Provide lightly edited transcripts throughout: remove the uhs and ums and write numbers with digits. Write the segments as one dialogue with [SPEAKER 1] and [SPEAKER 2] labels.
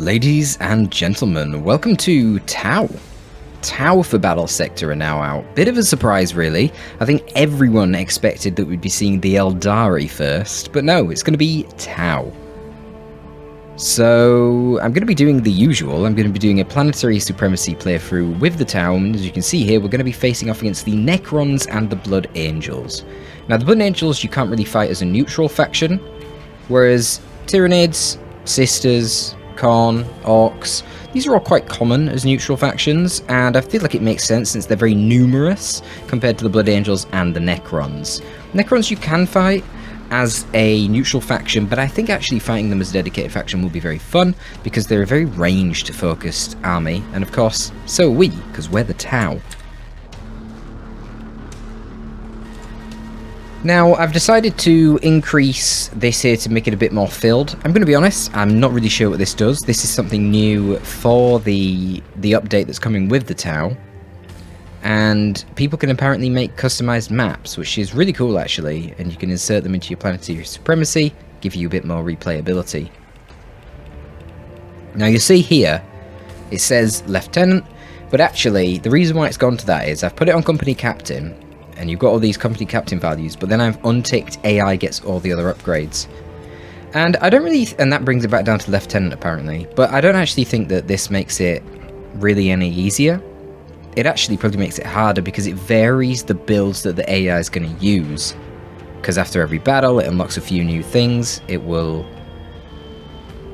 [SPEAKER 1] Ladies and gentlemen, welcome to Tau. Tau for Battlesector are now out. Bit of a surprise, really. I think everyone expected that we'd be seeing the Eldari first, but no, it's going to be Tau. So, I'm going to be doing the usual. I'm going to be doing a Planetary Supremacy playthrough with the Tau, and as you can see here, we're going to be facing off against the Necrons and the Blood Angels. Now, the Blood Angels you can't really fight as a neutral faction, whereas Tyranids, Sisters, Khorne, Orcs, these are all quite common as neutral factions, and I feel like it makes sense since they're very numerous compared to the Blood Angels and the Necrons. Necrons you can fight as a neutral faction, but I think actually fighting them as a dedicated faction will be very fun, because they're a very ranged focused army, and of course, so are we, because we're the Tau. Now, I've decided to increase this here to make it a bit more filled. I'm going to be honest, I'm not really sure what this does. This is something new for the update that's coming with the Tau. And people can apparently make customized maps, which is really cool actually. And you can insert them into your Planetary Supremacy, give you a bit more replayability. Now you'll see here, it says Lieutenant, but actually the reason why it's gone to that is I've put it on Company Captain, and you've got all these Company Captain values, but then I've unticked AI gets all the other upgrades. And I don't really, and that brings it back down to Lieutenant apparently, but I don't actually think that this makes it really any easier. It actually probably makes it harder because it varies the builds that the AI is going to use. Because after every battle it unlocks a few new things, it will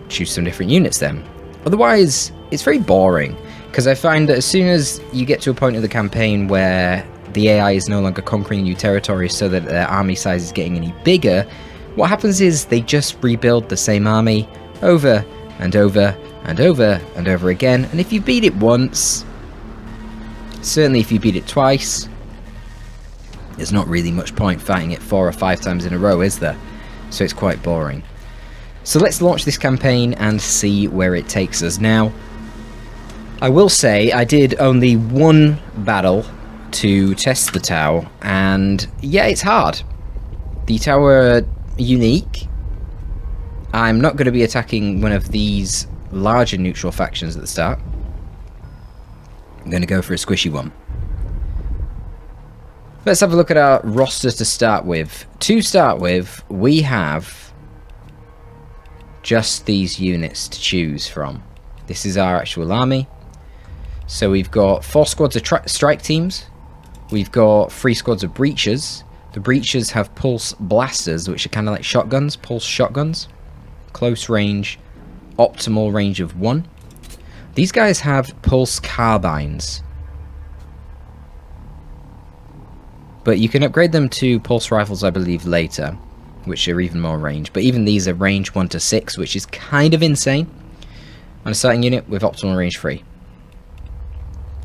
[SPEAKER 1] choose some different units then. Otherwise, it's very boring, because I find that as soon as you get to a point of the campaign where the AI is no longer conquering new territory so that their army size is getting any bigger, what happens is they just rebuild the same army over and over and over and over again, and if you beat it once, certainly if you beat it twice, there's not really much point fighting it 4 or 5 times in a row, is there? So it's quite boring. So let's launch this campaign and see where it takes us. Now, I will say I did only one battle to test the Tau, and yeah, it's hard. The Tau are unique. I'm not going to be attacking one of these larger neutral factions at the start. I'm going to go for a squishy one. Let's have a look at our roster to start with. To start with, we have just these units to choose from. This is our actual army. So we've got 4 squads of strike teams. We've got 3 squads of breachers. The breachers have pulse blasters, which are kind of like shotguns, pulse shotguns. Close range, optimal range of 1. These guys have pulse carbines. But you can upgrade them to pulse rifles, I believe, later, which are even more range. But even these are range 1 to 6, which is kind of insane on a starting unit with optimal range 3.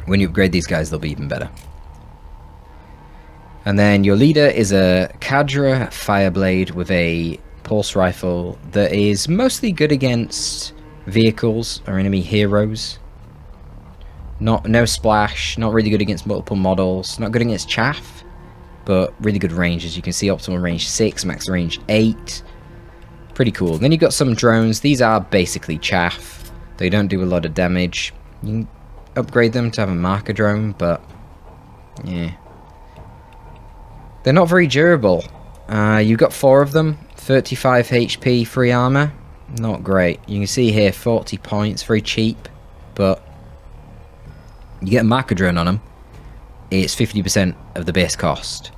[SPEAKER 1] When you upgrade these guys, they'll be even better. And then your leader is a Cadra Fireblade with a pulse rifle that is mostly good against vehicles or enemy heroes. No splash, not really good against multiple models, not good against chaff, but really good range. As you can see, optimal range 6, max range 8. Pretty cool. Then you've got some drones. These are basically chaff. They don't do a lot of damage. You can upgrade them to have a marker drone, but yeah. They're not very durable. You've got 4 of them, 35 HP, free armor. Not great. You can see here 40 points, very cheap, but you get a marker drone on them, it's 50% of the base cost.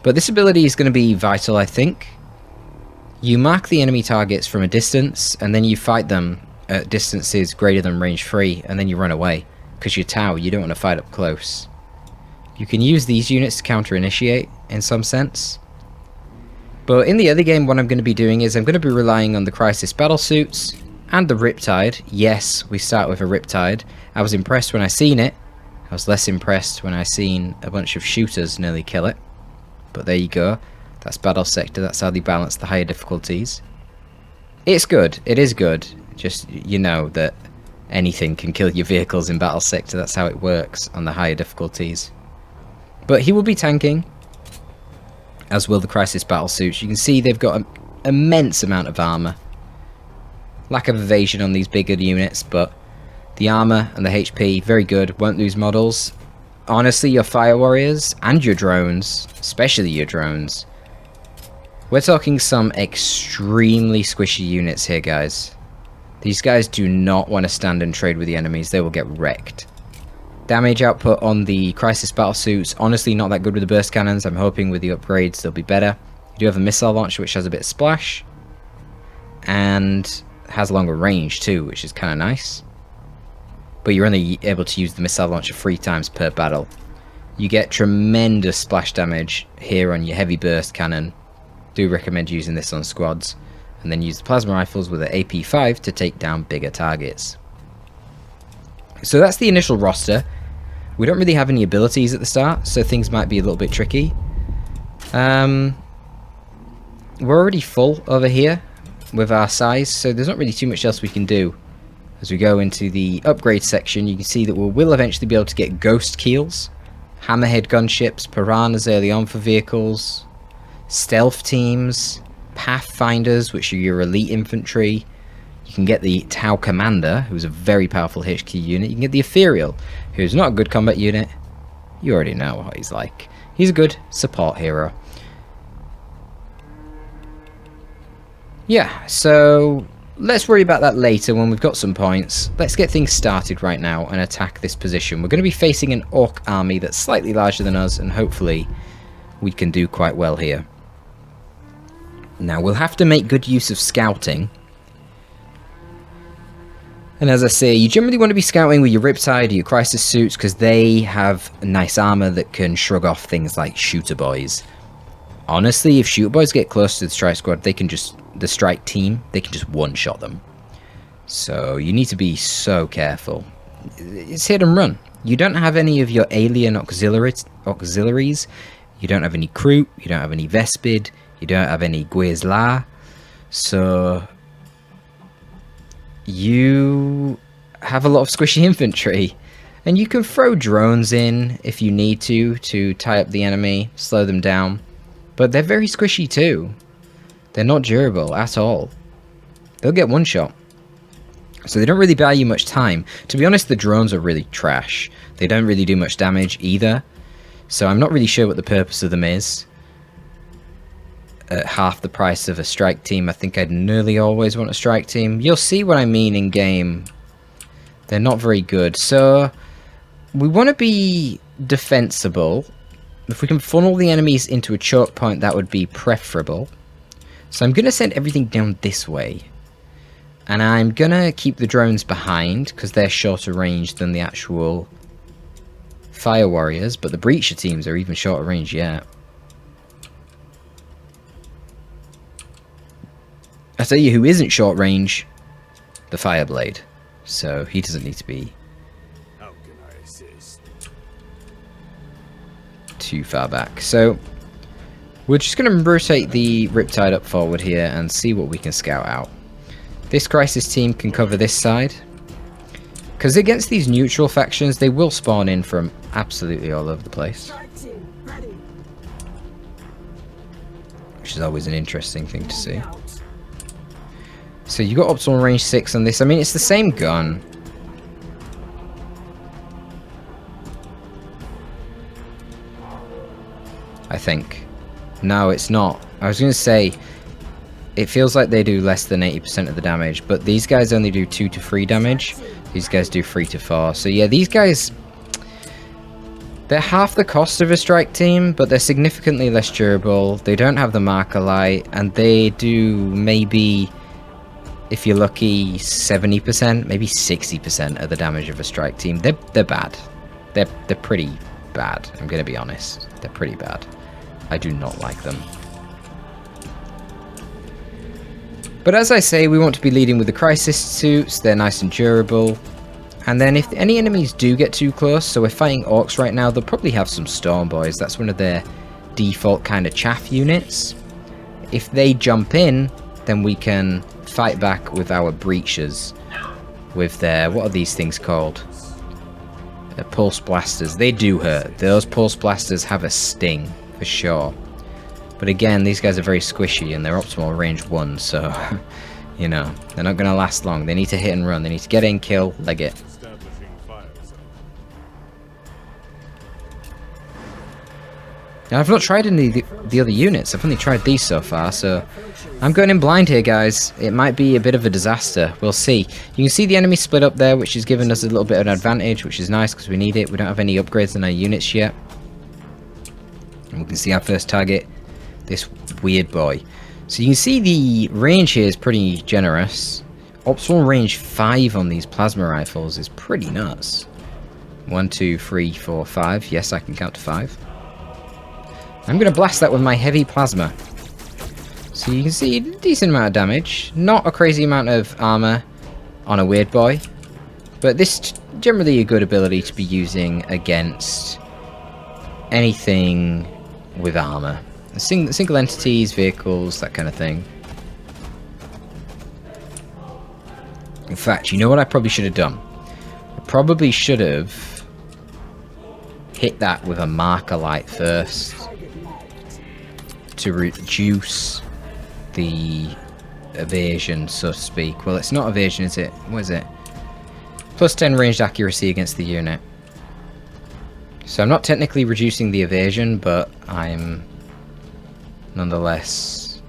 [SPEAKER 1] But this ability is going to be vital, I think. You mark the enemy targets from a distance, and then you fight them at distances greater than range 3, and then you run away, because you're Tau, you don't want to fight up close. You can use these units to counter-initiate, in some sense. But in the other game, what I'm going to be doing is I'm going to be relying on the Crisis Battlesuits and the Riptide. Yes, we start with a Riptide. I was impressed when I seen it. I was less impressed when I seen a bunch of shooters nearly kill it. But there you go. That's Battlesector. That's how they balance the higher difficulties. It's good. It is good. Just, you know that anything can kill your vehicles in Battlesector. That's how it works on the higher difficulties. But he will be tanking, as will the Crisis Battlesuits. You can see they've got an immense amount of armor. Lack of evasion on these bigger units, but the armor and the HP, very good. Won't lose models. Honestly, your fire warriors and your drones, especially your drones, we're talking some extremely squishy units here, guys. These guys do not want to stand and trade with the enemies. They will get wrecked. Damage output on the Crisis battlesuits, honestly not that good with the burst cannons. I'm hoping with the upgrades they'll be better. You do have a missile launcher which has a bit of splash. And has longer range too, which is kind of nice. But you're only able to use the missile launcher 3 times per battle. You get tremendous splash damage here on your heavy burst cannon. Do recommend using this on squads. And then use the plasma rifles with an Ep1 to take down bigger targets. So that's the initial roster. We don't really have any abilities at the start, so things might be a little bit tricky. We're already full over here with our size, so there's not really too much else we can do. As we go into the upgrade section, you can see that we will eventually be able to get ghost keels, hammerhead gunships, piranhas early on for vehicles, stealth teams, pathfinders, which are your elite infantry. You can get the Tau Commander, who's a very powerful HQ unit. You can get the Ethereal, who's not a good combat unit. You already know what he's like. He's a good support hero. Yeah, so let's worry about that later when we've got some points. Let's get things started right now and attack this position. We're going to be facing an Orc army that's slightly larger than us, and hopefully we can do quite well here. Now, we'll have to make good use of scouting. And as I say, you generally want to be scouting with your Riptide or your Crisis suits because they have nice armor that can shrug off things like Shooter Boys. Honestly, if Shooter Boys get close to the Strike Squad, they can just... the Strike Team, they can just one-shot them. So you need to be so careful. It's hit and run. You don't have any of your alien auxiliaries. You don't have any Kroot. You don't have any Vespid. You don't have any Guizla. So you have a lot of squishy infantry. And you can throw drones in if you need to tie up the enemy, slow them down. But they're very squishy too. They're not durable at all. They'll get one shot. So they don't really buy you much time. To be honest, the drones are really trash. They don't really do much damage either. So I'm not really sure what the purpose of them is. At half the price of a strike team, I think I'd nearly always want a strike team. You'll see what I mean in game. They're not very good. So we want to be defensible. If we can funnel the enemies into a choke point, that would be preferable. So I'm going to send everything down this way. And I'm going to keep the drones behind, because they're shorter range than the actual fire warriors. But the breacher teams are even shorter range yet. I tell you who isn't short range, the Fireblade. So he doesn't need to be too far back. So we're just going to rotate the Riptide up forward here and see what we can scout out. This Crisis team can cover this side, because against these neutral factions they will spawn in from absolutely all over the place, which is always an interesting thing to see. So you got optimal range 6 on this. I mean, it's the same gun. I think. No, it's not. I was going to say, it feels like they do less than 80% of the damage, but these guys only do 2 to 3 damage. These guys do 3 to 4. So yeah, these guys, they're half the cost of a strike team, but they're significantly less durable. They don't have the marker light, and they do maybe, if you're lucky, 70%, maybe 60% of the damage of a strike team. They're bad. They're pretty bad. I'm going to be honest. They're pretty bad. I do not like them. But as I say, we want to be leading with the Crisis suits. They're nice and durable. And then if any enemies do get too close, so we're fighting Orcs right now, they'll probably have some Storm Boys. That's one of their default kind of chaff units. If they jump in, then we can fight back with our breachers. With their, what are these things called? Pulse blasters. They do hurt. Those pulse blasters have a sting, for sure. But again, these guys are very squishy and they're optimal range 1, so You know, they're not going to last long. They need to hit and run. They need to get in, kill, leg it. Now, I've not tried any of the other units. I've only tried these so far, so I'm going in blind here, guys. It might be a bit of a disaster. We'll see. You can see the enemy split up there, which is giving us a little bit of an advantage, which is nice because we need it. We don't have any upgrades in our units yet. And we can see our first target, this weird boy. So you can see the range here is pretty generous. Optimal range 5 on these plasma rifles is pretty nuts. 1, 2, 3, 4, 5. Yes, I can count to 5. I'm going to blast that with my heavy plasma. So you can see a decent amount of damage. Not a crazy amount of armor on a weird boy. But this is generally a good ability to be using against anything with armor. Single entities, vehicles, that kind of thing. In fact, you know what I probably should have done? I probably should have hit that with a marker light first to reduce the evasion, so to speak. Well, it's not evasion, is it? What is it? Plus 10 ranged accuracy against the unit. So I'm not technically reducing the evasion, but I'm nonetheless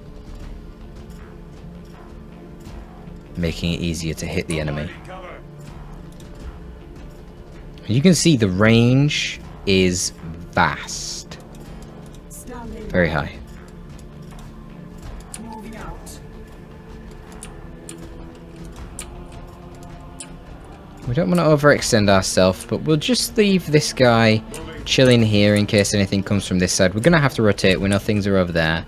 [SPEAKER 1] making it easier to hit the enemy. You can see the range is vast. Very high. We don't want to overextend ourselves, but we'll just leave this guy chilling here in case anything comes from this side. We're going to have to rotate. We know things are over there.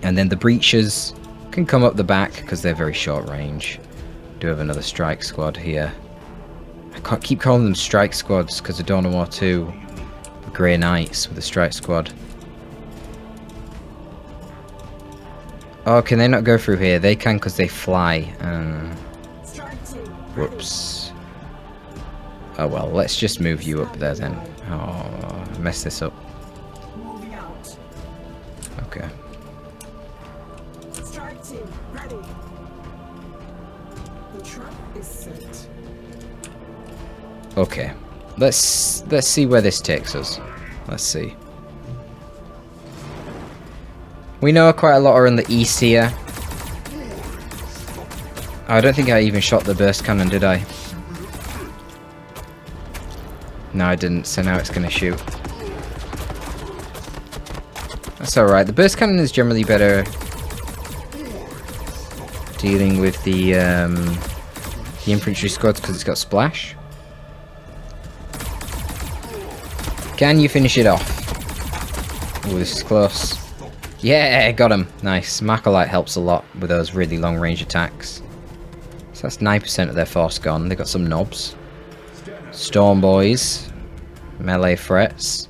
[SPEAKER 1] And then the breaches can come up the back because they're very short range. Do have another strike squad here. I can't keep calling them strike squads because of Dawn of War 2. Grey Knights with a strike squad. Oh, can they not go through here? They can because they fly. Whoops. Oh well, let's just move you up there then. Oh, I messed this up. Okay. Okay. Let's see where this takes us. Let's see. We know quite a lot are in the east here. Oh, I don't think I even shot the burst cannon, did I? No, I didn't, so now it's going to shoot. That's alright. The burst cannon is generally better dealing with the infantry squads because it's got splash. Can you finish it off? Oh, this is close. Yeah, got him. Nice. Marcolite helps a lot with those really long range attacks. So that's 9% of their force gone. They got some knobs. Storm boys. Melee threats.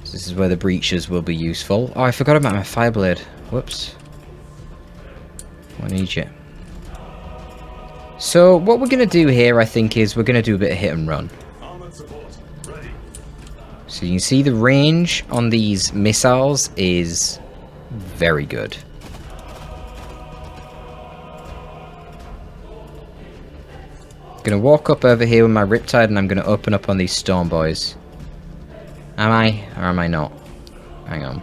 [SPEAKER 1] So this is where the breaches will be useful. Oh, I forgot about my fireblade. Whoops. I need you. So what we're going to do here, I think, is we're going to do a bit of hit and run. So you can see the range on these missiles is very good. Gonna walk up over here with my Riptide and I'm gonna open up on these Storm Boys. Am I? Or am I not? Hang on.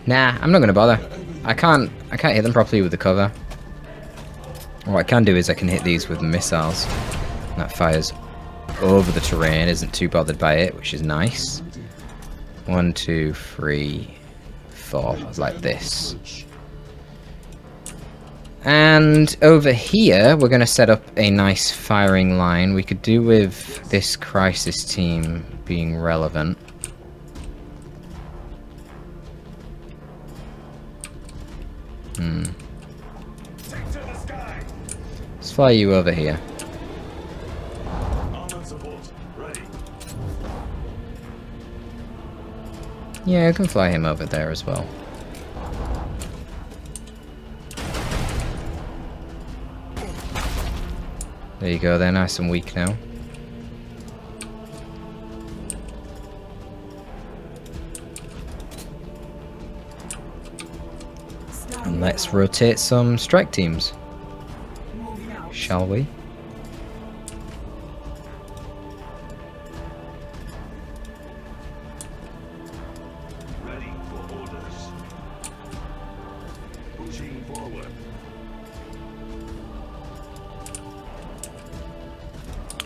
[SPEAKER 1] Nah, I'm not gonna bother. I can't hit them properly with the cover. What I can do is I can hit these with missiles. That fires over the terrain, isn't too bothered by it, which is nice. 1, 2, 3, 4, like this. And over here, we're going to set up a nice firing line. We could do with this crisis team being relevant. Let's fly you over here. Yeah, I can fly him over there as well. There you go, they're nice and weak now. Let's rotate some strike teams. Shall we?
[SPEAKER 2] Ready for orders. Pushing forward.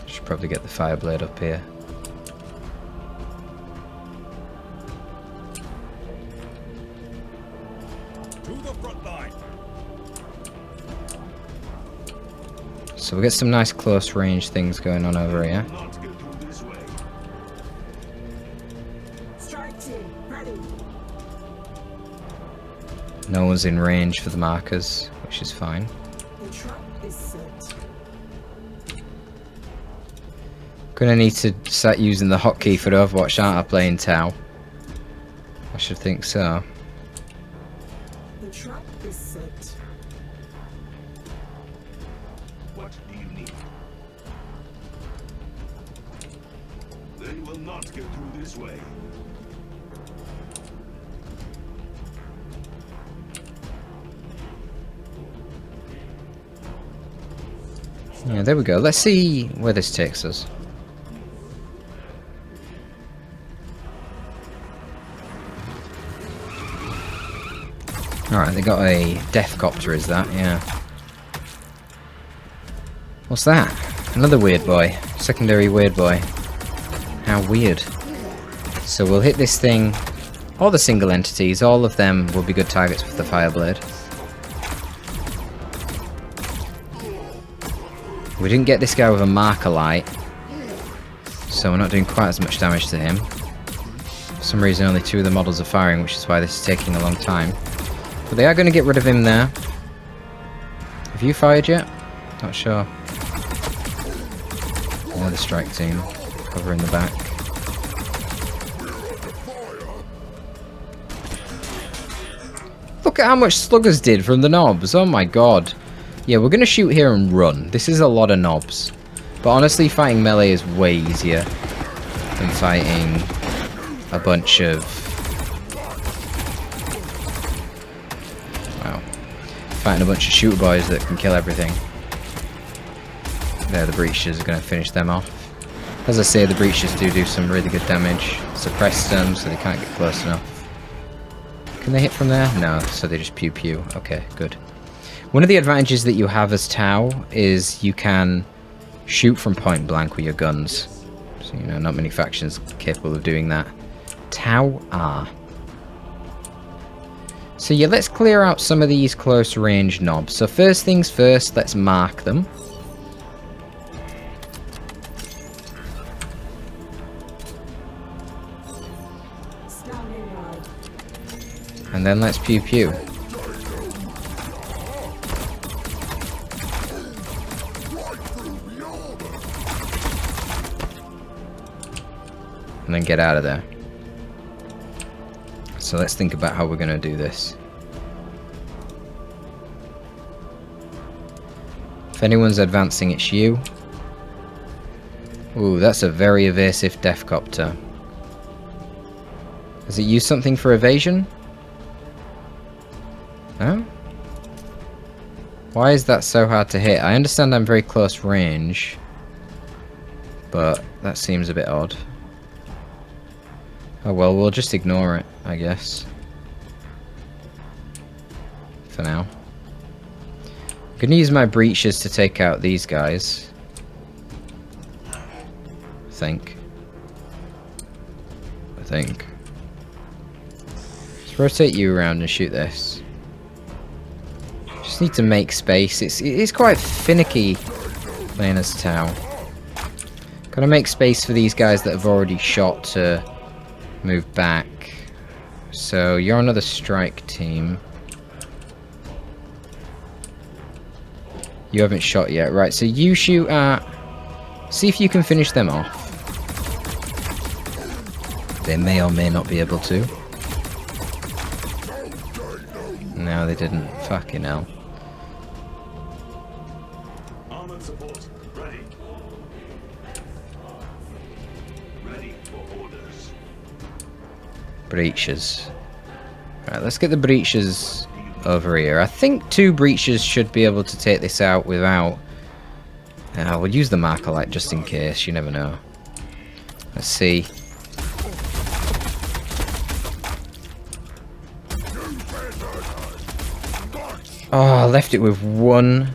[SPEAKER 1] Should probably get the Fireblade up here.
[SPEAKER 2] To the front line.
[SPEAKER 1] So we get some nice close range things going on over here.
[SPEAKER 2] Not go through this way.
[SPEAKER 3] Strike team, ready.
[SPEAKER 1] No one's in range for the markers, which is fine.
[SPEAKER 3] The trap is set.
[SPEAKER 1] Gonna need to start using the hotkey for Overwatch, aren't I, playing Tau? I should think so.
[SPEAKER 3] The trap is set.
[SPEAKER 2] What do you need? They will not go through this way.
[SPEAKER 1] Yeah, there we go. Let's see where this takes us. Alright, they got a Deathcopter, is that? Yeah. What's that? Another weird boy. Secondary weird boy. How weird. So we'll hit this thing. All the single entities, all of them will be good targets for the Fireblade. We didn't get this guy with a marker light, so we're not doing quite as much damage to him. For some reason only 2 of the models are firing, which is why this is taking a long time. But they are going to get rid of him there. Have you fired yet? Not sure. Another strike team covering the back. Look at how much Sluggers did from the knobs. Oh my god. Yeah, we're going to shoot here and run. This is a lot of knobs. But honestly, fighting melee is way easier than fighting a bunch of... Wow. Fighting a bunch of shooter boys that can kill everything. There, the breaches are going to finish them off. As I say, the breaches do some really good damage. Suppress them so they can't get close enough. Can they hit from there? No, so they just pew pew. Okay, good. One of the advantages that you have as Tau is you can shoot from point blank with your guns. So, you know, not many factions are capable of doing that. Tau are. So yeah, let's clear out some of these close range knobs. So first things first, let's mark them.
[SPEAKER 3] Standing by.
[SPEAKER 1] And then let's pew pew. And then get out of there. So let's think about how we're going to do this. If anyone's advancing, it's you. Ooh, that's a very evasive Deathcopter. Has it used something for evasion? No? Why is that so hard to hit? I understand I'm very close range, but that seems a bit odd. Oh well, we'll just ignore it, I guess. For now. I'm gonna use my breaches to take out these guys. I think. Let's rotate you around and shoot this. Just need to make space. It's quite finicky playing as Tau. Gotta make space for these guys that have already shot to move back. So you're another strike team. You haven't shot yet, right? So you shoot at... See if you can finish them off. They may or may not be able to. No, they didn't. Fucking hell.
[SPEAKER 2] Armored support ready. Ready for orders.
[SPEAKER 1] Breaches. Right, let's get the breaches over here. I think 2 breaches should be able to take this out without... we'll use the marker light just in case, you never know. Let's see. Oh, I left it with 1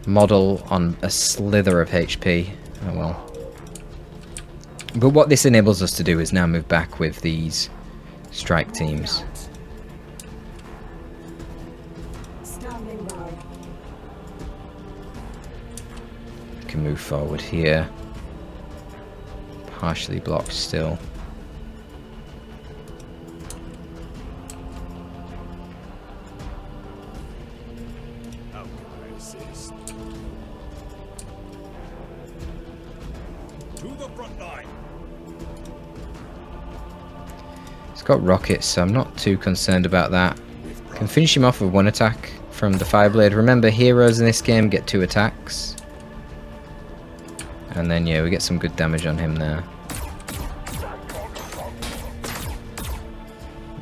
[SPEAKER 1] model on a slither of HP. Oh well. But what this enables us to do is now move back with these strike teams.
[SPEAKER 3] Standing by.
[SPEAKER 1] We can move forward here. Partially blocked still.
[SPEAKER 2] How can I assist? To the front line.
[SPEAKER 1] It's got rockets, so I'm not too concerned about that. Can finish him off with 1 attack from the Fireblade. Remember, heroes in this game get 2 attacks. And then, yeah, we get some good damage on him there.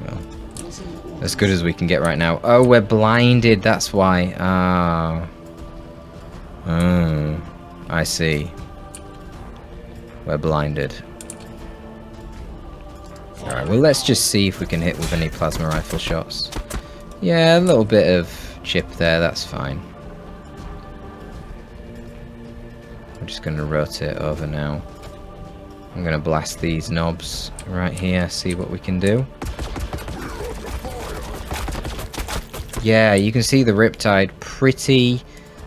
[SPEAKER 1] Well, as good as we can get right now. Oh, we're blinded, that's why. Oh, I see. We're blinded. Alright, well, let's just see if we can hit with any plasma rifle shots. Yeah, a little bit of chip there, that's fine. I'm just going to rotate over now. I'm going to blast these knobs right here, see what we can do. Yeah, you can see the Riptide. Pretty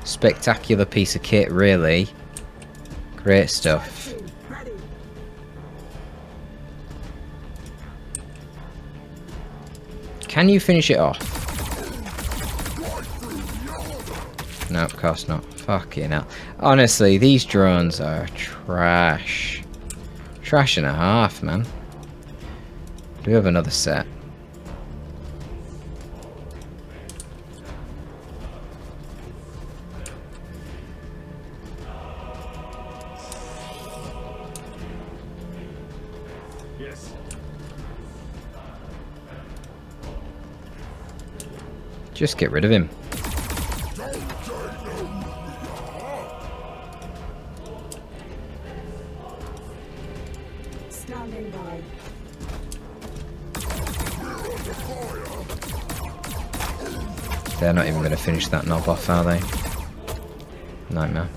[SPEAKER 1] spectacular piece of kit, really. Great stuff.
[SPEAKER 3] Ready.
[SPEAKER 1] Can you finish it off? No, of course not. Fucking hell. Honestly, these drones are trash. Trash and a half, man. Do we have another set?
[SPEAKER 2] Yes.
[SPEAKER 1] Just get rid of him.
[SPEAKER 3] Standing by.
[SPEAKER 1] They're not even going to finish that knob off, are they? Nightmare.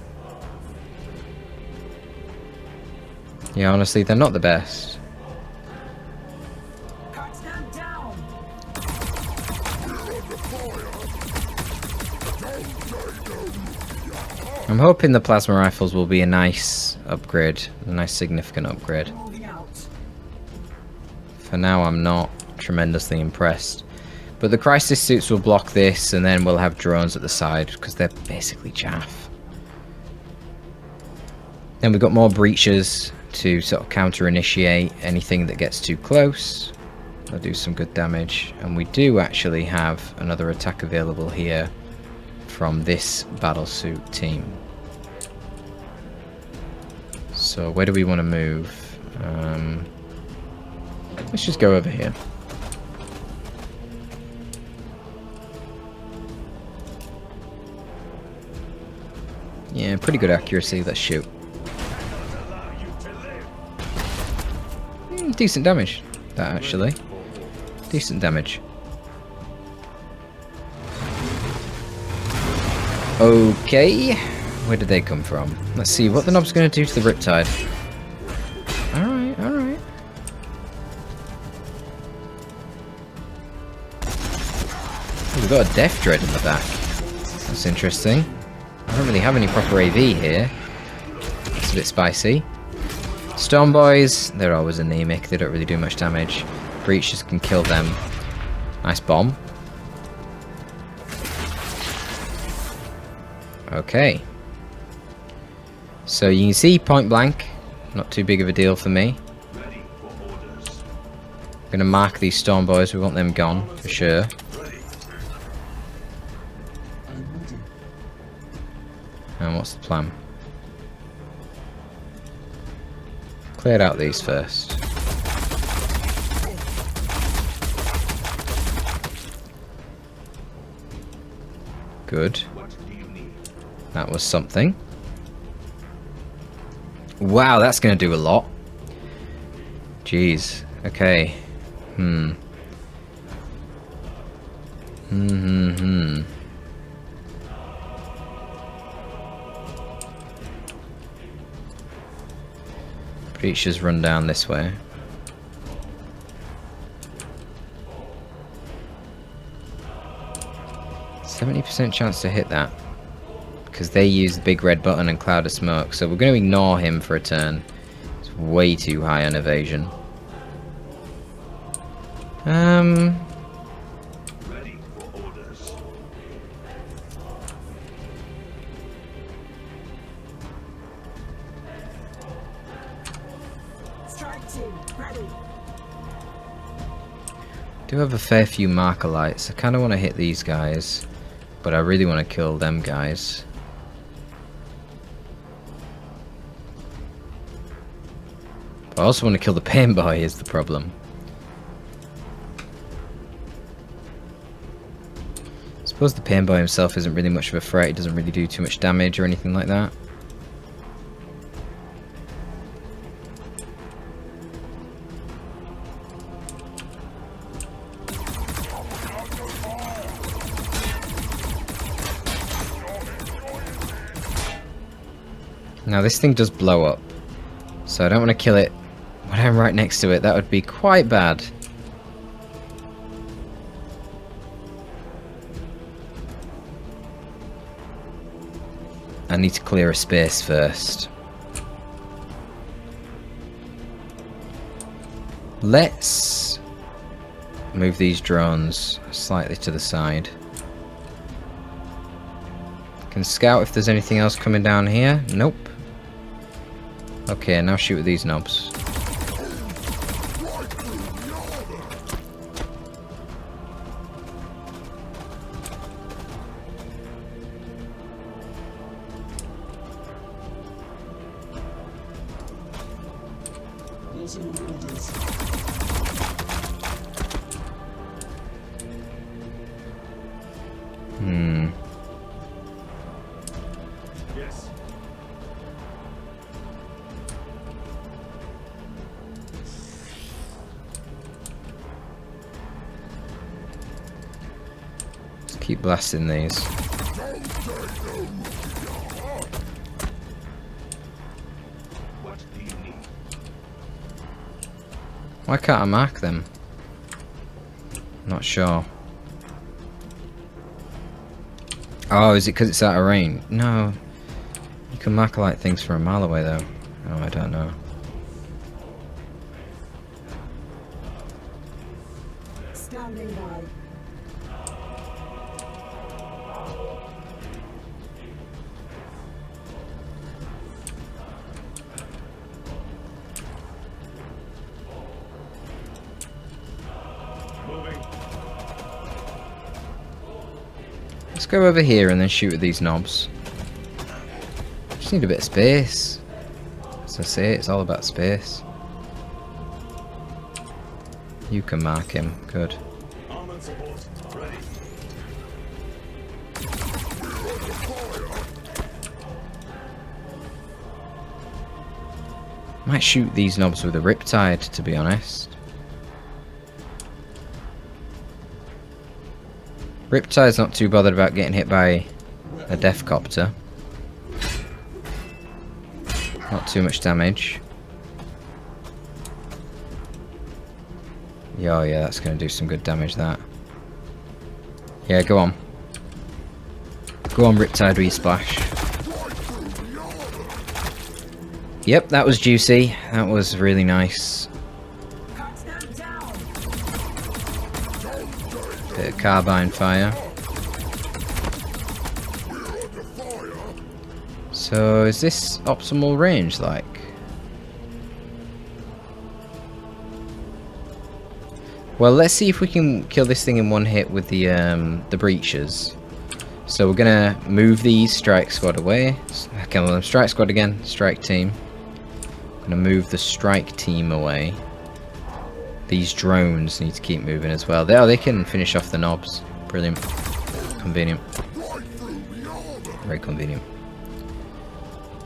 [SPEAKER 1] Yeah, honestly, they're not the best.
[SPEAKER 3] Cut them down.
[SPEAKER 1] I'm hoping the plasma rifles will be a nice upgrade, a nice significant upgrade.
[SPEAKER 3] Moving out.
[SPEAKER 1] For now, I'm not tremendously impressed. But the crisis suits will block this, and then we'll have drones at the side, because they're basically chaff. Then we've got more breaches to sort of counter-initiate anything that gets too close. They'll do some good damage. And we do actually have another attack available here from this battlesuit team. So where do we want to move? Let's just go over here. Yeah, pretty good accuracy. Let's shoot. Decent damage, that actually. Decent damage. Okay, where did they come from? Let's see what the knob's going to do to the Riptide. Alright, alright. We've got a Death Dread in the back. That's interesting. I don't really have any proper AV here. It's a bit spicy. Storm Boys, they're always anemic. They don't really do much damage. Breaches can kill them. Nice bomb. Okay. So you can see point blank. Not too big of a deal for me.
[SPEAKER 2] Ready for orders.
[SPEAKER 1] I'm gonna mark these Storm Boys. We want them gone for sure. And what's the plan? Cleared out these first. Good.
[SPEAKER 2] What do you need?
[SPEAKER 1] That was something. Wow, that's going to do a lot. Jeez. Okay. Breaches run down this way. %70 chance to hit that. Because they use the big red button and cloud of smoke. So we're going to ignore him for a turn. It's way too high on evasion.
[SPEAKER 2] Ready for orders.
[SPEAKER 3] Strike team, ready.
[SPEAKER 1] Do have a fair few marker lights. I kind of want to hit these guys. But I really want to kill them guys. I also want to kill the pain boy is the problem. I suppose the pain boy himself isn't really much of a threat. He doesn't really do too much damage or anything like that. Now this thing does blow up, so I don't want to kill it when I'm right next to it. That would be quite bad. I need to clear a space first. Let's move these drones slightly to the side. Can scout if there's anything else coming down here. Nope. Okay, now shoot at these knobs.
[SPEAKER 2] Yes.
[SPEAKER 1] Let's keep blasting these.
[SPEAKER 2] What do you need?
[SPEAKER 1] Why can't I mark them? Not sure. Oh, is it because it's out of range? No. You can mark light things from a mile away though. Oh, I don't know.
[SPEAKER 3] Standing by.
[SPEAKER 2] Moving.
[SPEAKER 1] Let's go over here and then shoot at these knobs. Just need a bit of space. As I say, it's all about space. You can mark him. Good.
[SPEAKER 2] Armored support. Ready.
[SPEAKER 1] Might shoot these knobs with a riptide, to be honest. Riptide's not too bothered about getting hit by a death copter. Not too much damage. Yeah, oh yeah, that's going to do some good damage, that. Yeah, go on. Go on, Riptide, with your splash. Yep, that was juicy. That was really nice.
[SPEAKER 3] Cut them down.
[SPEAKER 1] Bit of carbine fire. So, is this optimal range, like? Well, let's see if we can kill this thing in one hit with the breaches. So we're gonna move these strike squad away. Kill them. Strike squad again. Strike team. Gonna move the strike team away. These drones need to keep moving as well. They can finish off the knobs. Brilliant. Convenient. Very convenient.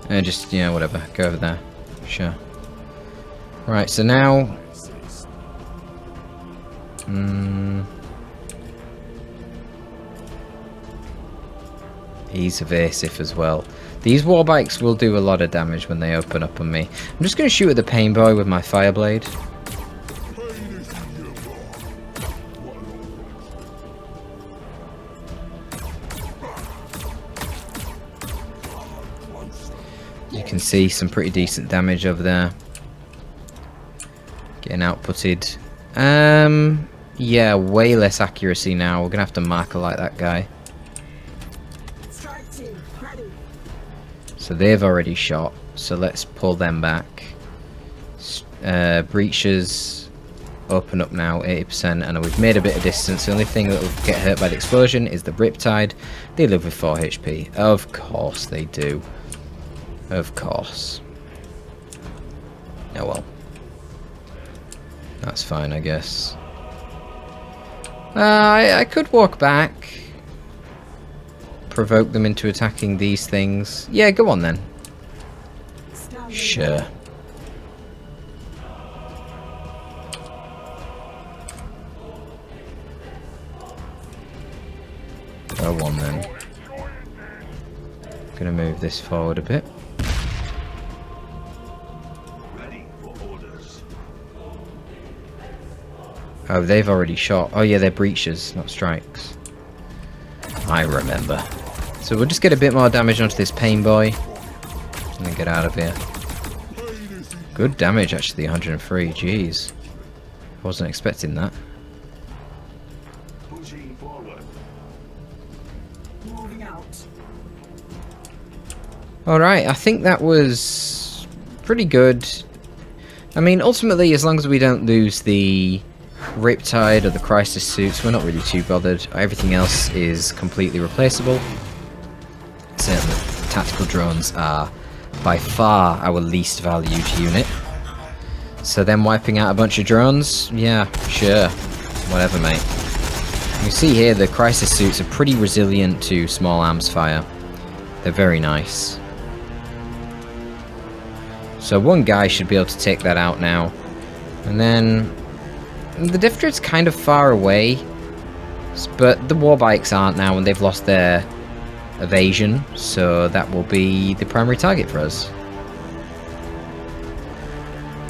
[SPEAKER 1] Just, yeah, whatever. Go over there. Sure. Right, so now... He's evasive as well. These warbikes will do a lot of damage when they open up on me. I'm just going to shoot at the pain boy with my fireblade. You can see some pretty decent damage over there. Getting outputted. Yeah, way less accuracy now. We're going to have to marker like that guy. So they've already shot, so let's pull them back. Breaches open up now, 80%, and we've made a bit of distance. The only thing that will get hurt by the explosion is the Riptide. They live with 4 HP. Of course they do. Of course. Oh well. That's fine, I guess. I could walk back. Provoke them into attacking these things. Yeah, go on then. Sure. Go on then. Gonna move this forward a bit.
[SPEAKER 2] Ready for orders.
[SPEAKER 1] Oh, they've already shot. Oh yeah, they're breaches, not strikes. I remember. So we'll just get a bit more damage onto this pain boy. And then get out of here. Good damage actually, 103. Jeez. I wasn't expecting that.
[SPEAKER 2] Pushing forward.
[SPEAKER 3] Moving out.
[SPEAKER 1] Alright, I think that was pretty good. I mean, ultimately, as long as we don't lose the Riptide or the Crisis suits, we're not really too bothered. Everything else is completely replaceable. Certainly, tactical drones are by far our least valued unit. So them wiping out a bunch of drones, yeah, sure. Whatever, mate. You see here, the Crisis suits are pretty resilient to small arms fire. They're very nice. So one guy should be able to take that out now. And then... the Death Dread's kind of far away. But the warbikes aren't now, and they've lost their evasion. So that will be the primary target for us.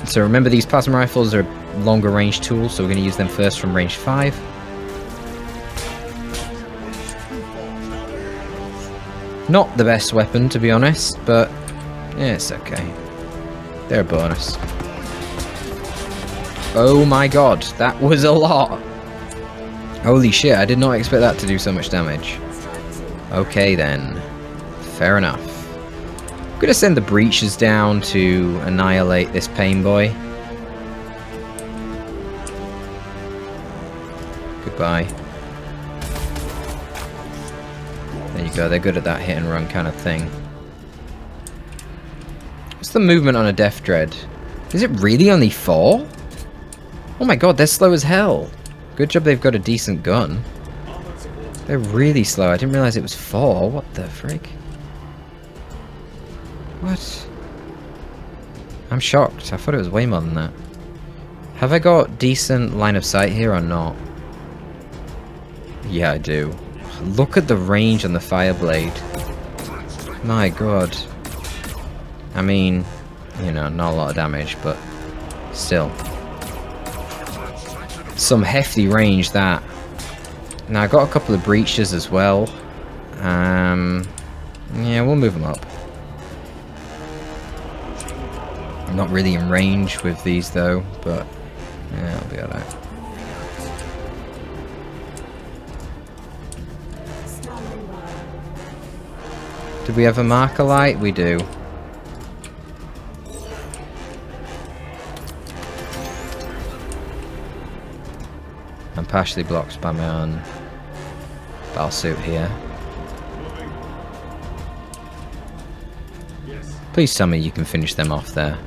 [SPEAKER 1] So remember, these plasma rifles are longer range tools, so we're going to use them first from range 5. Not the best weapon, to be honest, but yeah, it's okay. They're a bonus. Oh my god, that was a lot! Holy shit, I did not expect that to do so much damage. Okay then, fair enough. I'm gonna send the breaches down to annihilate this pain boy. Goodbye. There you go, they're good at that hit and run kind of thing. What's the movement on a Death Dread? Is it really only 4? Oh my god, they're slow as hell. Good job they've got a decent gun. They're really slow. I didn't realize it was 4. What the frick? What? I'm shocked. I thought it was way more than that. Have I got decent line of sight here or not? Yeah, I do. Look at the range on the Fireblade. My god. I mean, you know, not a lot of damage, but still. Some hefty range, that. Now, I got a couple of breaches as well. Yeah, we'll move them up. I'm not really in range with these, though, but yeah, I'll be alright. Do we have a marker light? We do. I'm partially blocked by my own battle suit here. Please tell me you can finish them off there.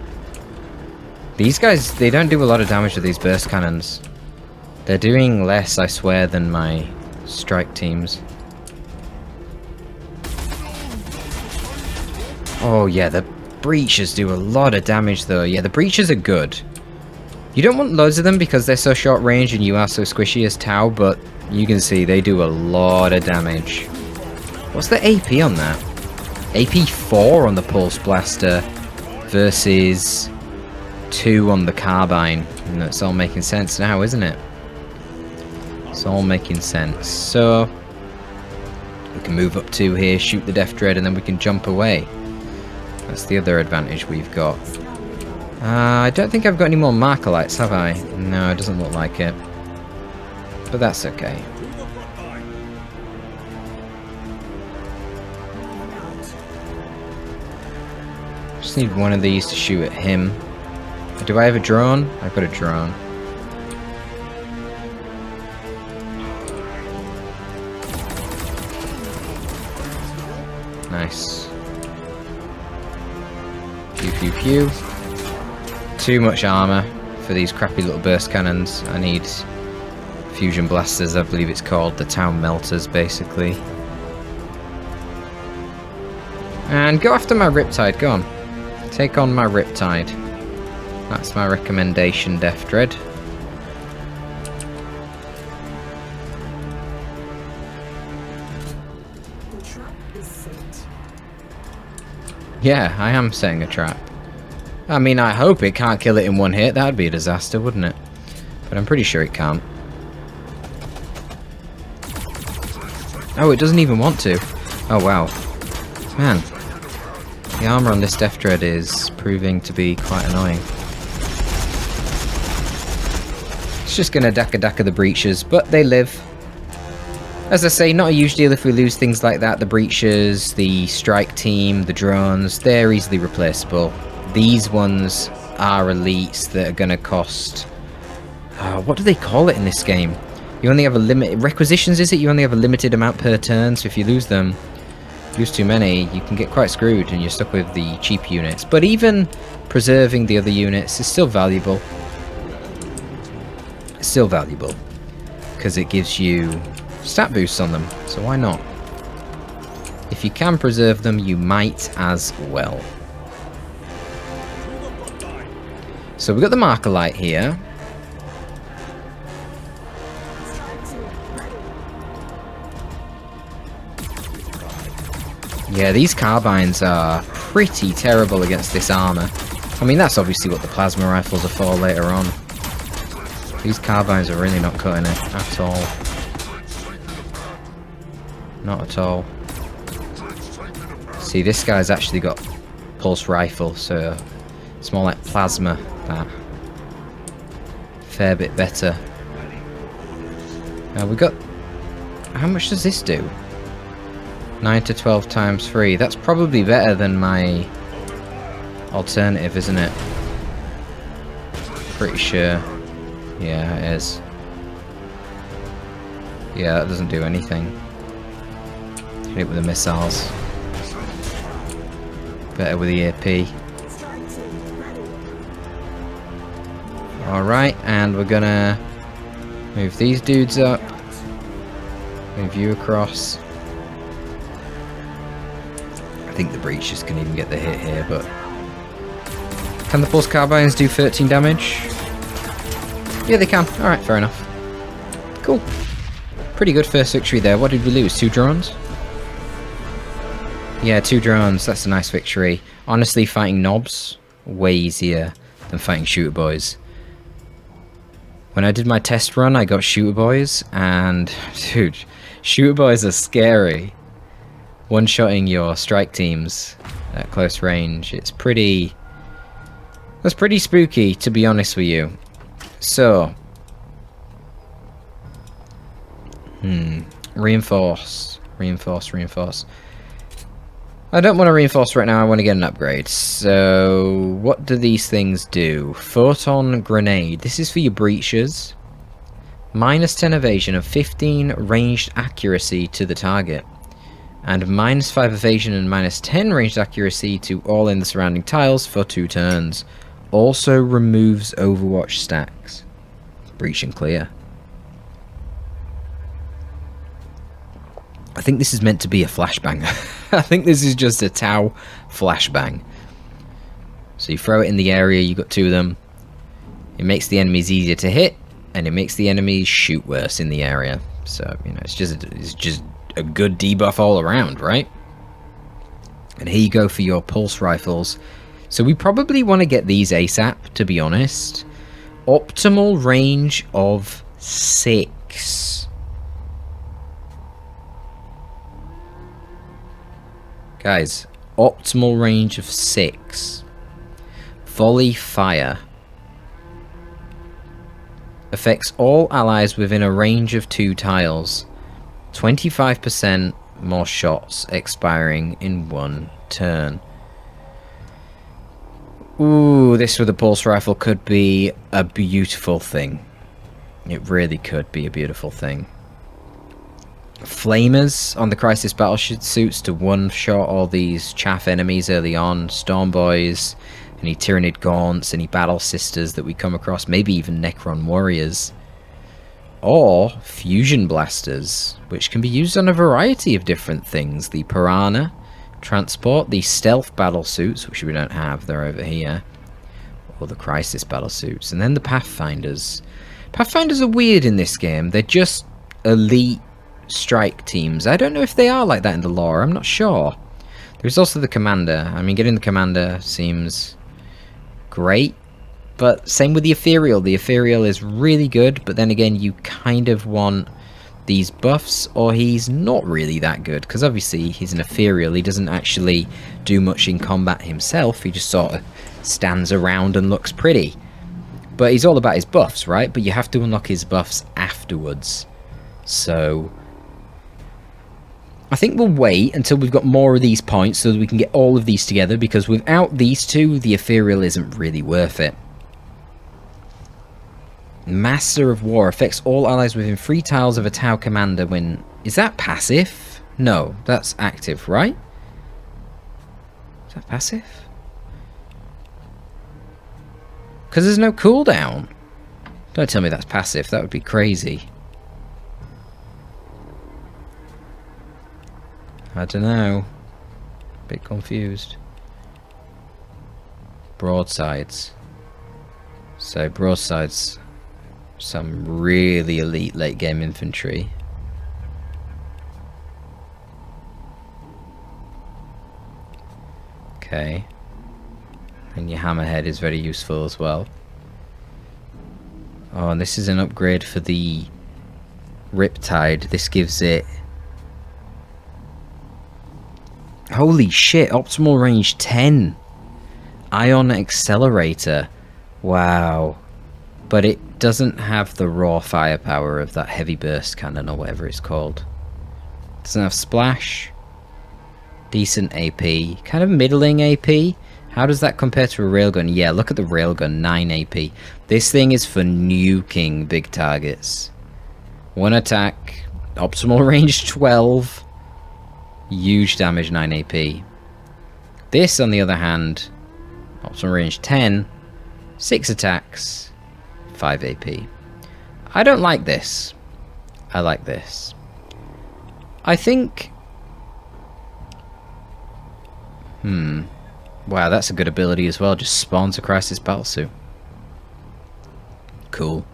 [SPEAKER 1] These guys, they don't do a lot of damage with these burst cannons. They're doing less, I swear, than my strike teams. Oh yeah, the breaches do a lot of damage though. Yeah, the breaches are good. You don't want loads of them because they're so short range and you are so squishy as Tau, but you can see they do a lot of damage. What's the AP on that? AP 4 on the Pulse Blaster versus 2 on the Carbine. And that's all making sense now, isn't it? It's all making sense. So we can move up 2 here, shoot the Death Dread, and then we can jump away. That's the other advantage we've got. I don't think I've got any more marker lights, have I? No, it doesn't look like it. But that's okay. Just need one of these to shoot at him. Do I have a drone? I've got a drone. Nice. Pew pew pew. Too much armor for these crappy little burst cannons. I need fusion blasters, I believe it's called. The town melters, basically. And go after my Riptide, go on. Take on my Riptide. That's my recommendation, Death Dread.
[SPEAKER 3] The trap is set.
[SPEAKER 1] Yeah, I am setting a trap. I mean, I hope it can't kill it in one hit. That'd be a disaster, wouldn't it? But I'm pretty sure it can't. Oh, it doesn't even want to. Oh, wow. Man. The armor on this Death Dread is proving to be quite annoying. It's just gonna Daka the breaches, but they live. As I say, not a huge deal if we lose things like that. The breaches, the strike team, the drones, they're easily replaceable. These ones are elites that are going to cost... what do they call it in this game? You only have a limit... Requisitions, is it? You only have a limited amount per turn, so if you lose them, lose too many, you can get quite screwed and you're stuck with the cheap units. But even preserving the other units is still valuable. It's still valuable. Because it gives you stat boosts on them, so why not? If you can preserve them, you might as well. So we've got the marker light here. Yeah, these carbines are pretty terrible against this armor. I mean, that's obviously what the plasma rifles are for later on. These carbines are really not cutting it at all. Not at all. See, this guy's actually got pulse rifle, so it's more like plasma. That fair bit better. We got... How much does this do? 9 to 12 times 3. That's probably better than my alternative, isn't it? Pretty sure. Yeah, it is. Yeah, that doesn't do anything. Hit it with the missiles. Better with the AP. Alright, and we're gonna move these dudes up. Move you across. I think the breaches can even get the hit here, but... Can the pulse carbines do 13 damage? Yeah, they can. Alright, fair enough. Cool. Pretty good first victory there. What did we lose? 2 drones? Yeah, 2 drones. That's a nice victory. Honestly, fighting knobs, way easier than fighting shooter boys. When I did my test run, I got shooter boys, and dude, shooter boys are scary. One-shotting your strike teams at close range, it's pretty... That's pretty spooky, to be honest with you. So... Reinforce. Reinforce, reinforce. I don't want to reinforce right now, I want to get an upgrade. So, what do these things do? Photon grenade. This is for your breaches. Minus 10 evasion and 15 ranged accuracy to the target. And minus 5 evasion and minus 10 ranged accuracy to all in the surrounding tiles for 2 turns. Also removes Overwatch stacks. Breach and clear. I think this is meant to be a flashbang. I think this is just a Tau flashbang. So you throw it in the area, you got two of them. It makes the enemies easier to hit, and it makes the enemies shoot worse in the area. So, you know, it's just a good debuff all around, right? And here you go for your pulse rifles. So we probably want to get these ASAP, to be honest. Optimal range of 6. Guys, optimal range of 6. Volley fire. Affects all allies within a range of 2 tiles. 25% more shots expiring in 1 turn. Ooh, this with a pulse rifle could be a beautiful thing. It really could be a beautiful thing. Flamers on the Crisis battlesuits to one-shot all these chaff enemies early on. Storm Boys, any Tyranid Gaunts, any Battle Sisters that we come across, maybe even Necron Warriors. Or Fusion Blasters, which can be used on a variety of different things. The Piranha, Transport, the Stealth battlesuits, which we don't have, they're over here. Or the Crisis battlesuits. And then the Pathfinders. Pathfinders are weird in this game. They're just elite strike teams. I don't know if they are like that in the lore, I'm not sure. There's also the Commander. I mean, getting the Commander seems great, but same with the Ethereal. The Ethereal is really good, but then again, you kind of want these buffs, or he's not really that good, because obviously he's an Ethereal. He doesn't actually do much in combat himself. He just sort of stands around and looks pretty. But he's all about his buffs, right? But you have to unlock his buffs afterwards. So I think we'll wait until we've got more of these points so that we can get all of these together, because without these two, the Ethereal isn't really worth it. Master of War affects all allies within 3 tiles of a Tau commander when... Is that passive? No, that's active, right? Is that passive? Because there's no cooldown. Don't tell me that's passive, that would be crazy. I don't know. Bit confused. Broadsides. So broadsides, some really elite late game infantry. Okay. And your hammerhead is very useful as well. Oh, and this is an upgrade for the Riptide. This gives it... Holy shit, optimal range 10. Ion accelerator. Wow. But it doesn't have the raw firepower of that heavy burst cannon or whatever it's called. Doesn't have splash. Decent AP. Kind of middling AP. How does that compare to a railgun? Yeah, look at the railgun, 9 AP. This thing is for nuking big targets. 1 attack. Optimal range 12. Huge damage, 9 AP. This, on the other hand, optimal range 10, 6 attacks, 5 AP. I don't like this. I like this. I think... Wow, that's a good ability as well. Just spawns a Crisis battlesuit. Cool.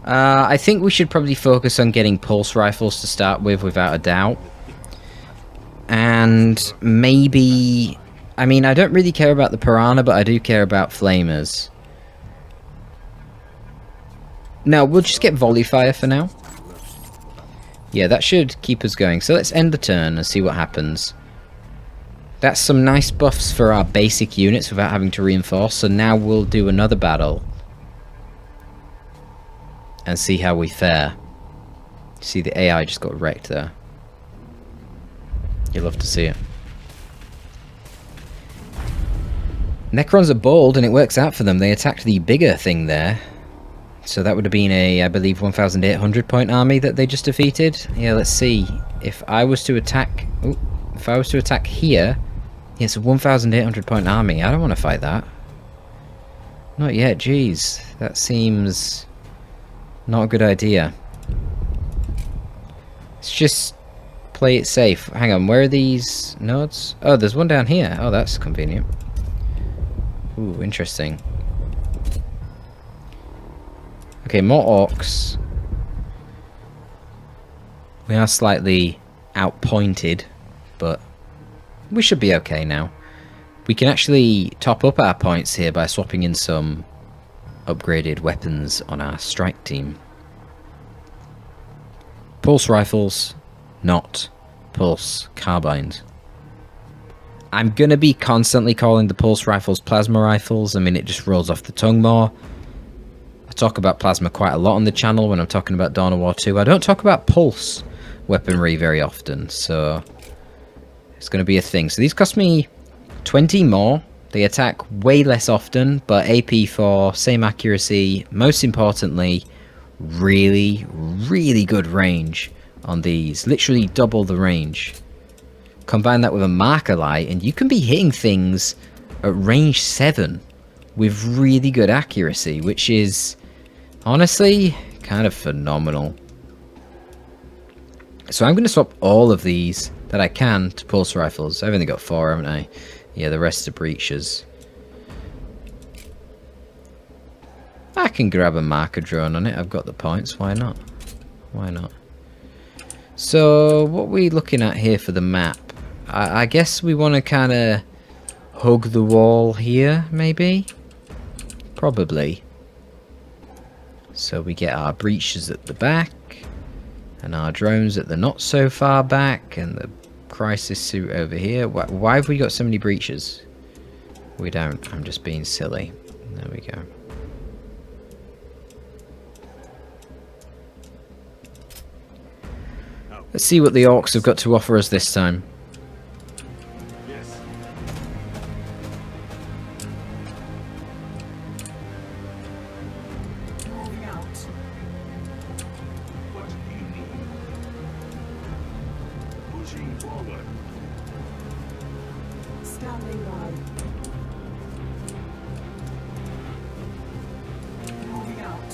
[SPEAKER 1] I think we should probably focus on getting pulse rifles to start with, without a doubt. And maybe... I mean, I don't really care about the Piranha, but I do care about Flamers. No, we'll just get Volley Fire for now. Yeah, that should keep us going. So let's end the turn and see what happens. That's some nice buffs for our basic units without having to reinforce. So now we'll do another battle. And see how we fare. See, the AI just got wrecked there. You love to see it. Necrons are bold and it works out for them. They attacked the bigger thing there. So that would have been a, I believe, 1,800 point army that they just defeated. Yeah, let's see. If I was to attack... Ooh, if I was to attack here... Yeah, it's a 1,800 point army. I don't want to fight that. Not yet, jeez. That seems... Not a good idea. Let's just play it safe. Hang on, where are these nodes? Oh, there's one down here. Oh, that's convenient. Ooh, interesting. Okay, more orcs. We are slightly outpointed, but we should be okay now. We can actually top up our points here by swapping in some upgraded weapons on our strike team. Pulse rifles, not pulse carbines. I'm going to be constantly calling the pulse rifles plasma rifles. I mean, it just rolls off the tongue more. I talk about plasma quite a lot on the channel when I'm talking about Dawn of War 2. I don't talk about pulse weaponry very often, so it's going to be a thing. So these cost me 20 more. They attack way less often, but AP 4, same accuracy. Most importantly, really, really good range on these. Literally double the range. Combine that with a marker light, and you can be hitting things at range 7 with really good accuracy, which is honestly kind of phenomenal. So I'm going to swap all of these that I can to pulse rifles. I've only got 4, haven't I? Yeah, the rest are breaches. I can grab a marker drone on it. I've got the points. Why not? Why not? So, what are we looking at here for the map? I guess we want to kind of hug the wall here, maybe? Probably. So we get our breaches at the back, and our drones at the not so far back, and the crisis suit over here. Why have we got so many breaches? We don't. I'm just being silly. There we go. Let's see what the orcs have got to offer us this time.
[SPEAKER 2] Yes.
[SPEAKER 3] Moving out.
[SPEAKER 2] What do you need? Pushing forward.
[SPEAKER 3] Standing by. Moving out.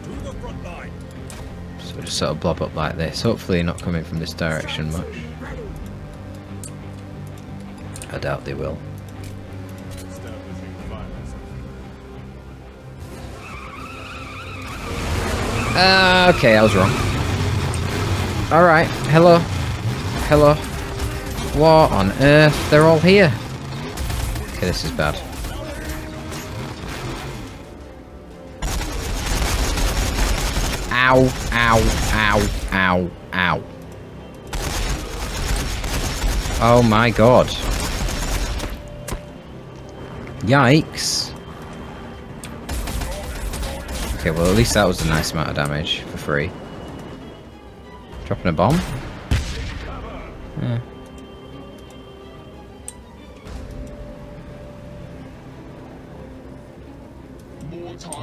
[SPEAKER 2] To the front line.
[SPEAKER 1] So just sort of blob up like this. Hopefully not coming from this direction much.
[SPEAKER 3] Ready.
[SPEAKER 1] I doubt they will.
[SPEAKER 2] Establishing violence.
[SPEAKER 1] Okay, I was wrong. Alright, hello. Hello. What on earth? They're all here. Okay, this is bad. Ow, ow, ow, ow, ow. Oh my god. Yikes. Okay, well at least that was a nice amount of damage for free. Dropping a bomb? Yeah.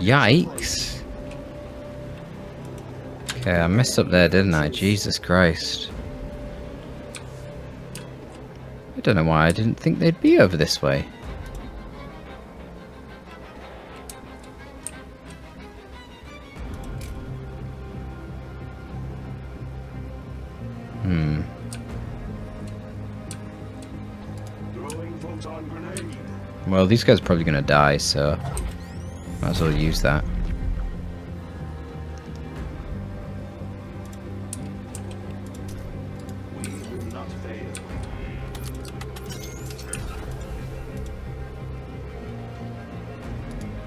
[SPEAKER 1] Yikes. Okay, I messed up there, didn't I? Jesus Christ. I don't know why I didn't think they'd be over this way.
[SPEAKER 2] Throwing photon grenade.
[SPEAKER 1] Well, these guys are probably going to die, so might as well use that.
[SPEAKER 2] We will not fail.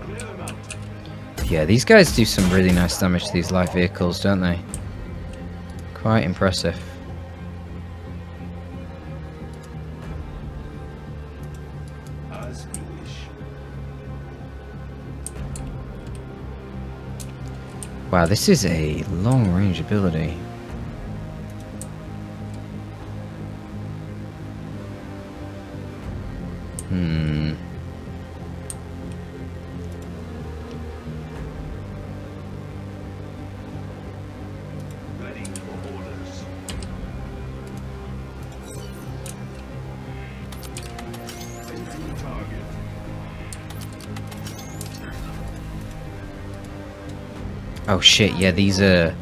[SPEAKER 2] Clear them out.
[SPEAKER 1] Yeah, these guys do some really nice damage to these light vehicles, don't they? Quite impressive.
[SPEAKER 2] As you wish.
[SPEAKER 1] Wow, this is a long range ability.
[SPEAKER 2] Ready for orders. Entering target.
[SPEAKER 1] Oh shit, yeah, these are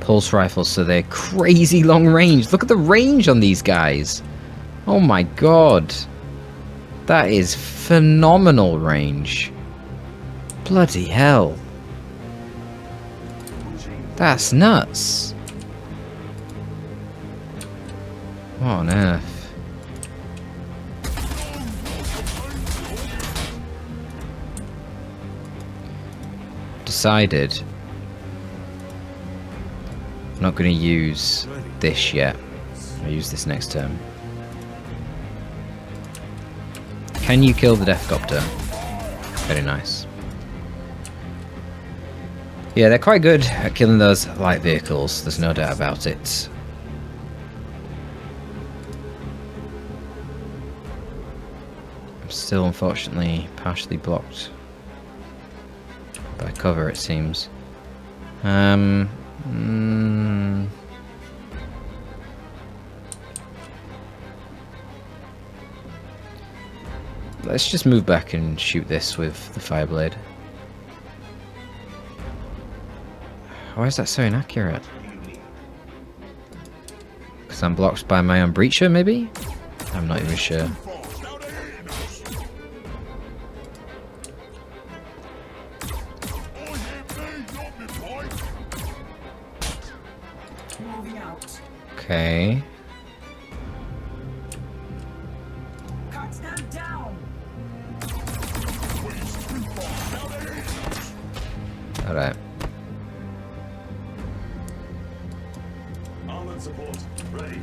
[SPEAKER 1] pulse rifles, so they're crazy long range. Look at the range on these guys. Oh my god. That is phenomenal range. Bloody hell. That's nuts. What on earth? Decided I'm not going to use this yet. I'll use this next turn. Can you kill the Deathcopter? Very nice. Yeah, they're quite good at killing those light vehicles, there's no doubt about it. I'm still unfortunately partially blocked by cover, it seems. Let's just move back and shoot this with the Fireblade. Why is that so inaccurate? Because I'm blocked by my own breacher, maybe? I'm not even sure. Okay. Alright.
[SPEAKER 2] Armored support ready.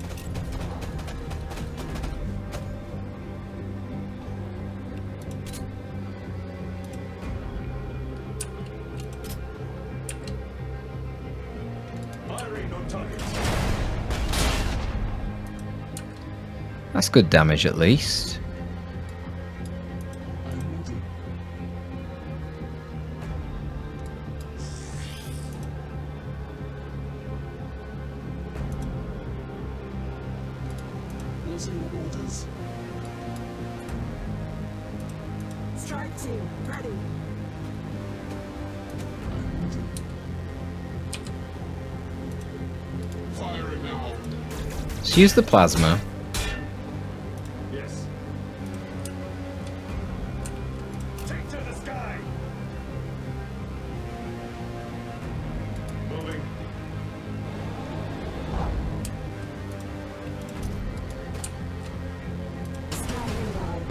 [SPEAKER 2] Firing on target.
[SPEAKER 1] That's good damage at least.
[SPEAKER 3] Orders. Strike team, ready.
[SPEAKER 2] Firing now.
[SPEAKER 1] Let's use the plasma.
[SPEAKER 2] Yes. Take to the sky. Moving.
[SPEAKER 3] Standing by.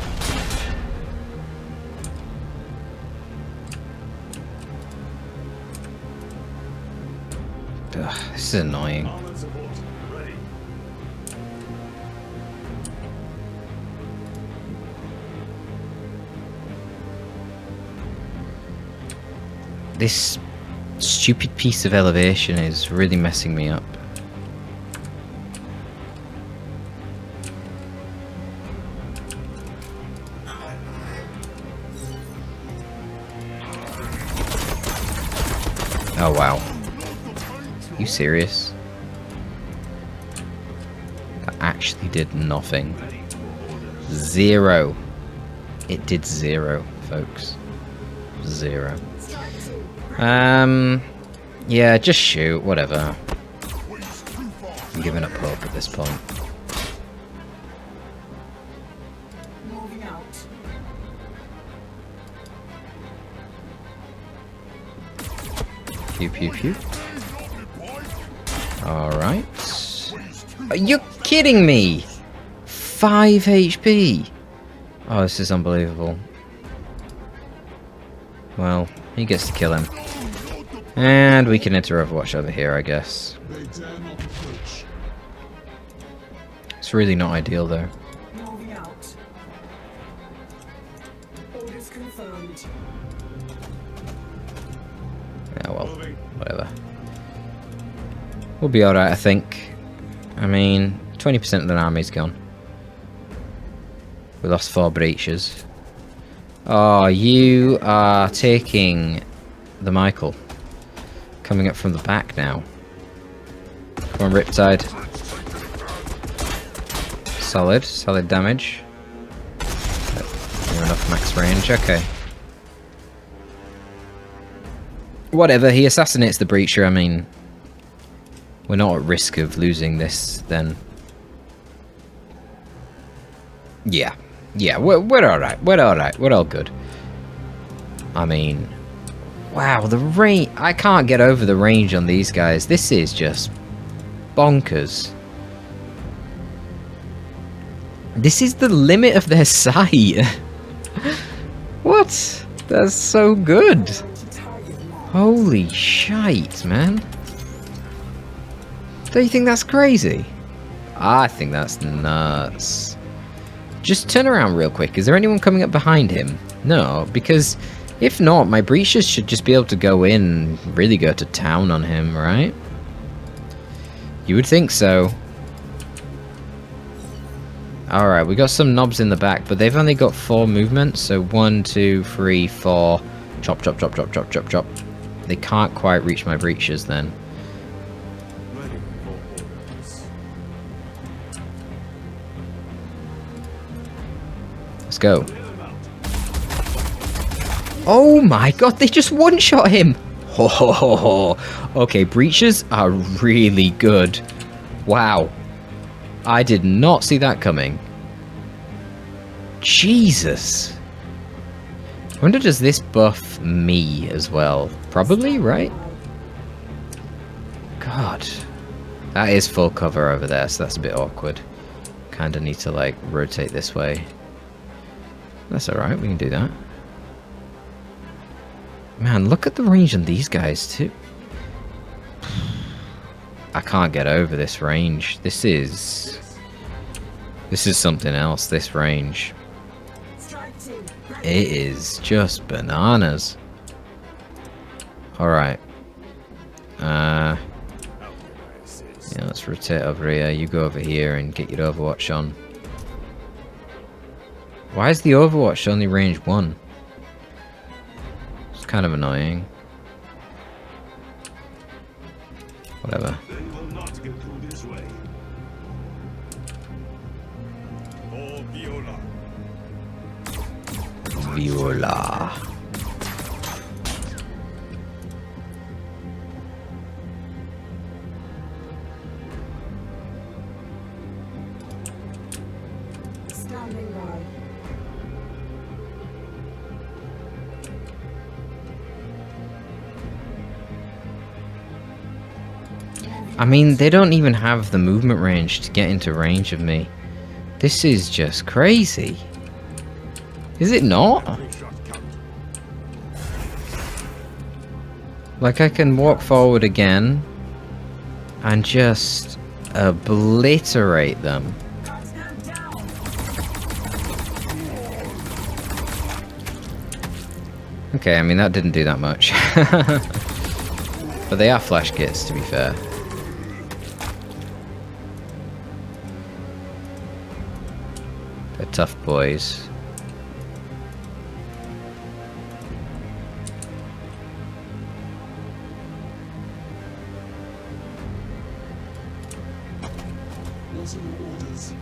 [SPEAKER 1] Ugh, this is annoying.
[SPEAKER 2] Armored support ready.
[SPEAKER 1] This stupid piece of elevation is really messing me up. Oh wow. You serious? That actually did nothing. Zero. It did zero, folks. Zero. Yeah, just shoot, whatever. I'm giving up hope at this point.
[SPEAKER 3] Moving out.
[SPEAKER 1] Pew pew pew. Alright. Are you kidding me? 5 HP. Oh, this is unbelievable. Well, he gets to kill him. And we can enter Overwatch over here, I guess. It's really not ideal, though.
[SPEAKER 3] Moving out. Orders confirmed.
[SPEAKER 1] Yeah, well, whatever. We'll be alright, I think. I mean, 20% of the army's gone. We lost 4 breaches. Oh, you are taking the Michael. Coming up from the back now. Come on, Riptide. Solid, solid damage. Near enough max range, okay. Whatever, he assassinates the breacher. I mean, we're not at risk of losing this then. Yeah. Yeah, we're alright. We're alright. We're all good. I mean, wow, the range. I can't get over the range on these guys. This is just bonkers. This is the limit of their sight. What? That's so good. Holy shite, man. Don't you think that's crazy? I think that's nuts. Just turn around real quick. Is there anyone coming up behind him? No, because if not, my breaches should just be able to go in and really go to town on him, right? You would think so. Alright, we got some knobs in the back, but they've only got 4 movements, so 1, 2, 3, 4. Chop, chop, chop, chop, chop, chop, chop. They can't quite reach my breaches then.
[SPEAKER 2] Ready for orders.
[SPEAKER 1] Let's go. Oh my god, they just one-shot him! Ho ho ho ho. Okay, breaches are really good. Wow. I did not see that coming. Jesus. I wonder, does this buff me as well? Probably, right? God. That is full cover over there, so that's a bit awkward. Kinda need to, like, rotate this way. That's alright, we can do that. Man, look at the range on these guys, too. I can't get over this range. This is something else, this range. It is just bananas. Alright. Yeah, let's rotate over here. You go over here and get your Overwatch on. Why is the Overwatch only range 1? It's kind of annoying. Whatever.
[SPEAKER 2] They will not get through this way. Or Viola.
[SPEAKER 1] Viola.
[SPEAKER 3] Standing by.
[SPEAKER 1] I mean, they don't even have the movement range to get into range of me. This is just crazy. Is it not? Like, I can walk forward again and just obliterate them. Okay, I mean, that didn't do that much. But they are flash kits, to be fair. They're tough boys.
[SPEAKER 2] What's your orders?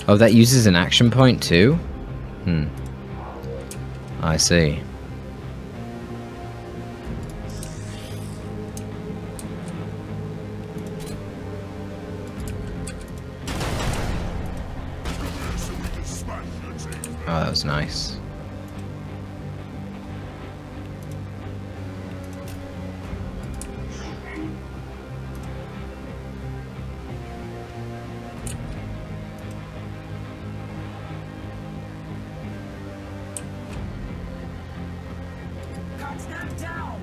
[SPEAKER 1] Oh, that uses an action point too? Hmm. I see. Oh, that was nice.
[SPEAKER 3] Cut them down.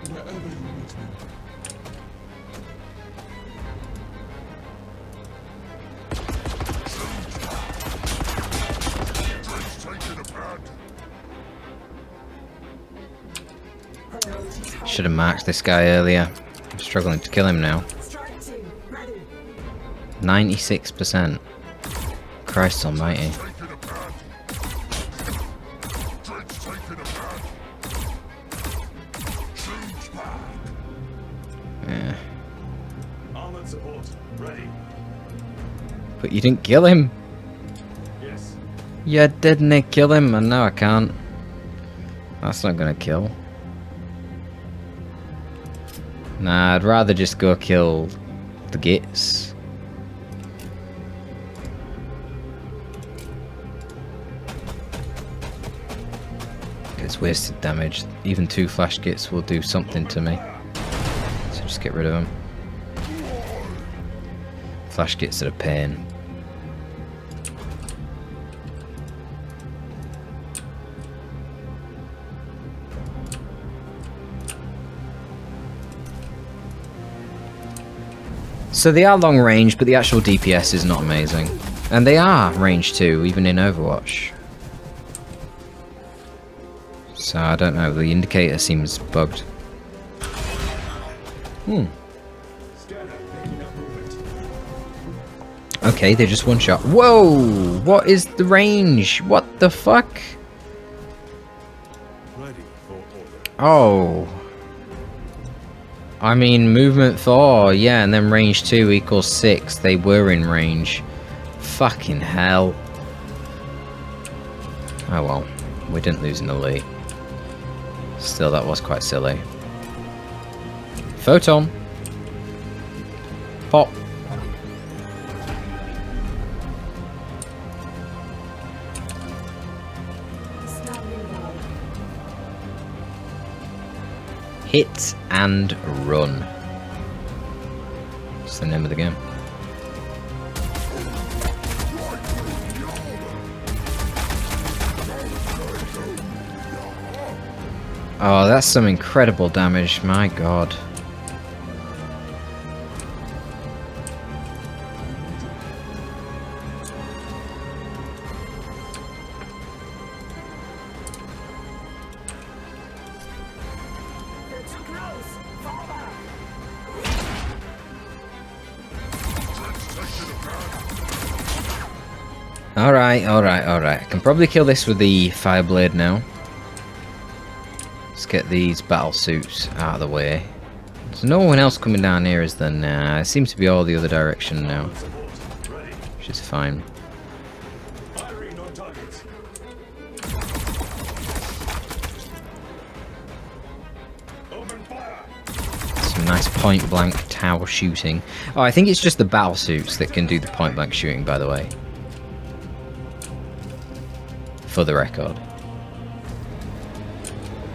[SPEAKER 2] Wherever you want me.
[SPEAKER 1] Should have marked this guy earlier. I'm struggling to kill him now.
[SPEAKER 3] Strike team ready.
[SPEAKER 1] 96%. Christ almighty. Yeah.
[SPEAKER 2] Armored support ready.
[SPEAKER 1] But you didn't kill him.
[SPEAKER 2] Yes.
[SPEAKER 1] You didn't kill him, and now I can't. That's not gonna kill. Nah, I'd rather just go kill the gits. It's wasted damage. Even 2 flash gits will do something to me. So just get rid of them. Flash gits are a pain. So they are long range, but the actual DPS is not amazing. And they are range 2, even in Overwatch. So I don't know, the indicator seems bugged.
[SPEAKER 2] Scanner picking up movement.
[SPEAKER 1] Okay, they just one shot. Whoa! What is the range? What the fuck?
[SPEAKER 2] Ready for order.
[SPEAKER 1] Oh. I mean, movement 4, yeah, and then range 2 equals 6. They were in range. Fucking hell. Oh well, we didn't lose an elite. Still, that was quite silly. Photon. Pop.
[SPEAKER 3] Standing by.
[SPEAKER 1] Hit and run. That's the name of the game. Oh, that's some incredible damage, my god.
[SPEAKER 3] They're too close. Fall back.
[SPEAKER 1] Alright, alright, alright. I can probably kill this with the Fireblade now. Let's get these battle suits out of the way. There's no one else coming down here, is there? Nah, it seems to be all the other direction now.
[SPEAKER 2] Support ready.
[SPEAKER 1] Which is fine.
[SPEAKER 2] Firing on targets. Open fire.
[SPEAKER 1] Some nice point blank tower shooting. Oh, I think it's just the battle suits that can do the point blank shooting, by the way. For the record.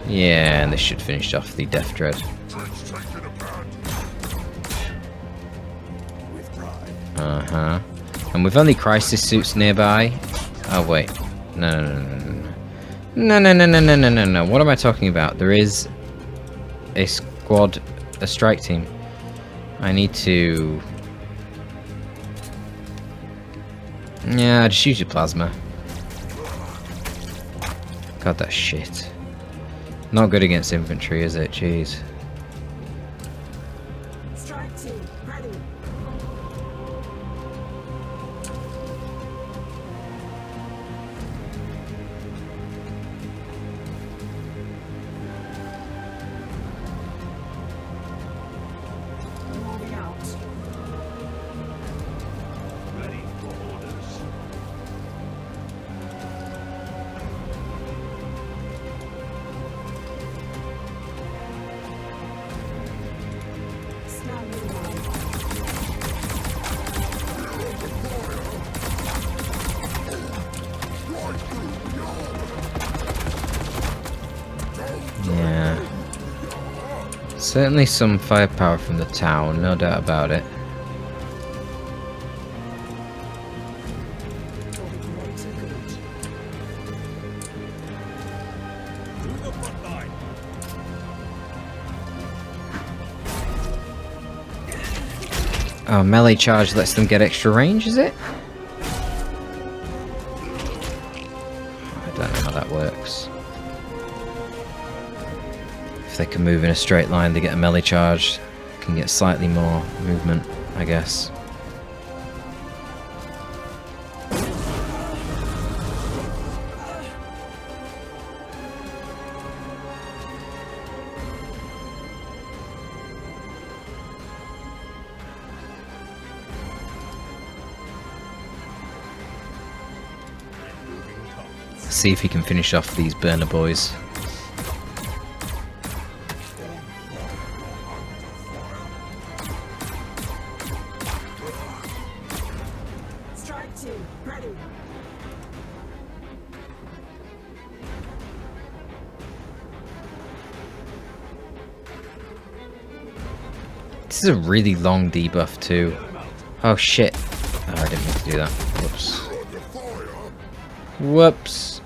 [SPEAKER 1] Yeah, and this should finish off the Death Dread.
[SPEAKER 2] With pride.
[SPEAKER 1] Uh-huh. And with only crisis suits nearby. Oh wait. No, no, no, no, no. No, no, no, no, no, no, no, no. What am I talking about? There is a squad, a strike team. I need to... Yeah, just use your plasma. God, that shit. Not good against infantry, is it? Jeez.
[SPEAKER 3] Strike team ready. Moving out.
[SPEAKER 2] Ready for orders.
[SPEAKER 3] Standing by.
[SPEAKER 1] Yeah. Certainly some firepower from the town, no doubt about it.
[SPEAKER 3] Torpid ready to go.
[SPEAKER 2] To the front line.
[SPEAKER 1] Oh, melee charge lets them get extra range, is it? I don't know how that works. If they can move in a straight line, they get a melee charge. Can get slightly more movement, I guess. See if he can finish off these burner boys.
[SPEAKER 3] Strike 2, ready.
[SPEAKER 1] This is a really long debuff too. Oh shit. Oh, I didn't mean to do that. Whoops. Whoops.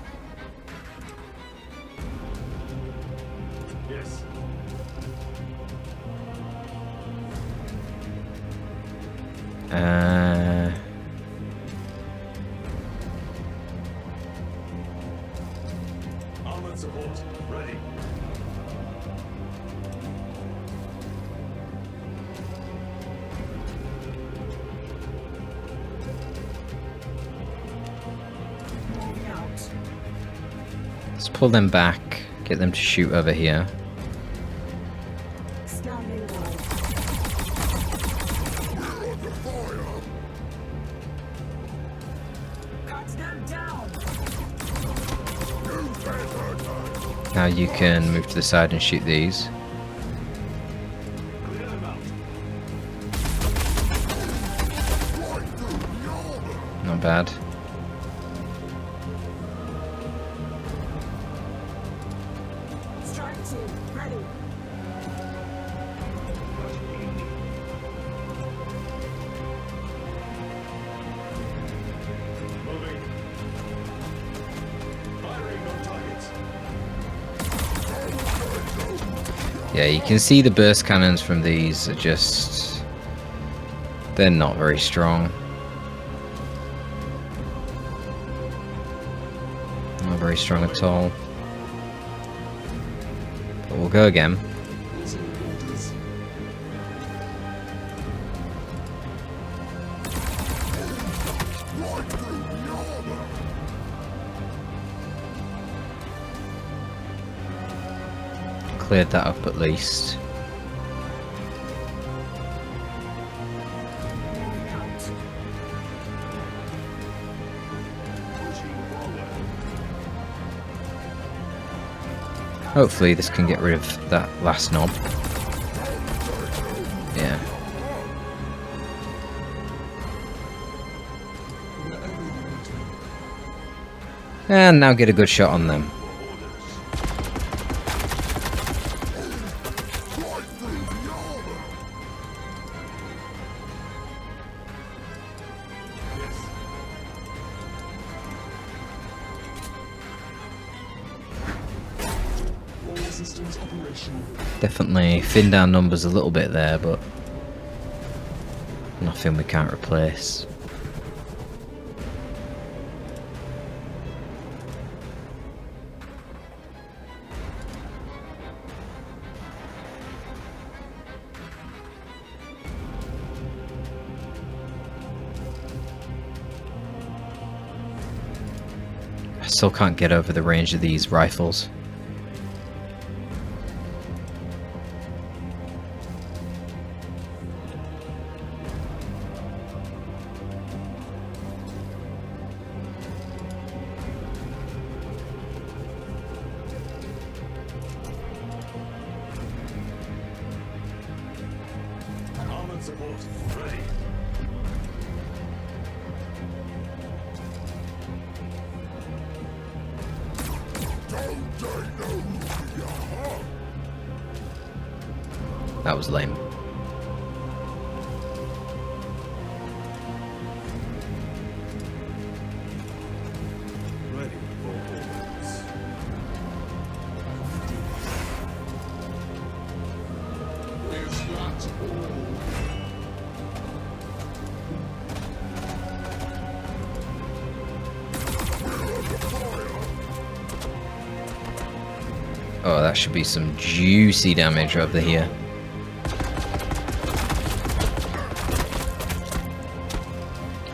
[SPEAKER 2] Yes. Armored support ready.
[SPEAKER 3] Moving out.
[SPEAKER 1] Let's pull them back. Get them to shoot over here.
[SPEAKER 3] Standing wide. Cut them down.
[SPEAKER 1] Now you can move to the side and shoot these.
[SPEAKER 2] Clear them out.
[SPEAKER 1] Not bad.
[SPEAKER 3] Strike 2, ready.
[SPEAKER 2] Moving. Firing on targets.
[SPEAKER 1] Yeah, you can see the burst cannons from these are just... they're not very strong. Not very strong at all. But we'll go again. Cleared that up at least.
[SPEAKER 3] Moving out.
[SPEAKER 2] Pushing forward.
[SPEAKER 1] Hopefully this can get rid of that last knob. Yeah. And now get a good shot on them.
[SPEAKER 2] All systems operational.
[SPEAKER 1] Definitely thinned down numbers a little bit there, but nothing we can't replace. I still can't get over the range of these rifles.
[SPEAKER 2] Armored support ready.
[SPEAKER 1] That was lame.
[SPEAKER 2] Ready for orders. Is that all?
[SPEAKER 1] Oh, that should be some juicy damage over here.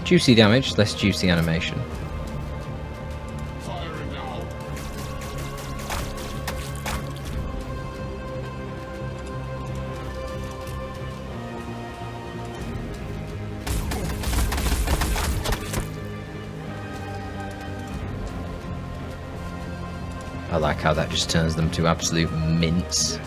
[SPEAKER 1] Juicy damage, less juicy animation.
[SPEAKER 2] Firing now.
[SPEAKER 1] I like how that just turns them to absolute mince.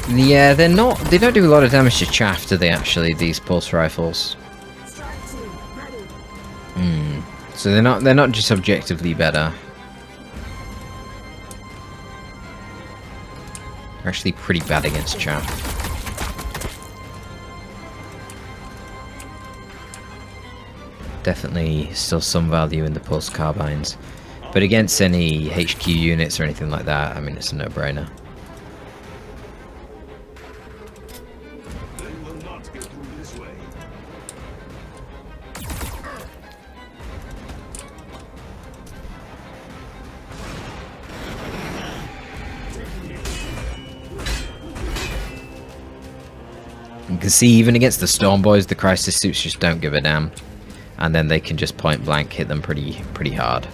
[SPEAKER 1] Yeah, they don't do a lot of damage to chaff, do they actually, these pulse rifles? So they're not just objectively better. They're actually pretty bad against chaff. Definitely still some value in the pulse carbines. But against any HQ units or anything like that, I mean, it's a no-brainer. You can see even against the Storm Boys, the Crisis Suits just don't give a damn. And then they can just point blank hit them pretty hard.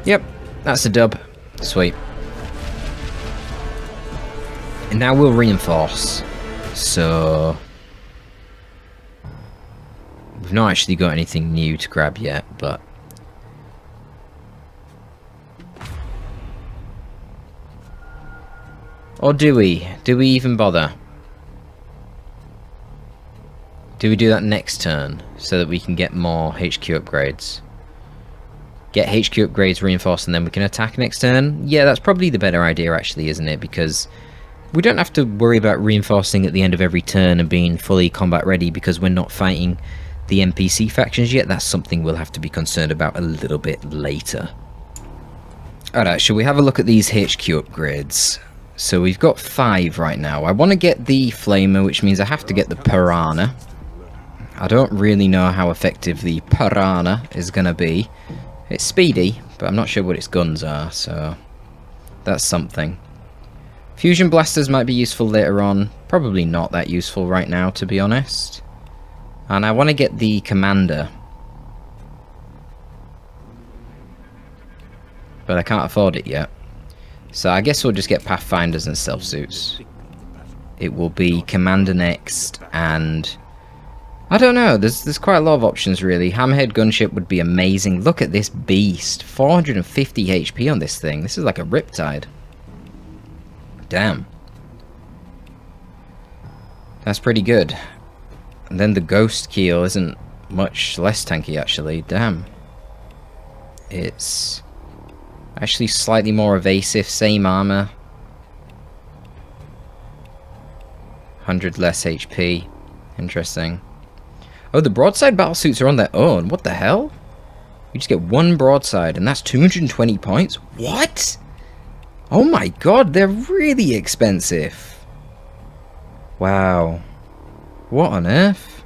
[SPEAKER 1] Yep, that's a dub. Sweet. And now we'll reinforce. So we've not actually got anything new to grab yet, but or do we? Do we even bother? Do we do that next turn so that we can get more HQ upgrades? Get HQ upgrades reinforced and then we can attack next turn? Yeah, that's probably the better idea actually, isn't it? Because we don't have to worry about reinforcing at the end of every turn and being fully combat ready because we're not fighting the NPC factions yet. That's something we'll have to be concerned about a little bit later. Alright, shall we have a look at these HQ upgrades? So we've got 5 right now. I want to get the Flamer, which means I have to get the Piranha. I don't really know how effective the Piranha is going to be. It's speedy, but I'm not sure what its guns are, so that's something. Fusion blasters might be useful later on. Probably not that useful right now, to be honest. And I want to get the Commander. But I can't afford it yet. So I guess we'll just get Pathfinders and Stealth Suits. It will be Commander next, and I don't know, there's quite a lot of options really. Hammerhead Gunship would be amazing. Look at this beast. 450 HP on this thing. This is like a Riptide. Damn. That's pretty good. And then the Ghost Keel isn't much less tanky actually. Damn. It's actually slightly more evasive. Same armor. 100 less HP. Interesting. Oh, the broadside battlesuits are on their own. What the hell? You just get 1 broadside, and that's 220 points? What? Oh my god, they're really expensive. Wow. What on earth?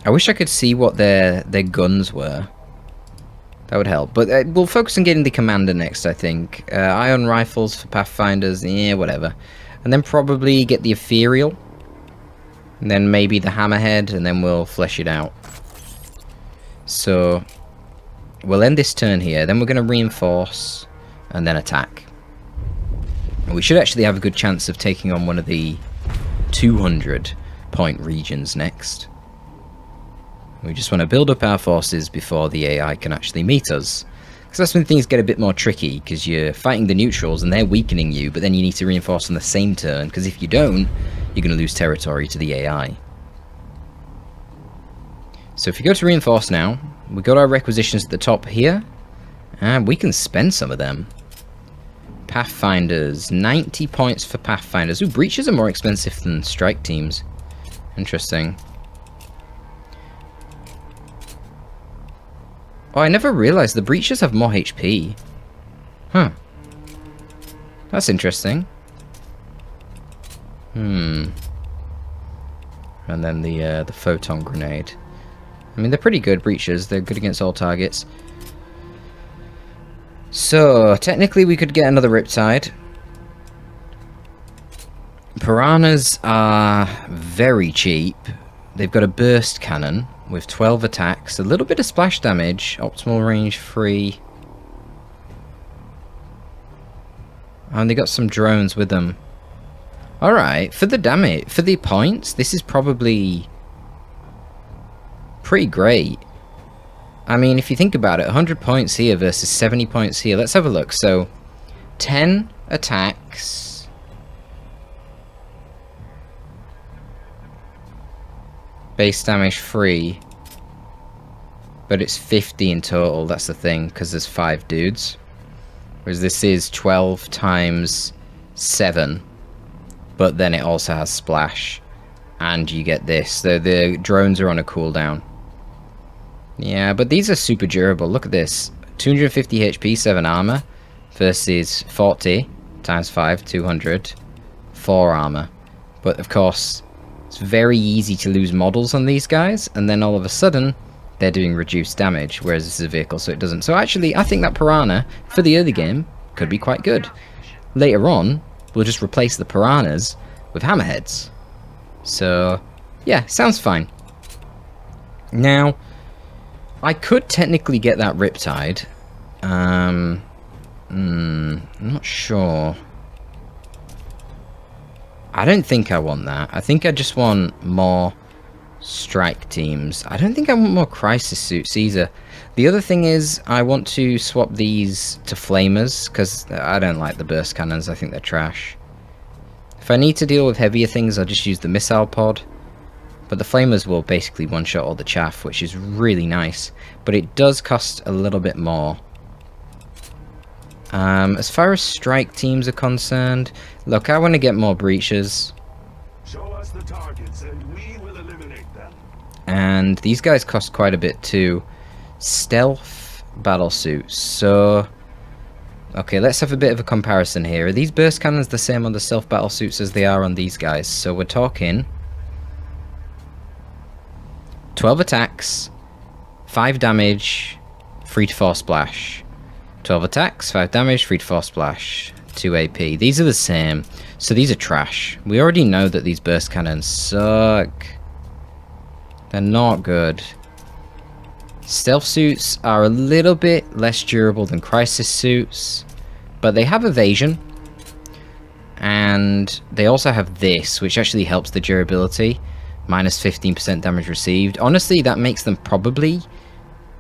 [SPEAKER 1] I wish I could see what their guns were. That would help. But we'll focus on getting the Commander next, I think. Ion Rifles for Pathfinders, yeah, whatever. And then probably get the Ethereal. And then maybe the Hammerhead, and then we'll flesh it out. So we'll end this turn here, then we're going to reinforce, and then attack. And we should actually have a good chance of taking on one of the 200 point regions next. We just want to build up our forces before the AI can actually meet us. Because that's when things get a bit more tricky, because you're fighting the neutrals and they're weakening you, but then you need to reinforce on the same turn, because if you don't, you're going to lose territory to the AI. So if you go to reinforce now, we got our requisitions at the top here, and we can spend some of them. Pathfinders, 90 points for Pathfinders. Ooh, breaches are more expensive than strike teams. Interesting. Oh, I never realized the breaches have more HP. Huh. That's interesting. And then the photon grenade. I mean, they're pretty good breaches. They're good against all targets. So, technically we could get another Riptide. Piranhas are very cheap. They've got a burst cannon with 12 attacks, a little bit of splash damage, optimal range 3. And they got some drones with them. Alright, for the damage, for the points, this is probably pretty great. I mean, if you think about it, 100 points here versus 70 points here. Let's have a look. So, 10 attacks. Base damage 3. But it's 50 in total, that's the thing, because there's 5 dudes. Whereas this is 12 times 7. But then it also has splash. And you get this. So the drones are on a cooldown. Yeah, but these are super durable. Look at this. 250 HP, 7 armor. Versus 40 times 5, 200. 4 armor. But of course, it's very easy to lose models on these guys. And then all of a sudden, they're doing reduced damage. Whereas this is a vehicle, so it doesn't. So actually, I think that Piranha, for the early game, could be quite good. Later on, we'll just replace the Piranhas with Hammerheads. So, yeah, sounds fine. Now, I could technically get that Riptide. I'm not sure. I don't think I want that. I think I just want more strike teams. I don't think I want more crisis suits either. The other thing is, I want to swap these to flamers, because I don't like the burst cannons. I think they're trash. If I need to deal with heavier things, I'll just use the missile pod. But the flamers will basically one-shot all the chaff, which is really nice. But it does cost a little bit more. As far as strike teams are concerned, look, I want to get more breaches.
[SPEAKER 2] Show us the targets and we will eliminate them.
[SPEAKER 1] And these guys cost quite a bit too. Stealth battle suits. So, okay, let's have a bit of a comparison here. Are these burst cannons the same on the stealth battle suits as they are on these guys? So we're talking 12 attacks, 5 damage, 3 to 4 splash. 12 attacks, 5 damage, 3 to 4 splash, 2 AP. These are the same. So these are trash. We already know that these burst cannons suck. They're not good. Stealth suits are a little bit less durable than crisis suits, but they have evasion. And they also have this, which actually helps the durability. Minus 15% damage received. Honestly, that makes them probably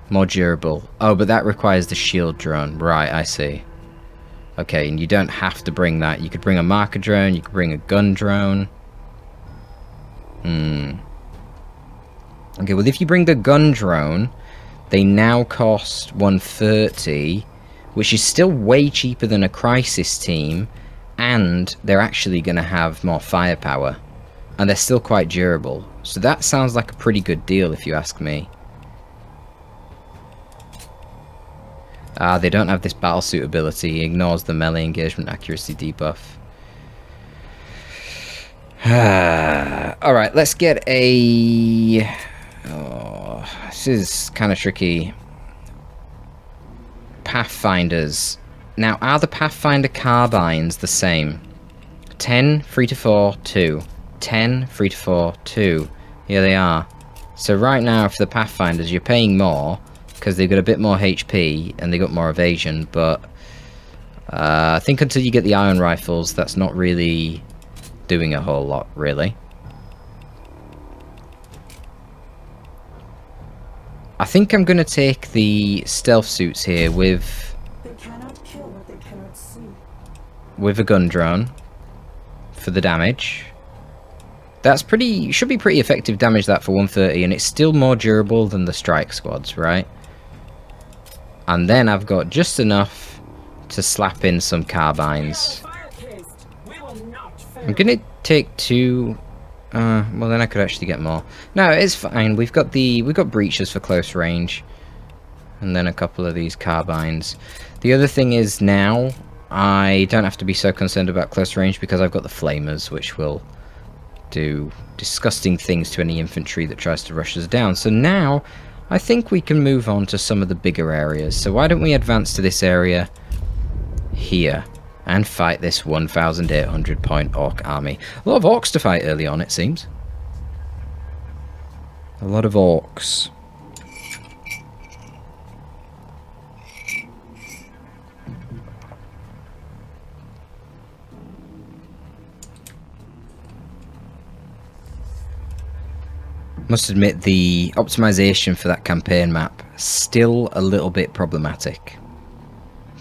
[SPEAKER 1] more durable. Oh, but that requires the shield drone. Right, I see. Okay, and you don't have to bring that. You could bring a marker drone, you could bring a gun drone. Okay, well, if you bring the gun drone, they now cost 130, which is still way cheaper than a crisis team, and they're actually going to have more firepower. And they're still quite durable. So that sounds like a pretty good deal, if you ask me. They don't have this battlesuit ability. Ignores the melee engagement accuracy debuff. Alright, let's get a... Oh, this is kind of tricky. Pathfinders. Now, are the Pathfinder carbines the same? 10, 3 to 4, 2. 10, 3 to 4, 2. Yeah, they are. So right now, for the Pathfinders, you're paying more, because they've got a bit more HP, and they got more evasion, but... I think until you get the iron rifles, that's not really doing a whole lot, really. I think I'm going to take the stealth suits here with...
[SPEAKER 3] They cannot kill what they cannot see.
[SPEAKER 1] With a gun drone. For the damage. That's pretty... should be pretty effective damage, that, for 130, and it's still more durable than the strike squads, right? And then I've got just enough to slap in some carbines. I'm gonna take 2... well then I could actually get more. No, it's fine. We've got breaches for close range. And then a couple of these carbines. The other thing is now, I don't have to be so concerned about close range because I've got the flamers, which will do disgusting things to any infantry that tries to rush us down. So now, I think we can move on to some of the bigger areas. So why don't we advance to this area here and fight this 1,800 point orc army. A lot of orcs to fight early on, it seems. A lot of orcs. Must admit, the optimization for that campaign map still a little bit problematic.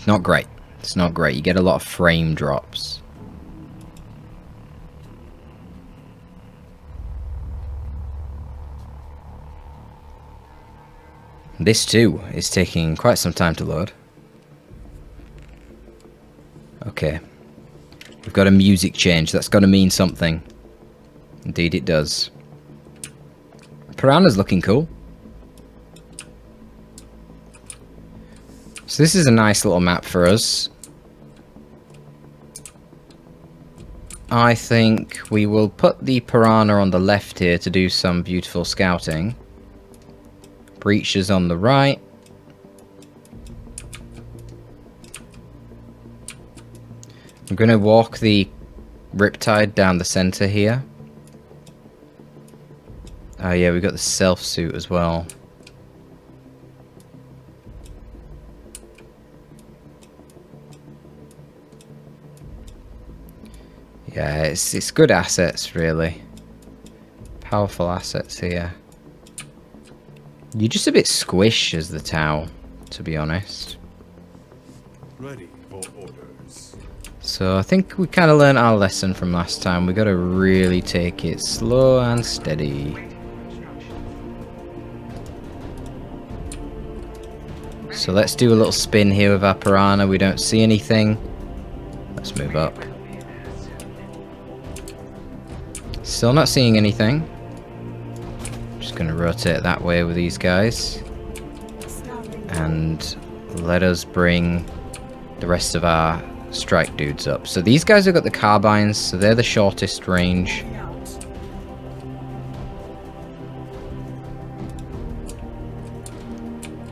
[SPEAKER 1] Not great. It's not great. You get a lot of frame drops. This too is taking quite some time to load. Okay. We've got a music change. That's got to mean something. Indeed it does. Piranha's looking cool. So this is a nice little map for us. I think we will put the Piranha on the left here to do some beautiful scouting. Breaches on the right. I'm going to walk the Riptide down the center here. Oh yeah, we got the self suit as well. Yeah, it's good assets, really. Powerful assets here. You're just a bit squish as the Tau, to be honest.
[SPEAKER 2] Ready for orders.
[SPEAKER 1] So I think we kind of learned our lesson from last time. We got to really take it slow and steady. So let's do a little spin here with our Piranha. We don't see anything. Let's move up. Still not seeing anything. Just going to rotate that way with these guys. And let us bring the rest of our strike dudes up. So these guys have got the carbines, so they're the shortest range.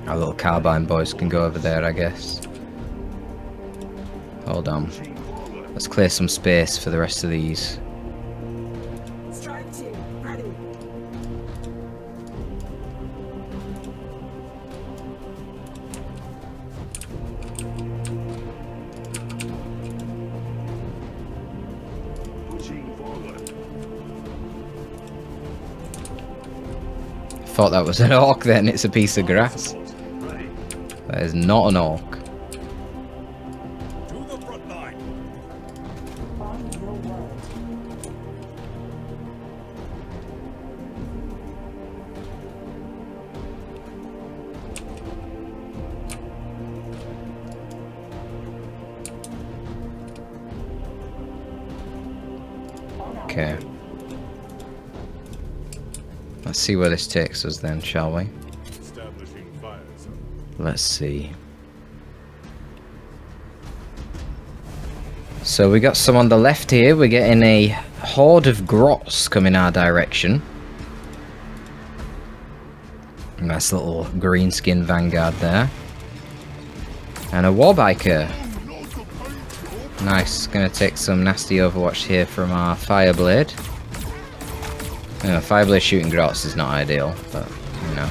[SPEAKER 1] Our little carbine boys can go over there, I guess. Hold on. Let's clear some space for the rest of these.
[SPEAKER 3] Strike team, ready.
[SPEAKER 2] Pushing forward.
[SPEAKER 1] Thought that was an orc then, it's a piece of grass.
[SPEAKER 2] Ready.
[SPEAKER 1] That is not an orc.
[SPEAKER 2] To the front line.
[SPEAKER 3] On your word.
[SPEAKER 1] Okay. Let's see where this takes us then, shall we?
[SPEAKER 2] Establishing fire zone.
[SPEAKER 1] Let's see. So we got some on the left here. We're getting a horde of grots coming our direction. Nice little green skin vanguard there. And a warbiker. Nice. Gonna take some nasty overwatch here from our fireblade. Fireblade shooting grots is not ideal, but you know,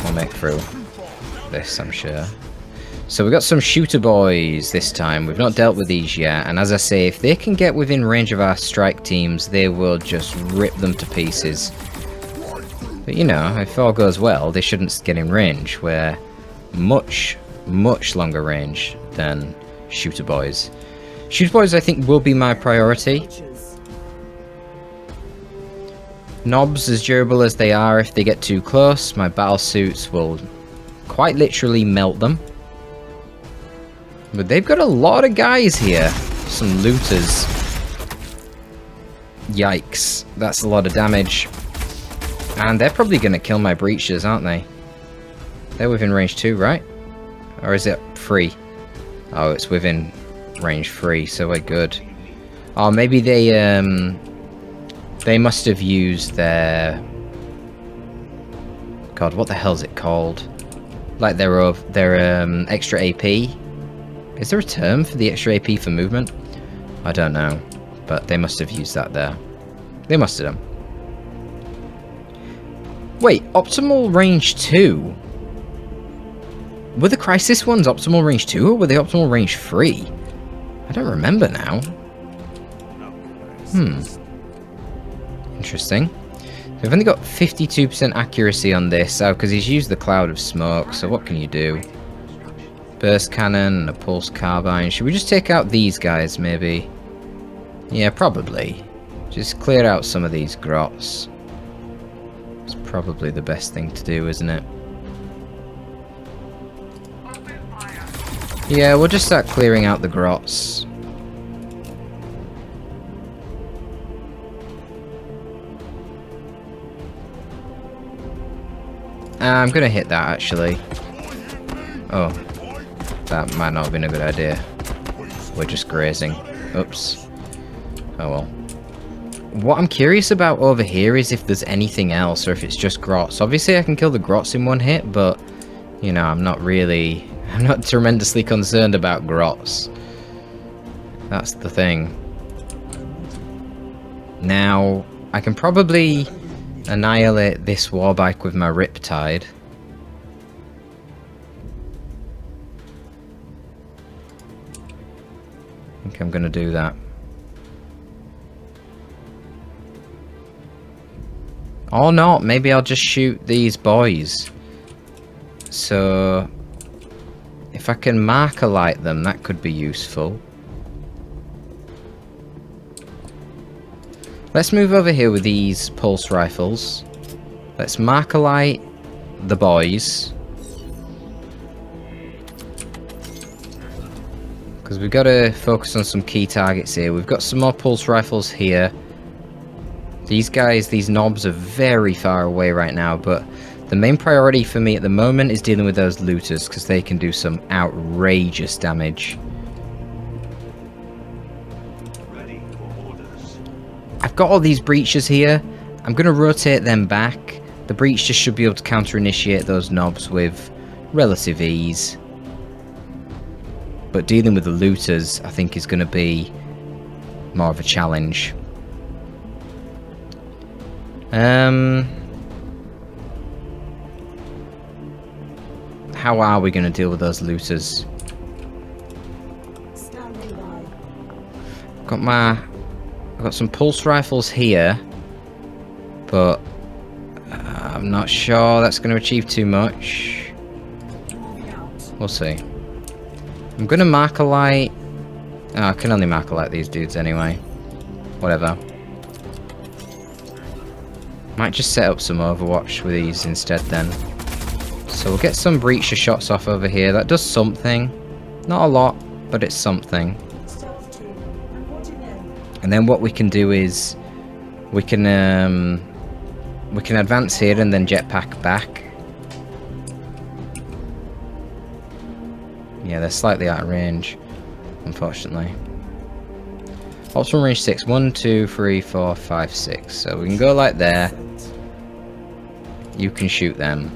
[SPEAKER 1] we'll make through this, I'm sure. So we got some shooter boys this time. We've not dealt with these yet, and as I say, if they can get within range of our strike teams, they will just rip them to pieces. But you know, if all goes well, they shouldn't get in range. We're much longer range than shooter boys. Shooter boys, I think, will be my priority. Knobs, as durable as they are, if they get too close, my battle suits will quite literally melt them. But they've got a lot of guys here. Some looters. Yikes. That's a lot of damage. And they're probably going to kill my breaches, aren't they? They're within range 2, right? Or is it 3? Oh, it's within range 3, so we're good. Oh, maybe they They must have used their... God, what the hell's it called? Like their extra AP? Is there a term for the extra AP for movement? I don't know. But they must have used that there. They must have done. Wait, optimal range 2? Were the Crisis ones optimal range 2 or were they optimal range 3? I don't remember now. Interesting. We've only got 52% accuracy on this, because he's used the cloud of smoke, so what can you do? Burst cannon and a pulse carbine. Should we just take out these guys, maybe? Yeah, probably. Just clear out some of these grots. It's probably the best thing to do, isn't it? Yeah, we'll just start clearing out the grots. I'm gonna hit that, actually. Oh. That might not have been a good idea. We're just grazing. Oops. Oh well. What I'm curious about over here is if there's anything else, or if it's just grots. Obviously I can kill the grots in one hit, but... You know, I'm not tremendously concerned about grots. That's the thing. Now, I can probably annihilate this warbike with my Riptide. I think I'm gonna do that. Or not, maybe I'll just shoot these boys. So, if I can marker light them, that could be useful. Let's move over here with these pulse rifles. Let's marker light the boys. Because we've got to focus on some key targets here. We've got some more pulse rifles here. These guys, these knobs are very far away right now, but the main priority for me at the moment is dealing with those looters, because they can do some outrageous damage. I've got all these breaches here. I'm going to rotate them back. The breach just should be able to counter-initiate those knobs with relative ease. But dealing with the looters, I think, is going to be more of a challenge. How are we going to deal with those looters? I've got some pulse rifles here, but I'm not sure that's going to achieve too much. We'll see. I'm going to marker light. Oh, I can only marker light these dudes anyway. Whatever. Might just set up some Overwatch with these instead then. So we'll get some breacher shots off over here. That does something. Not a lot, but it's something. And then what we can do is we can advance here and then jetpack back. Yeah, they're slightly out of range, unfortunately. Optimal range 6. 1, 2, 3, 4, 5, 6. So we can go like there. You can shoot them.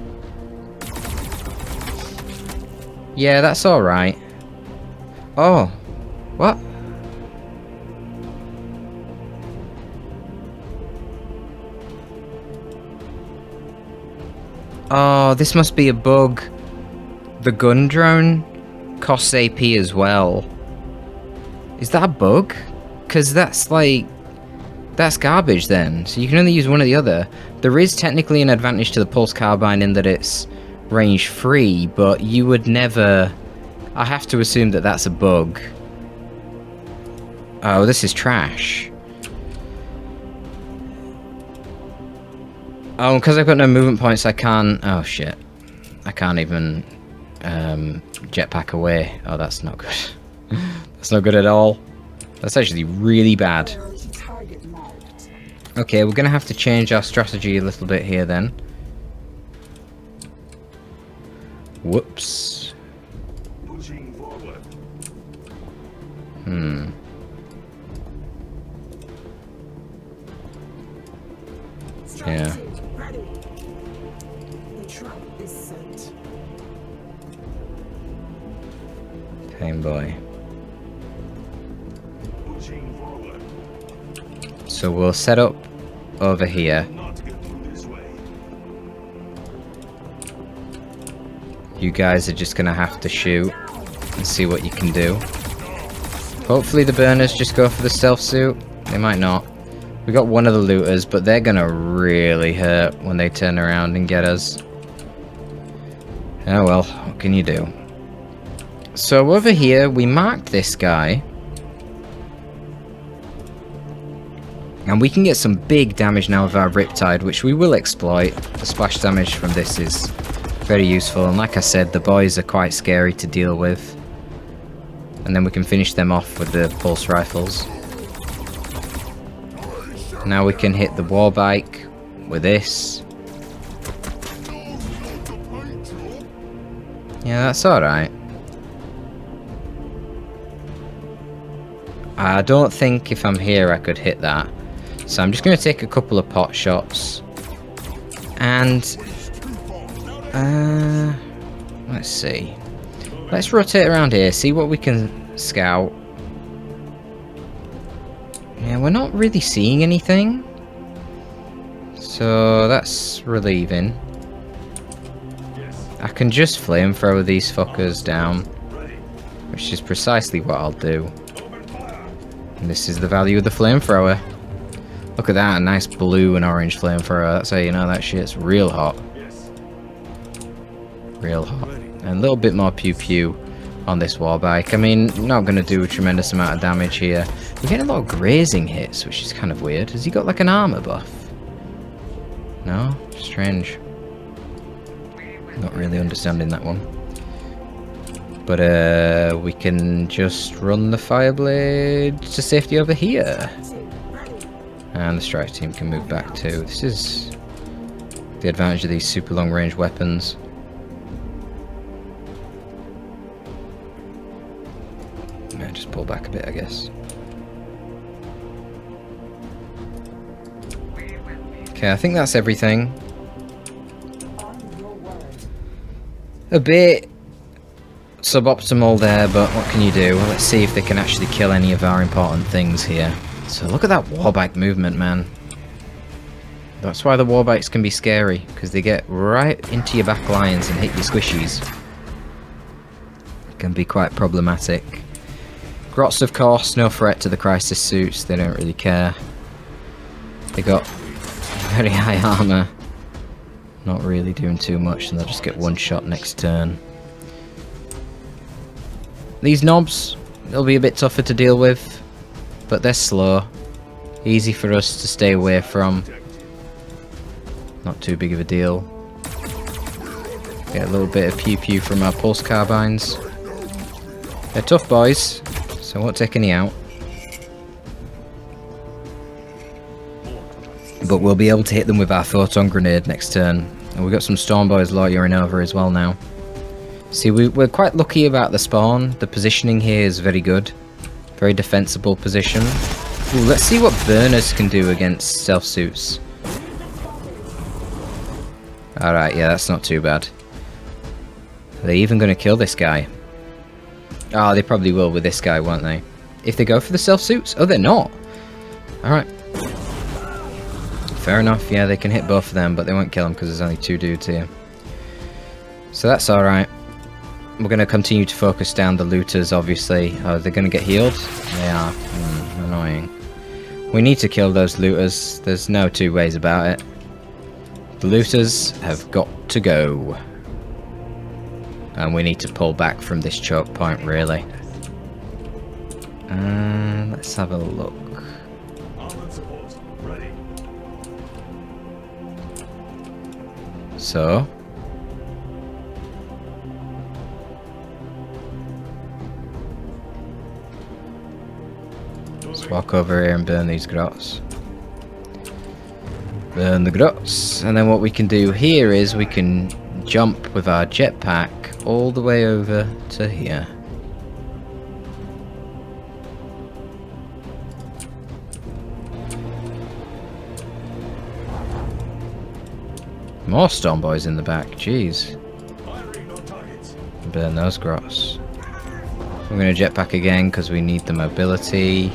[SPEAKER 1] Yeah, that's alright. Oh. What? Oh, this must be a bug. The gun drone costs AP as well. Is that a bug? Because that's like... That's garbage then. So you can only use one or the other. There is technically an advantage to the pulse carbine in that it's range 3, but you would never... I have to assume that that's a bug. Oh, this is trash. Oh, because I've got no movement points, I can't... Oh, shit. I can't even jetpack away. Oh, that's not good. That's not good at all. That's actually really bad. Okay, we're going to have to change our strategy a little bit here then. Whoops. Yeah.
[SPEAKER 3] Ready. The trap is set.
[SPEAKER 1] Pain boy.
[SPEAKER 2] Pushing forward.
[SPEAKER 1] So we'll set up over here.
[SPEAKER 2] Not get through this way.
[SPEAKER 1] You guys are just gonna have to shoot and see what you can do. Hopefully the burners just go for the stealth suit. They might not. We got one of the looters, but they're gonna really hurt when they turn around and get us. Oh well, what can you do? So over here, we marked this guy. And we can get some big damage now with our Riptide, which we will exploit. The splash damage from this is very useful, and like I said, the boys are quite scary to deal with. And then we can finish them off with the pulse rifles. Now we can hit the war bike with this. Yeah, that's alright. I don't think if I'm here I could hit that. So I'm just going to take a couple of pot shots. And... let's see. Let's rotate around here, see what we can scout. Yeah, we're not really seeing anything. So that's relieving. I can just flamethrower these fuckers down. Which is precisely what I'll do. And this is the value of the flamethrower. Look at that, a nice blue and orange flamethrower. That's how you know that shit's real hot. Real hot. And a little bit more pew pew on this war bike. I mean, not going to do a tremendous amount of damage here. We're getting a lot of grazing hits, which is kind of weird. Has he got like an armor buff? No? Strange. Not really understanding that one. But we can just run the Fireblade to safety over here. And the strike team can move back too. This is the advantage of these super long range weapons. Just pull back a bit, I guess. Okay, I think that's everything. A bit suboptimal there, but what can you do? Well, let's see if they can actually kill any of our important things here. So look at that warbike movement, man. That's why the warbikes can be scary, because they get right into your back lines and hit your squishies. It can be quite problematic. Grots, of course, no threat to the crisis suits, they don't really care. They got very high armor. Not really doing too much, and they'll just get one shot next turn. These knobs, they'll be a bit tougher to deal with, but they're slow. Easy for us to stay away from. Not too big of a deal. Get a little bit of pew pew from our pulse carbines. They're tough boys, so I won't take any out. But we'll be able to hit them with our photon grenade next turn. And we've got some storm boys loitering over as well now. See, we're quite lucky about the spawn. The positioning here is very good. Very defensible position. Ooh, let's see what burners can do against stealth suits. Alright, yeah, that's not too bad. Are they even going to kill this guy? Oh, they probably will with this guy, won't they? If they go for the stealth suits? Oh, they're not. Alright. Fair enough, yeah, they can hit both of them, but they won't kill them because there's only two dudes here. So that's alright. We're going to continue to focus down the looters, obviously. Oh, they're going to get healed? They are. Annoying. We need to kill those looters. There's no two ways about it. The looters have got to go. And we need to pull back from this choke point, really. Let's have a look. So... let's walk over here and burn these grots. Burn the grots. And then what we can do here is we can jump with our jetpack all the way over to here. More Storm Boys in the back, jeez.
[SPEAKER 2] Firing on targets.
[SPEAKER 1] Burn those gross. We're going to jetpack again because we need the mobility.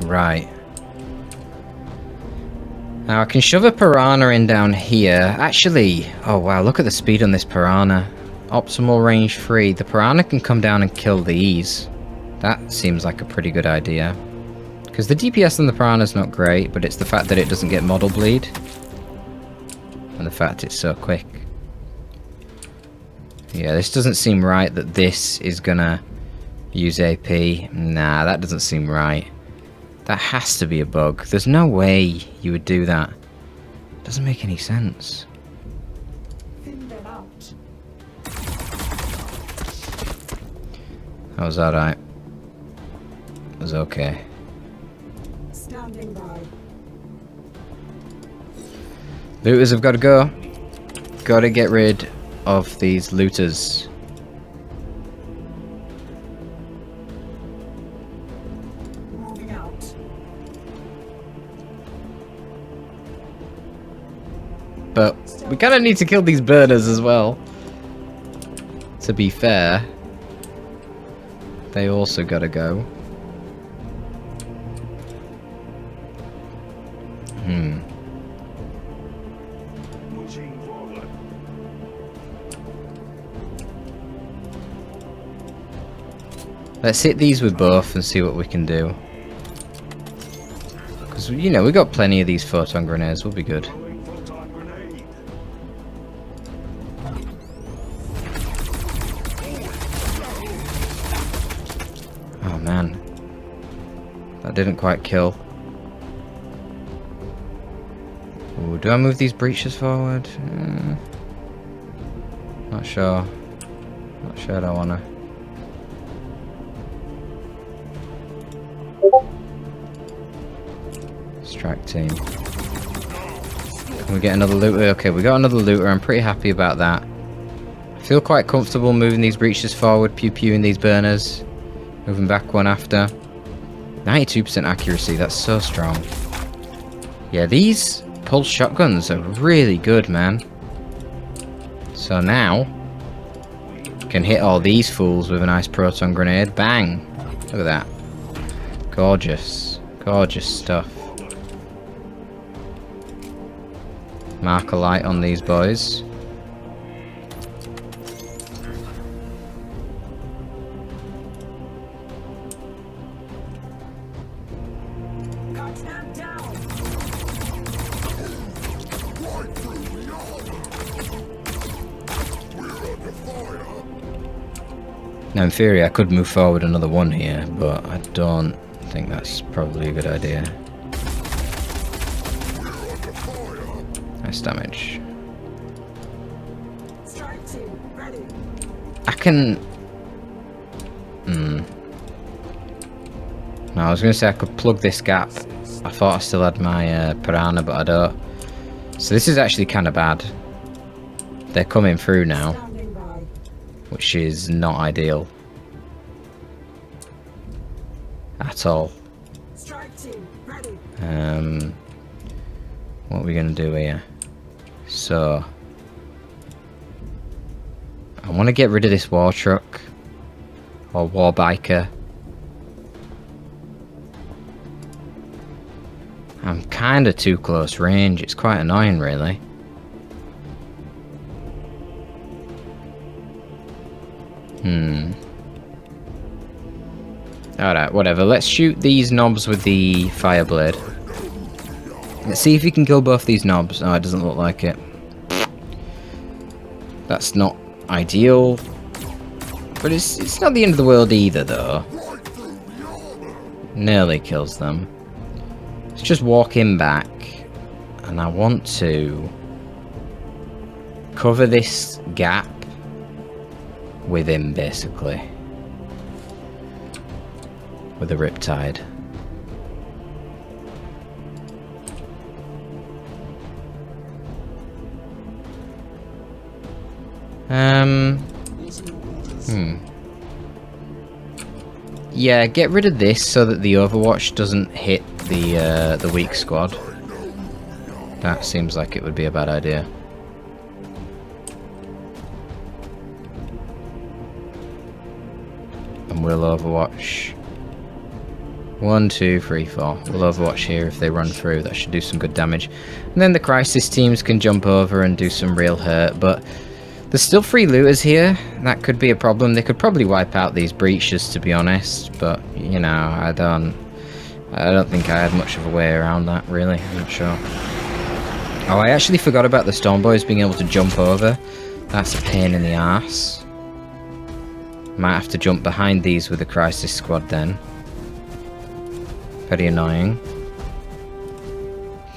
[SPEAKER 1] Right. Now I can shove a Piranha in down here. Actually, oh wow, look at the speed on this Piranha. Optimal range 3. The Piranha can come down and kill these. That seems like a pretty good idea. Because the DPS on the Piranha's not great, but it's the fact that it doesn't get model bleed. And the fact it's so quick. Yeah, this doesn't seem right that this is gonna use AP. Nah, that doesn't seem right. That has to be a bug. There's no way you would do that. It doesn't make any sense.
[SPEAKER 3] Thin them out.
[SPEAKER 1] That was alright. It was okay.
[SPEAKER 3] Standing by.
[SPEAKER 1] Looters have got to go. Gotta get rid of these looters.
[SPEAKER 3] Moving out.
[SPEAKER 1] But we kind of need to kill these burners as well. To be fair. They also gotta go.
[SPEAKER 2] Pushing forward.
[SPEAKER 1] Let's hit these with both and see what we can do. Because, you know, we got plenty of these photon grenades. We'll be good.
[SPEAKER 2] Throwing photon grenade.
[SPEAKER 1] Oh, man. That didn't quite kill. Ooh, do I move these breaches forward? Not sure. Not sure I don't wanna. Strike team. Can we get another looter? Okay, we got another looter. I'm pretty happy about that. I feel quite comfortable moving these breaches forward, pew-pewing these burners. Moving back one after. 92% accuracy, that's so strong. Yeah, these pulse shotguns are really good, man. So now, can hit all these fools with a nice proton grenade. Bang! Look at that. Gorgeous. Gorgeous stuff. Mark a light on these boys.
[SPEAKER 3] Cut them down.
[SPEAKER 1] Now in theory I could move forward another one here, but I don't think that's probably a good idea. Nice damage.
[SPEAKER 3] Strike team ready.
[SPEAKER 1] I can... No, I was going to say I could plug this gap. I thought I still had my Piranha, but I don't. So this is actually kind of bad. They're coming through now,
[SPEAKER 3] Standing by.
[SPEAKER 1] which is not ideal. At all.
[SPEAKER 3] Strike team ready.
[SPEAKER 1] What are we going to do here? So... I want to get rid of this war truck. Or war biker. I'm kind of too close range. It's quite annoying, really. Alright, whatever. Let's shoot these knobs with the fire blade. Let's see if we can kill both these knobs. Oh, it doesn't look like it. That's not ideal. But it's not the end of the world either, though. Nearly kills them. Let's just walk him back. And I want to cover this gap with him, basically. With a Riptide. Yeah, get rid of this so that the Overwatch doesn't hit the weak squad. That seems like it would be a bad idea. And we'll overwatch. 1, 2, 3, 4. We'll overwatch here if they run through. That should do some good damage. And then the crisis teams can jump over and do some real hurt. But there's still 3 looters here. That could be a problem. They could probably wipe out these breaches, to be honest. But, you know, I don't think I had much of a way around that, really. I'm not sure. Oh, I actually forgot about the Storm Boys being able to jump over. That's a pain in the arse. Might have to jump behind these with the Crisis Squad then. Very annoying.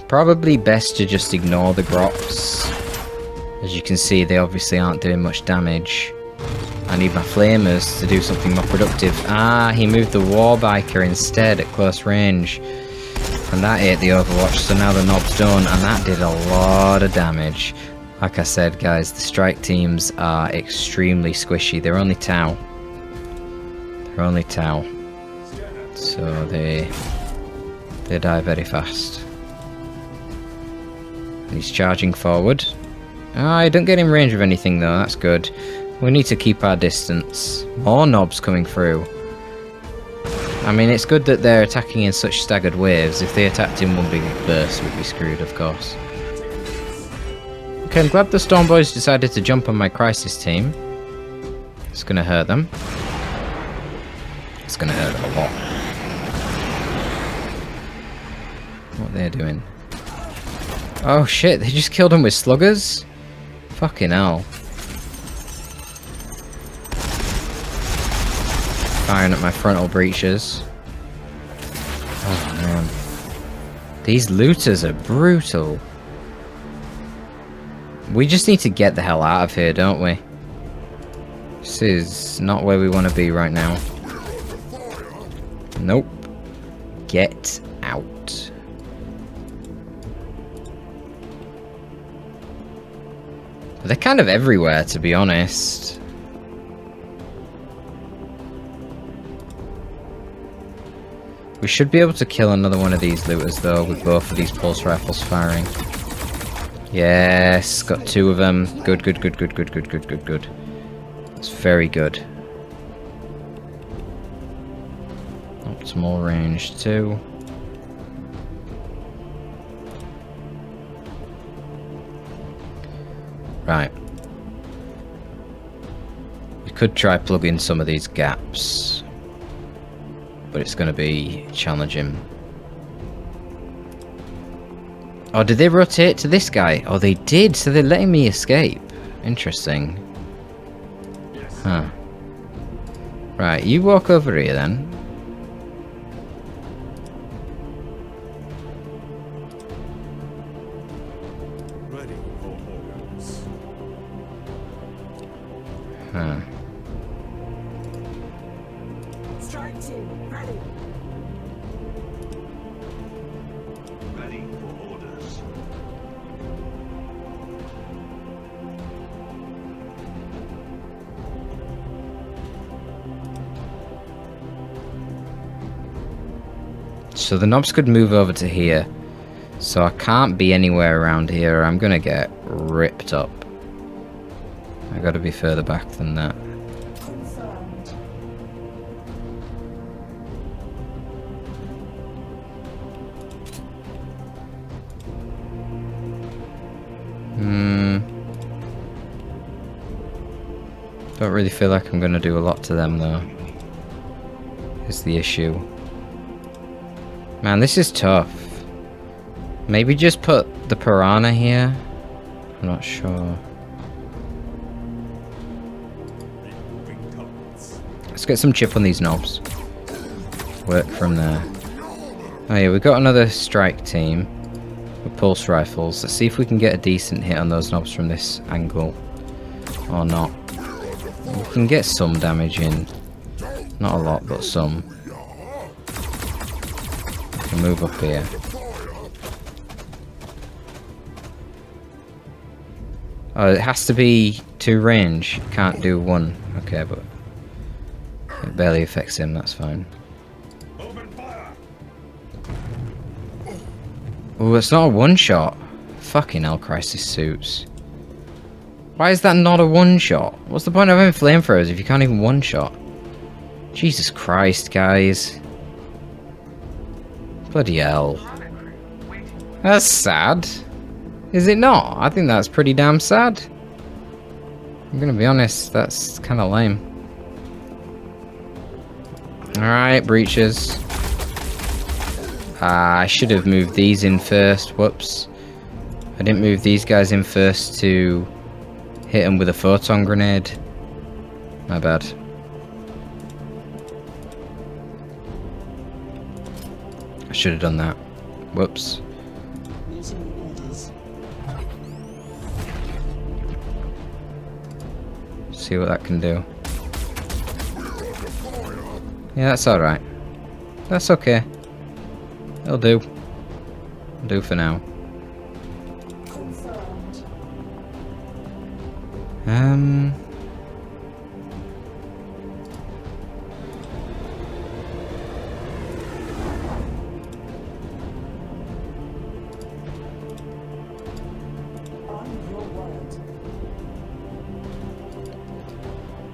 [SPEAKER 1] Probably best to just ignore the Grops. As you can see, they obviously aren't doing much damage. I need my Flamers to do something more productive. Ah, he moved the Warbiker instead at close range. And that ate the Overwatch, so now the knob's done, and that did a lot of damage. Like I said, guys, the strike teams are extremely squishy. They're only Tau. They're only Tau. So they die very fast. He's charging forward. Ah, I don't get in range of anything though, that's good. We need to keep our distance. More knobs coming through. I mean, it's good that they're attacking in such staggered waves. If they attacked in one big burst, we'd be screwed, of course. Okay, I'm glad the Storm Boys decided to jump on my Crisis team. It's gonna hurt them. It's gonna hurt a lot. What they're doing. Oh shit, they just killed him with sluggers? Fucking hell. Firing at my frontal breaches. Oh man. These looters are brutal. We just need to get the hell out of here, don't we? This is not where we want to be right now. Nope. Get out. They're kind of everywhere, to be honest. We should be able to kill another one of these looters, though, with both of these pulse rifles firing. Yes, got 2 of them. Good, good, good, good, good, good, good, good, good. That's very good. Optimal range 2. Right. We could try plugging some of these gaps, but it's going to be challenging. Oh, did they rotate to this guy? Oh, they did, so they're letting me escape. Interesting. Huh. Right, you walk over here then.
[SPEAKER 2] Ready for orders.
[SPEAKER 1] Huh.
[SPEAKER 3] Strike team, ready.
[SPEAKER 2] Ready for orders.
[SPEAKER 1] So the knobs could move over to here. So I can't be anywhere around here or I'm gonna get ripped up. I gotta be further back than that.
[SPEAKER 3] Confirmed.
[SPEAKER 1] Don't really feel like I'm gonna do a lot to them though. Is the issue. Man, this is tough. Maybe just put the piranha here? I'm not sure. Let's get some chip on these knobs. Work from there. Oh yeah, we've got another strike team with pulse rifles. Let's see if we can get a decent hit on those knobs from this angle. Or not. We can get some damage in. Not a lot, but some. We can move up here. Oh, it has to be 2 range. You can't do 1. Okay, but it barely affects him, that's fine.
[SPEAKER 2] Open fire.
[SPEAKER 1] Oh, it's not a 1-shot. Fucking hell, crisis suits. Why is that not a one-shot? What's the point of having flamethrowers if you can't even one-shot? Jesus Christ, guys. Bloody hell. That's sad. Is it not? I think that's pretty damn sad. I'm gonna be honest, that's kind of lame. Alright, breaches. I should have moved these in first. Whoops. I didn't move these guys in first to hit them with a photon grenade. My bad. I should have done that. Whoops. See what that can do. Yeah, that's alright. That's okay. It'll do. It'll do for now.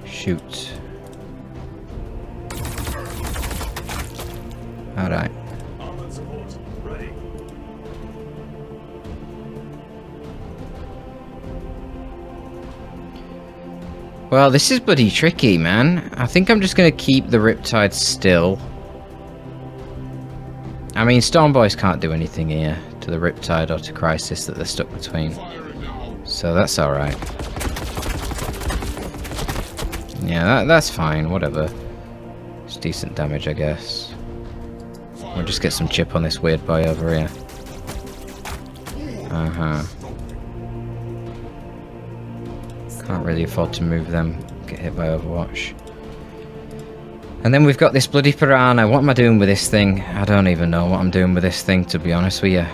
[SPEAKER 1] Shoot. Alright.
[SPEAKER 2] Armored support ready.
[SPEAKER 1] Well, this is bloody tricky, man. I think I'm just gonna keep the Riptide still. I mean, Stormboys can't do anything here to the Riptide or to Crisis that they're stuck between. So that's alright. Yeah, that's fine, whatever. It's decent damage, I guess. We'll just get some chip on this weird boy over here. Uh-huh. Can't really afford to move them. Get hit by Overwatch. And then we've got this bloody piranha. What am I doing with this thing? I don't even know what I'm doing with this thing, to be honest with you.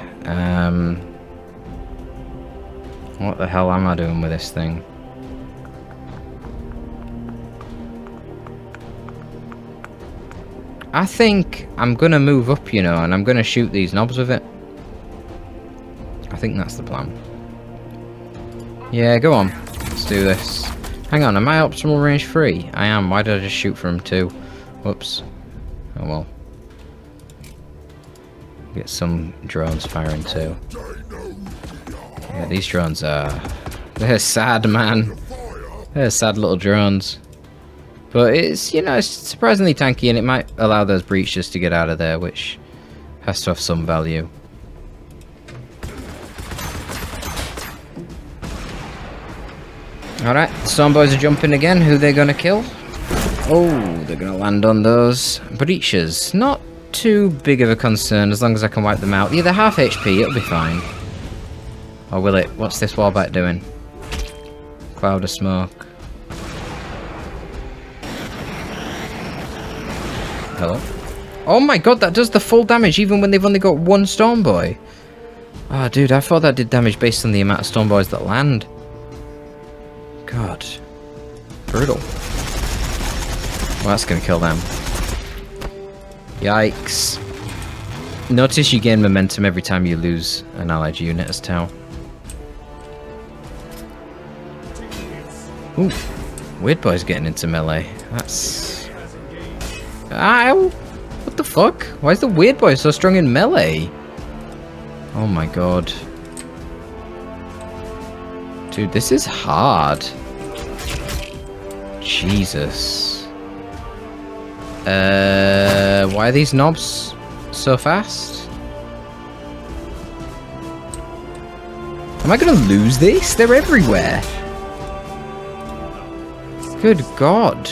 [SPEAKER 1] What the hell am I doing with this thing? I think I'm gonna move up, you know, and I'm gonna shoot these knobs with it. I think that's the plan. Yeah, go on. Let's do this. Hang on, am I optimal range 3? I am. Why did I just shoot from 2? Whoops. Oh well. Get some drones firing too. Yeah, these drones are... They're sad, man. They're sad little drones. But it's, you know, it's surprisingly tanky, and it might allow those breaches to get out of there, which has to have some value. Alright, Stormboys are jumping again. Who they're gonna kill? Oh, they're gonna land on those breaches. Not too big of a concern as long as I can wipe them out. Yeah, they're half HP, it'll be fine. Or will it? What's this wallback doing? Cloud of smoke. Hello? Oh my god, that does the full damage even when they've only got one Stormboy. Oh, dude, I thought that did damage based on the amount of Stormboys that land. God. Brutal. Well, that's gonna kill them. Yikes. Notice you gain momentum every time you lose an allied unit as Tau. Ooh. Weird Boy's getting into melee. That's... Ow! What the fuck? Why is the Weird Boy so strong in melee? Oh my god. Dude, this is hard. Jesus. Why are these knobs so fast? Am I gonna lose this? They're everywhere. Good god.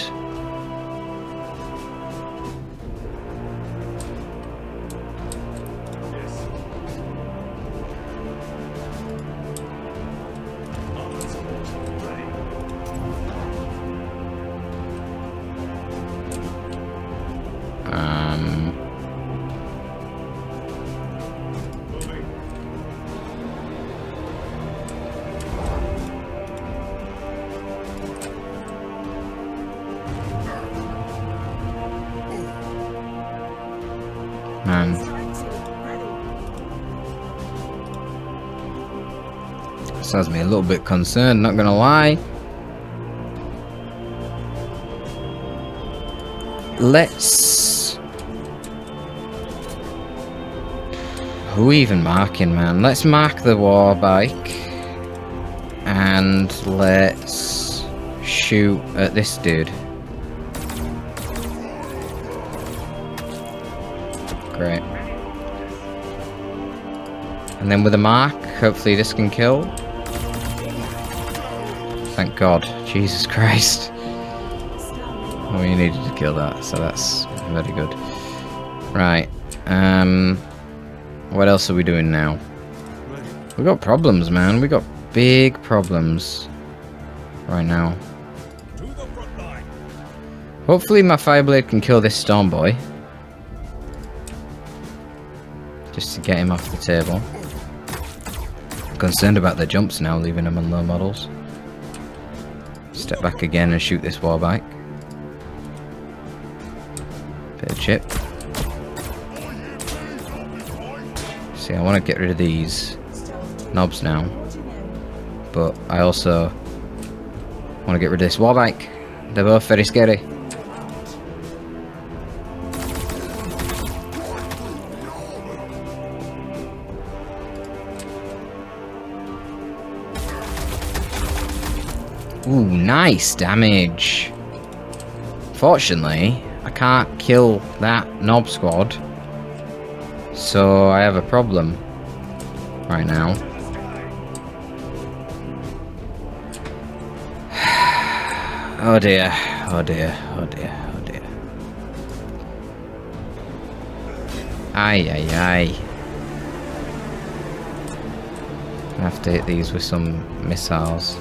[SPEAKER 1] This has me a little bit concerned, not gonna lie. Let's... Who even marking, man? Let's mark the war bike. And let's shoot at this dude. Great. And then with a mark, hopefully this can kill. Thank God. Jesus Christ. Oh, you needed to kill that, so that's very good. Right. What else are we doing now? We got problems, man. We got big problems right now. Hopefully my Fireblade can kill this Storm Boy. Just to get him off the table. I'm concerned about the jumps now, leaving them on low models. Step back again and shoot this Warbike. Bit of chip. See, I want to get rid of these knobs now. But I also want to get rid of this Warbike. They're both very scary. Ooh, nice damage. Fortunately, I can't kill that Knob Squad. So I have a problem right now. Oh dear, oh dear, oh dear, oh dear. Aye, aye, aye. I have to hit these with some missiles.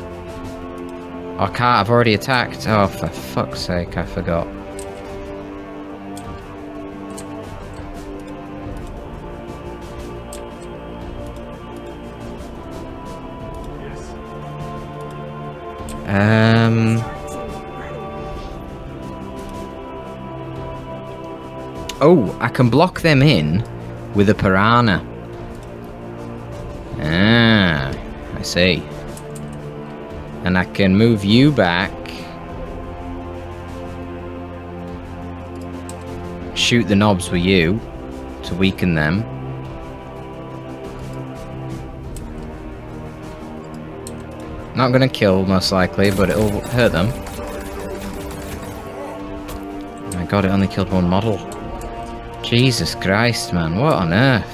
[SPEAKER 1] Oh, I can't, I've already attacked. Oh, for fuck's sake, I forgot. Oh, I can block them in with a piranha. Ah, I see. And I can move you back. Shoot the knobs with you to weaken them. Not gonna kill, most likely, but it'll hurt them. Oh my god, it only killed one model. Jesus Christ, man, what on earth?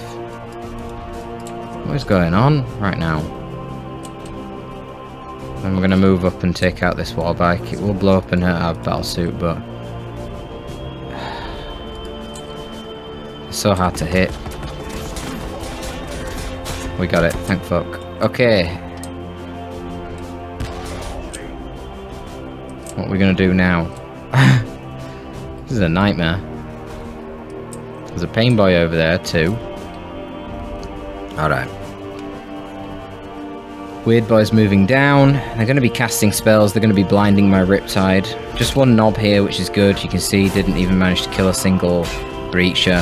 [SPEAKER 1] What is going on right now? And we're gonna move up and take out this Warbike. It will blow up and hurt our battlesuit, but... it's so hard to hit. We got it, thank fuck. Okay. What are we gonna do now? This is a nightmare. There's a pain boy over there too. Alright. Weird boy's moving down. They're going to be casting spells. They're going to be blinding my Riptide. Just one knob here, which is good. You can see didn't even manage to kill a single breacher.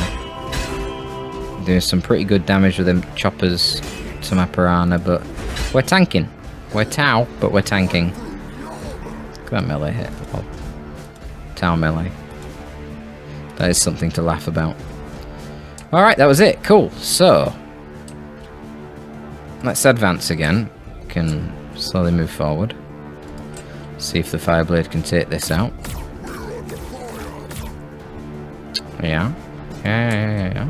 [SPEAKER 1] Doing some pretty good damage with them choppers to my Piranha, but we're tanking. We're Tau, but we're tanking. Look at that melee hit. Oh. Tau melee. That is something to laugh about. Alright, that was it. Cool. So, let's advance again. Can slowly move forward. See if the Fireblade can take this out. Yeah. Yeah.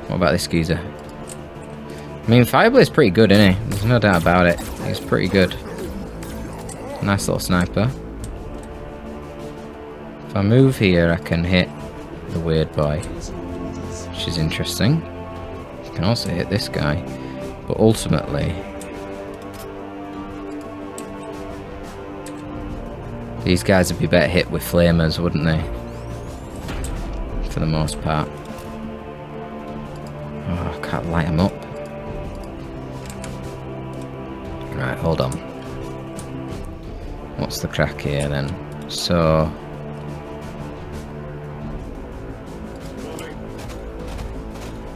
[SPEAKER 1] What about this geezer? I mean, Fireblade's pretty good, isn't he? There's no doubt about it. He's pretty good. Nice little sniper. If I move here, I can hit the weird boy, which is interesting. I can also hit this guy, but ultimately these guys would be better hit with flamers, wouldn't they? For the most part. Oh, I can't light them up. Right, hold on. What's the crack here then? So...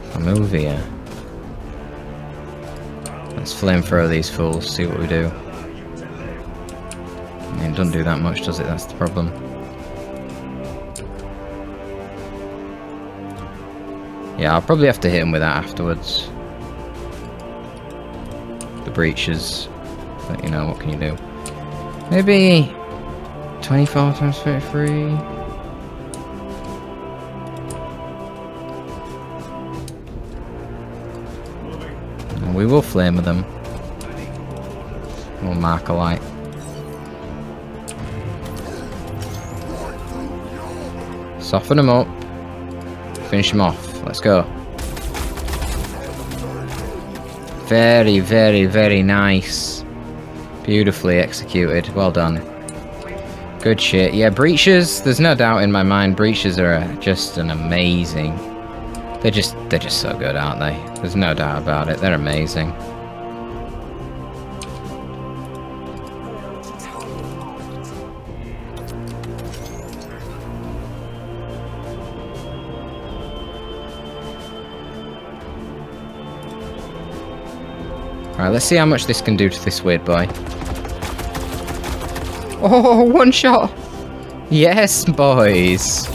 [SPEAKER 1] if I move here, Let's flamethrower these fools, see what we do. I mean, it doesn't do that much, does it? That's the problem. Yeah, I'll probably have to hit him with that afterwards. The breaches. But, you know, what can you do? Maybe 24 times 33. And we will flame with them. We'll mark a light. Soften them up. Finish them off. Let's go. Very, very, very nice. Beautifully executed. Well done. Good shit. Yeah, breaches, there's no doubt in my mind, breaches are just an amazing... They're just so good, aren't they? There's no doubt about it. They're amazing. Alright, let's see how much this can do to this weird boy. Oh, one shot! Yes, boys!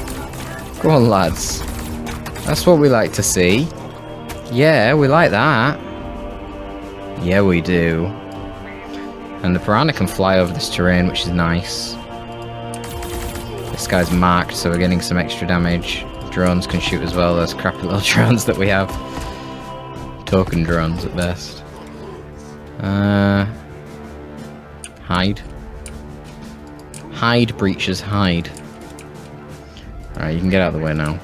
[SPEAKER 1] Go on, lads. That's what we like to see. Yeah, we like that. Yeah, we do. And the piranha can fly over this terrain, which is nice. This guy's marked, so we're getting some extra damage. Drones can shoot as well, those crappy little drones that we have. Token drones at best. Hide. Hide, breaches, hide. Alright, you can get out of the way now.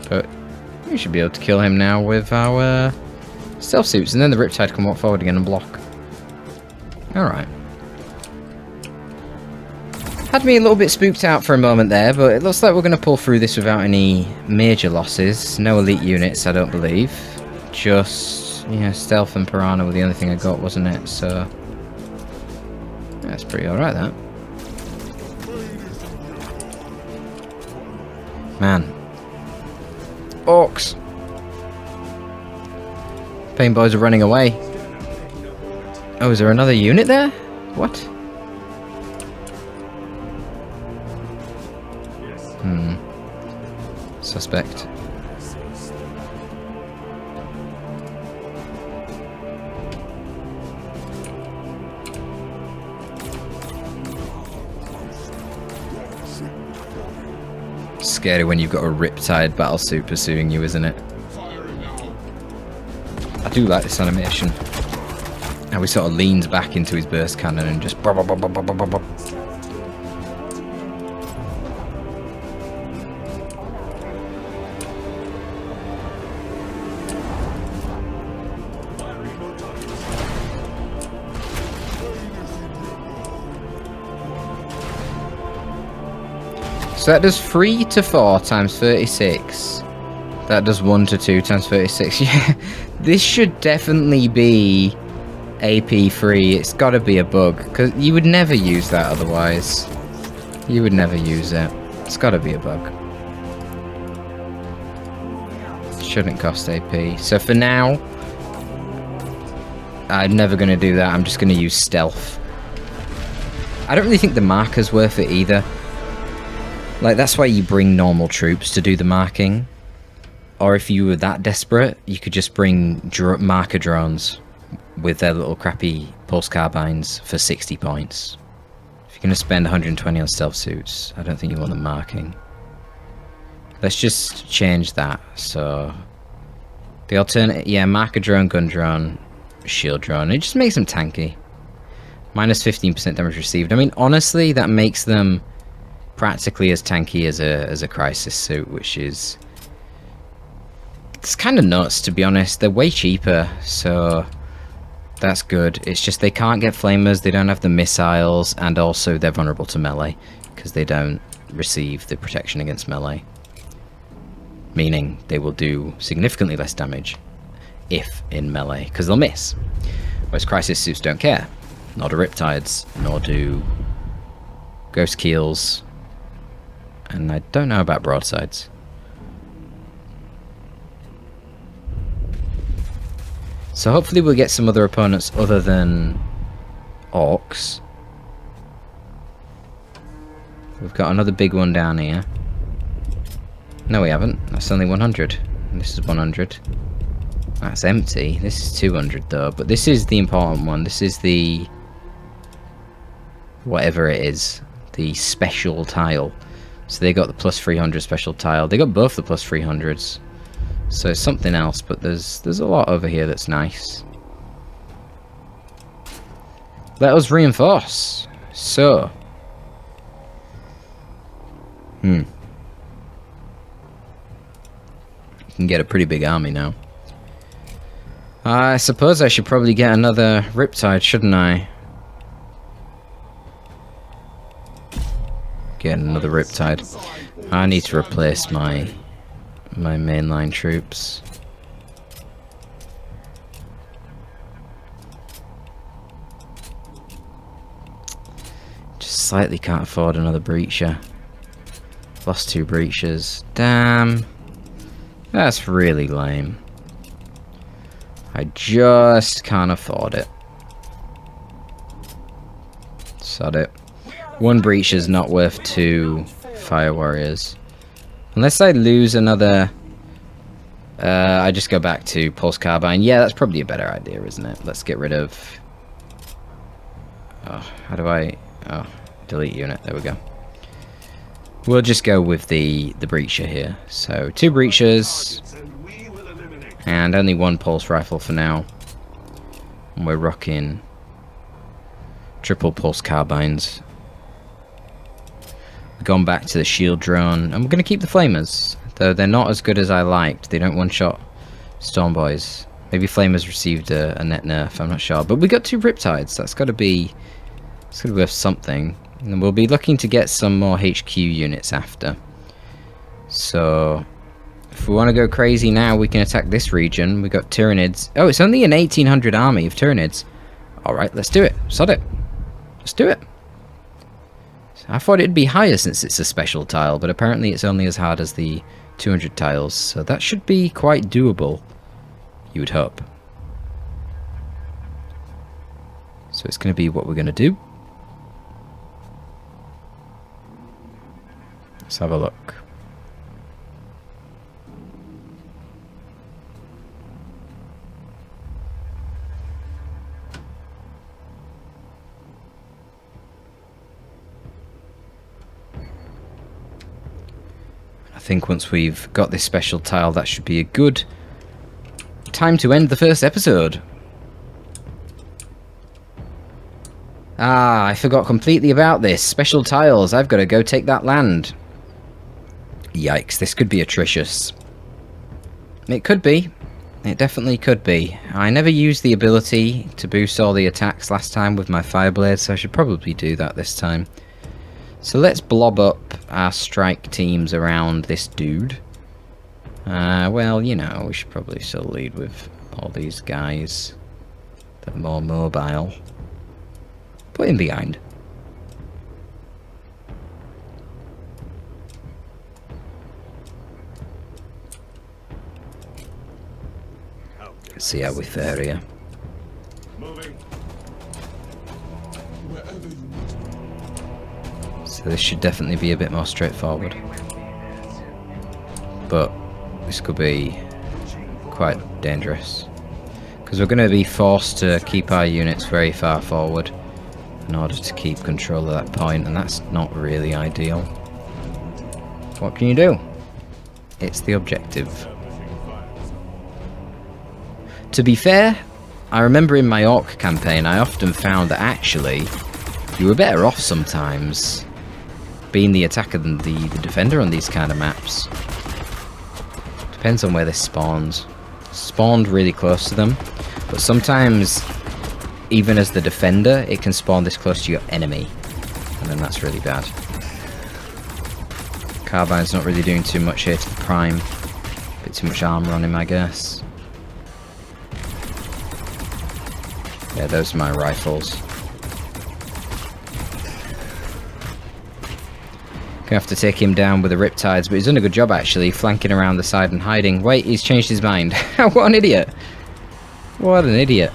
[SPEAKER 1] But we should be able to kill him now with our stealth suits, and then the Riptide can walk forward again and block. Alright. Had me a little bit spooked out for a moment there, but it looks like we're going to pull through this without any major losses. No elite units, I don't believe. Just, yeah, stealth and piranha were the only thing I got, wasn't it? So, that's pretty alright, that. Man. Orcs. Pain boys are running away. Oh, is there another unit there? What? Suspect. Scary when you've got a Riptide battlesuit pursuing you, isn't it? I do like this animation. How he sort of leans back into his burst cannon and just... So that does 3 to 4 times 36. That does 1 to 2 times 36. Yeah, this should definitely be AP3. It's got to be a bug, because you would never use that otherwise. You would never use it. It's got to be a bug. Shouldn't cost AP. So for now, I'm never going to do that. I'm just going to use stealth. I don't really think the marker's worth it either. Like, that's why you bring normal troops to do the marking. Or if you were that desperate, you could just bring marker drones with their little crappy pulse carbines for 60 points. If you're going to spend 120 on stealth suits, I don't think you want them marking. Let's just change that. So, the alternate, yeah, marker drone, gun drone, shield drone. It just makes them tanky. Minus 15% damage received. I mean, honestly, that makes them practically as tanky as a crisis suit, which is... It's kind of nuts, to be honest. They're way cheaper, so that's good. It's just they can't get flamers, they don't have the missiles, and also they're vulnerable to melee, because they don't receive the protection against melee. Meaning they will do significantly less damage if in melee, because they'll miss. Whereas crisis suits don't care. Nor do Riptides, nor do Ghost Keels, and I don't know about broadsides. So hopefully we'll get some other opponents other than orcs. We've got another big one down here. No, we haven't. That's only 100. And this is 100. That's empty. This is 200 though. But this is the important one. This is the... whatever it is. The special tile. So they got the plus 300 special tile. They got both the plus 300s. So it's something else. But there's a lot over here that's nice. Let us reinforce. So... You can get a pretty big army now. I suppose I should probably get another Riptide, shouldn't I? Get another Riptide. I need to replace my mainline troops. Just slightly can't afford another breacher. Lost 2 breaches. Damn. That's really lame. I just can't afford it. Sod it. 1 breach is not worth 2 fire warriors. Unless I lose another... I just go back to pulse carbine. Yeah, that's probably a better idea, isn't it? Let's get rid of... Oh, how do I... Oh, delete unit. There we go. We'll just go with the breacher here. So 2 breachers and only 1 pulse rifle for now. And we're rocking triple pulse carbines. We've gone back to the shield drone, and we're going to keep the flamers, though they're not as good as I liked. They don't one-shot storm boys. Maybe flamers received a net nerf. I'm not sure, but we got 2 riptides. That's got to be worth something. And we'll be looking to get some more HQ units after. So, if we want to go crazy now, we can attack this region. We've got Tyranids. Oh, it's only an 1800 army of Tyranids. Alright, let's do it. Sod it. Let's do it. I thought it'd be higher since it's a special tile, but apparently it's only as hard as the 200 tiles. So that should be quite doable, you would hope. So it's going to be what we're going to do. Let's have a look. I think once we've got this special tile, that should be a good time to end the first episode. Ah, I forgot completely about this. Special tiles. I've got to go take that land. Yikes, this could be atrocious. It could be. It definitely could be. I never used the ability to boost all the attacks last time with my Fireblade, so I should probably do that this time. So let's blob up our strike teams around this dude. Well, you know, we should probably still lead with all these guys that are more mobile. Put him behind. Let's see how we fare here. So this should definitely be a bit more straightforward. But this could be quite dangerous. Because we're going to be forced to keep our units very far forward in order to keep control of that point, and that's not really ideal. What can you do? It's the objective. To be fair, I remember in my Orc campaign I often found that actually you were better off sometimes being the attacker than the defender on these kind of maps. Depends on where they spawned. Spawned really close to them, but sometimes even as the defender it can spawn this close to your enemy, and then that's really bad. Carbine's not really doing too much here to the Prime. Bit too much armor on him, I guess. Yeah, those are my rifles. Gonna have to take him down with the Riptides, but he's done a good job actually, flanking around the side and hiding. Wait, he's changed his mind. What an idiot! What an idiot.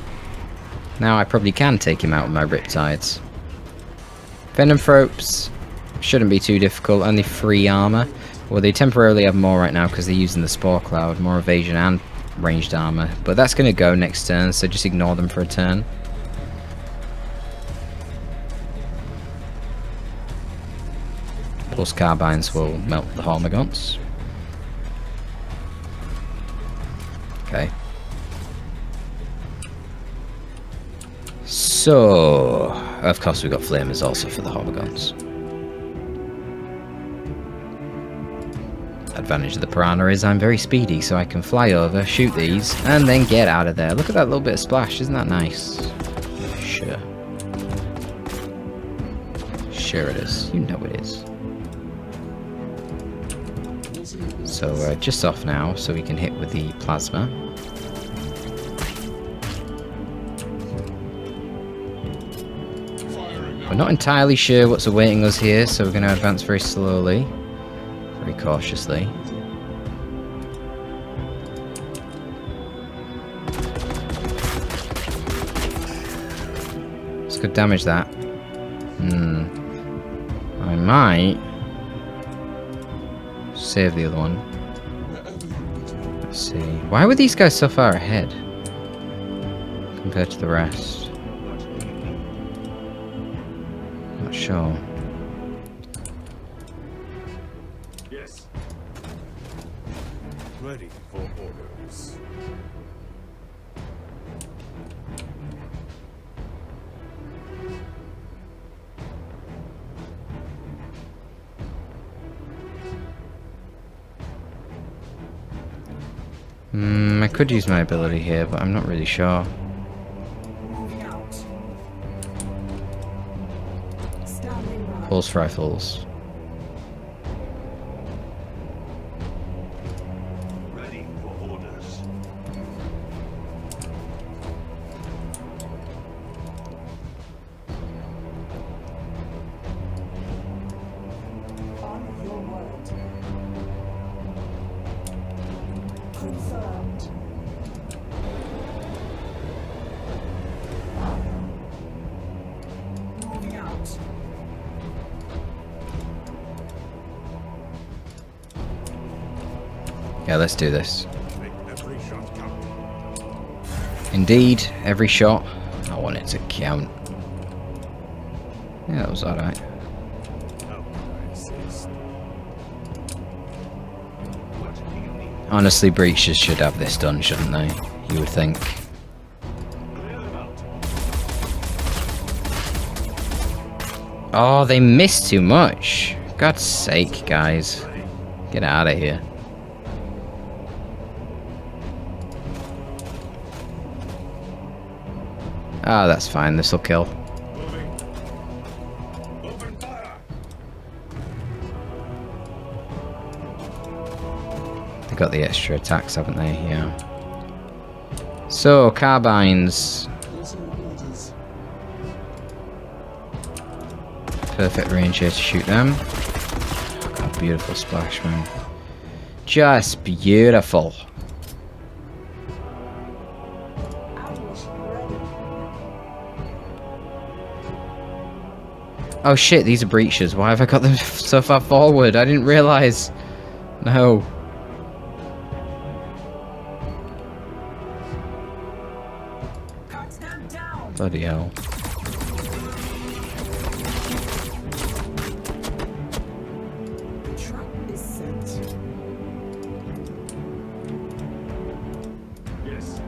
[SPEAKER 1] Now I probably can take him out with my Riptides. Venom Thropes shouldn't be too difficult, only 3 armor. Well, they temporarily have more right now because they're using the Spore Cloud, more evasion and ranged armor. But that's going to go next turn, so just ignore them for a turn. Pulse Carbines will melt the Hormagaunts. Okay. So, of course we've got Flamers also for the Hormagaunts. Advantage of the Piranha is I'm very speedy, so I can fly over, shoot these, and then get out of there. Look at that little bit of splash, isn't that nice? Sure. Sure it is. You know it is. So we're just off now, so we can hit with the Plasma. We're not entirely sure what's awaiting us here, so we're going to advance very slowly. Very cautiously. Let's go damage that. I might save the other one. Let's see. Why were these guys so far ahead compared to the rest? Not sure.
[SPEAKER 2] Yes. Ready for orders.
[SPEAKER 1] I could use my ability here, but I'm not really sure.
[SPEAKER 3] Moving out. Standing by.
[SPEAKER 1] Pulse rifles.
[SPEAKER 2] Ready for orders.
[SPEAKER 3] On your word. Confirmed. Moving out.
[SPEAKER 1] Yeah, let's do this.
[SPEAKER 2] Make every shot count.
[SPEAKER 1] Indeed, every shot. I want it to count. Yeah, that was alright.
[SPEAKER 2] How can I assist? What do you need?
[SPEAKER 1] Honestly, breaches should have this done, shouldn't they? You would think.
[SPEAKER 2] Clear them out.
[SPEAKER 1] Oh, they missed too much. God's sake, guys. Get out of here. Ah, that's fine. This'll kill.
[SPEAKER 2] Moving. Open fire.
[SPEAKER 1] They got the extra attacks, haven't they? Yeah. So, carbines. Perfect range here to shoot them. Oh, God, beautiful splash, man. Just beautiful.
[SPEAKER 3] Ambush ready.
[SPEAKER 1] Oh shit, these are breaches. Why have I got them so far forward? I didn't realise. No.
[SPEAKER 3] Cut them down.
[SPEAKER 1] Bloody hell.
[SPEAKER 3] The trap is set.
[SPEAKER 2] Yes.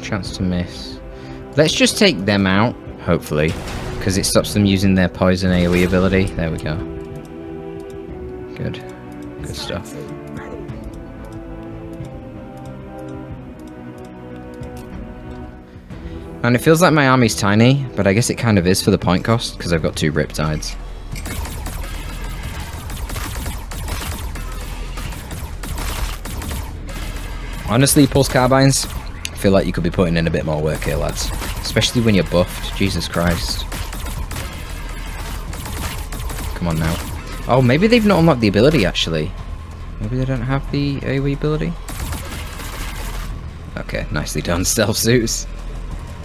[SPEAKER 1] Chance to miss. Let's just take them out, hopefully, because it stops them using their poison AoE ability. There we go. Good. Good stuff.
[SPEAKER 3] Ready.
[SPEAKER 1] And it feels like my army's tiny, but I guess it kind of is for the point cost, because I've got 2 Riptides. Honestly, Pulse Carbines, I feel like you could be putting in a bit more work here, lads. Especially when you're buffed. Jesus Christ. Come on now. Oh, maybe they've not unlocked the ability, actually. Maybe they don't have the AoE ability? Okay, nicely done, stealth suits.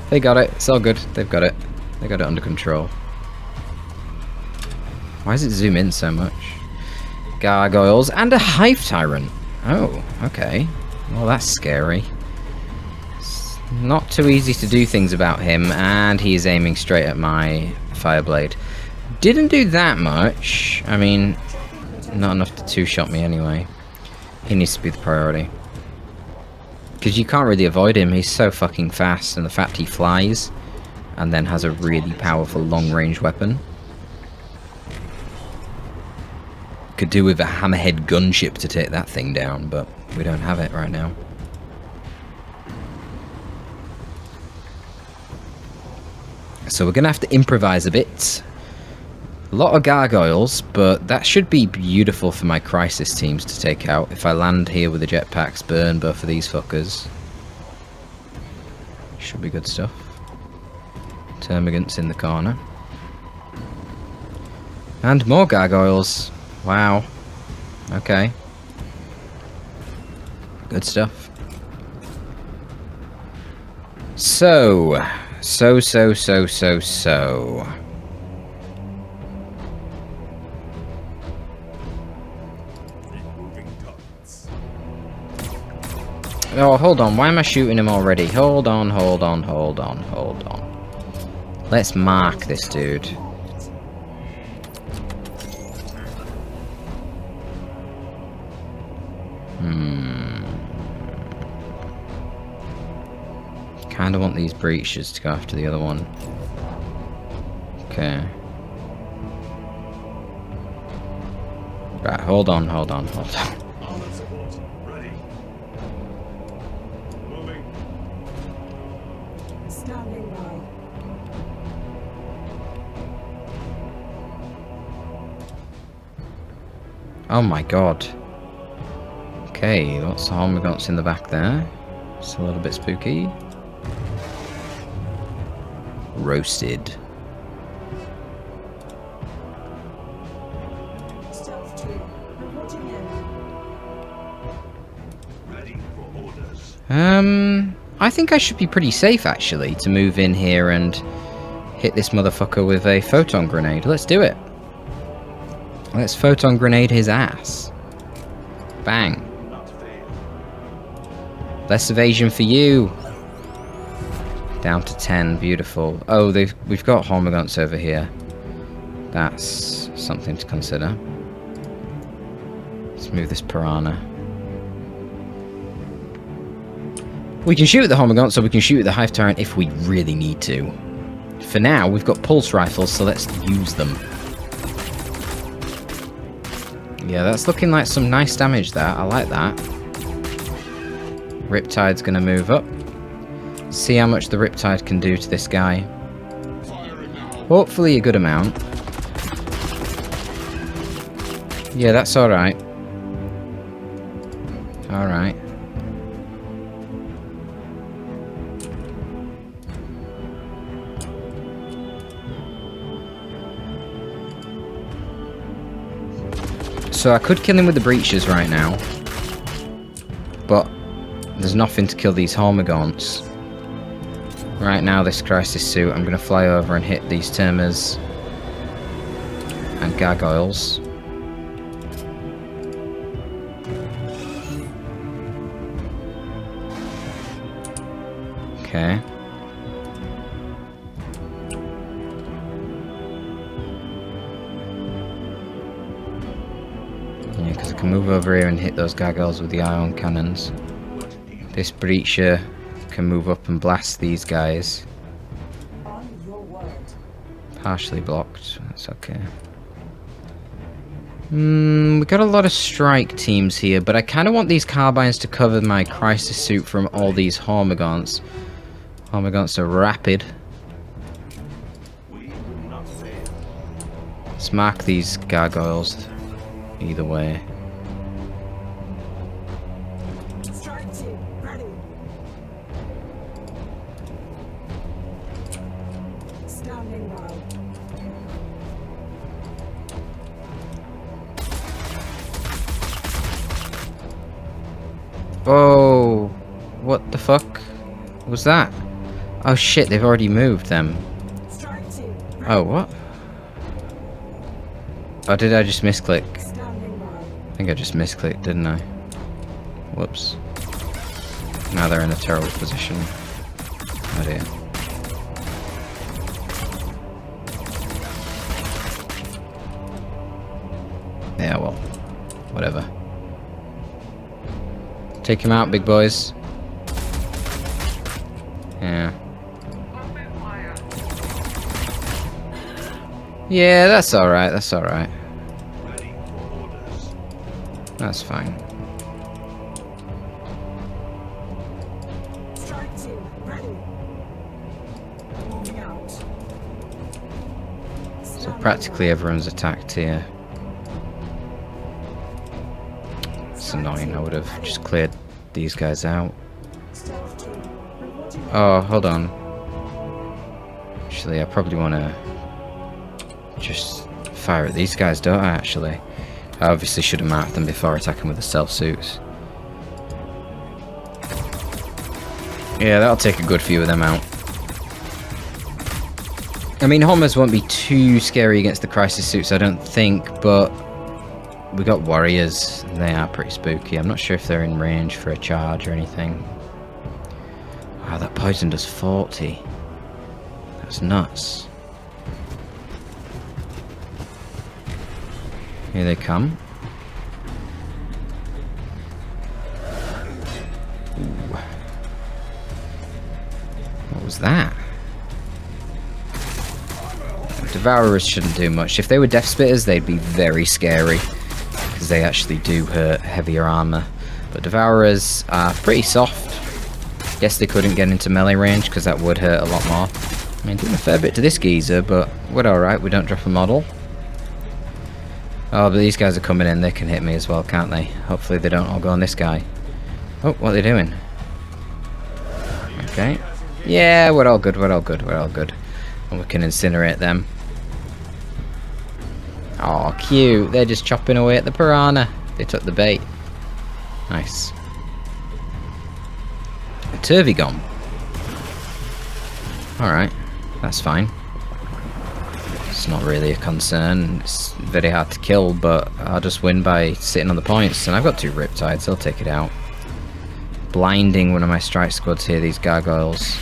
[SPEAKER 1] They got it. It's all good. They've got it. They got it under control. Why does it zoom in so much? Gargoyles and a Hive Tyrant. Oh, okay. Well, that's scary. It's not too easy to do things about him, and he is aiming straight at my Fireblade. Didn't do that much. I mean, not enough to two-shot me anyway. He needs to be the priority. Because you can't really avoid him. He's so fucking fast, and the fact he flies and then has a really powerful long-range weapon. Could do with a hammerhead gunship to take that thing down, but we don't have it right now. So we're going to have to improvise a bit. A lot of gargoyles, but that should be beautiful for my crisis teams to take out. If I land here with the jetpacks, burn both of these fuckers. Should be good stuff. Termagants in the corner. And more gargoyles. Wow. Okay. Good stuff. So. Oh, hold on. Why am I shooting him already? Hold on. Let's mark this dude. Kinda want these breaches to go after the other one. Okay. Right, hold on.
[SPEAKER 2] Armored support. Ready. Moving.
[SPEAKER 3] Standing by.
[SPEAKER 1] Oh my god. Okay, lots of Hormagaunts in the back there. It's a little bit spooky. Roasted.
[SPEAKER 3] Stealth team reporting in.
[SPEAKER 2] Ready for orders.
[SPEAKER 1] I think I should be pretty safe actually to move in here and hit this motherfucker with a photon grenade. Let's do it. Let's photon grenade his ass. Bang.
[SPEAKER 2] Not fail.
[SPEAKER 1] Less evasion for you. Down to 10, beautiful. Oh, we've got Hormagaunts over here. That's something to consider. Let's move this piranha. We can shoot at the Hormagaunts, so we can shoot at the Hive Tyrant if we really need to. For now, we've got pulse rifles, so let's use them. Yeah, that's looking like some nice damage there. I like that. Riptide's gonna move up. See how much the Riptide can do to this guy. Hopefully a good amount. Yeah, that's alright. Alright. So I could kill him with the breaches right now. But there's nothing to kill these Hormagaunts. Right now, this crisis suit, I'm going to fly over and hit these Termers and Gargoyles. Okay. Yeah, because I can move over here and hit those Gargoyles with the ion cannons. This Breacher can move up and blast these guys.
[SPEAKER 3] On your word.
[SPEAKER 1] Partially blocked. That's okay. We got a lot of strike teams here, but I kind of want these carbines to cover my crisis suit from all these Hormagaunts. Hormagaunts are rapid.
[SPEAKER 2] We will not fail.
[SPEAKER 1] Let's mark these Gargoyles either way.
[SPEAKER 3] Strike team ready. Standing by.
[SPEAKER 1] Oh, what the fuck was that? Oh shit, they've already moved them.
[SPEAKER 3] Strike 2.
[SPEAKER 1] Oh, what? Oh, did I just misclick?
[SPEAKER 3] Standing by.
[SPEAKER 1] I think I just misclicked, didn't I? Whoops. Now they're in a terrible position. Oh dear. Yeah, well, whatever. Take him out, big boys. Yeah. Yeah, that's alright, that's alright.
[SPEAKER 2] Ready for orders.
[SPEAKER 1] That's fine.
[SPEAKER 3] Strike 2. Ready. Moving out.
[SPEAKER 1] So practically everyone's attacked here. It's annoying, I would have just cleared these guys out.
[SPEAKER 3] Stealth 2. Reporting
[SPEAKER 1] Oh, hold on. Actually, I probably want to just fire at these guys, don't I, actually? I obviously should have marked them before attacking with the stealth suits. Yeah, that'll take a good few of them out. I mean, Homers won't be too scary against the crisis suits, I don't think, but we got warriors, and they are pretty spooky. I'm not sure if they're in range for a charge or anything. Wow, that poison does 40. That's nuts. Here they come. Ooh. What was that? Devourers shouldn't do much. If they were Death Spitters, they'd be very scary, because they actually do hurt heavier armor. But Devourers are pretty soft. Guess they couldn't get into melee range, because that would hurt a lot more. I mean, doing a fair bit to this geezer, but we're alright, we don't drop a model. Oh, but these guys are coming in, they can hit me as well, can't they? Hopefully they don't all go on this guy. Oh, what are they doing? Okay. Yeah, we're all good, we're all good, we're all good. And we can incinerate them. Oh, cute. They're just chopping away at the piranha. They took the bait. Nice. A Turvigon. Alright, that's fine. It's not really a concern. It's very hard to kill, but I'll just win by sitting on the points. And I've got 2 Riptides, they'll take it out. Blinding one of my strike squads here, these gargoyles.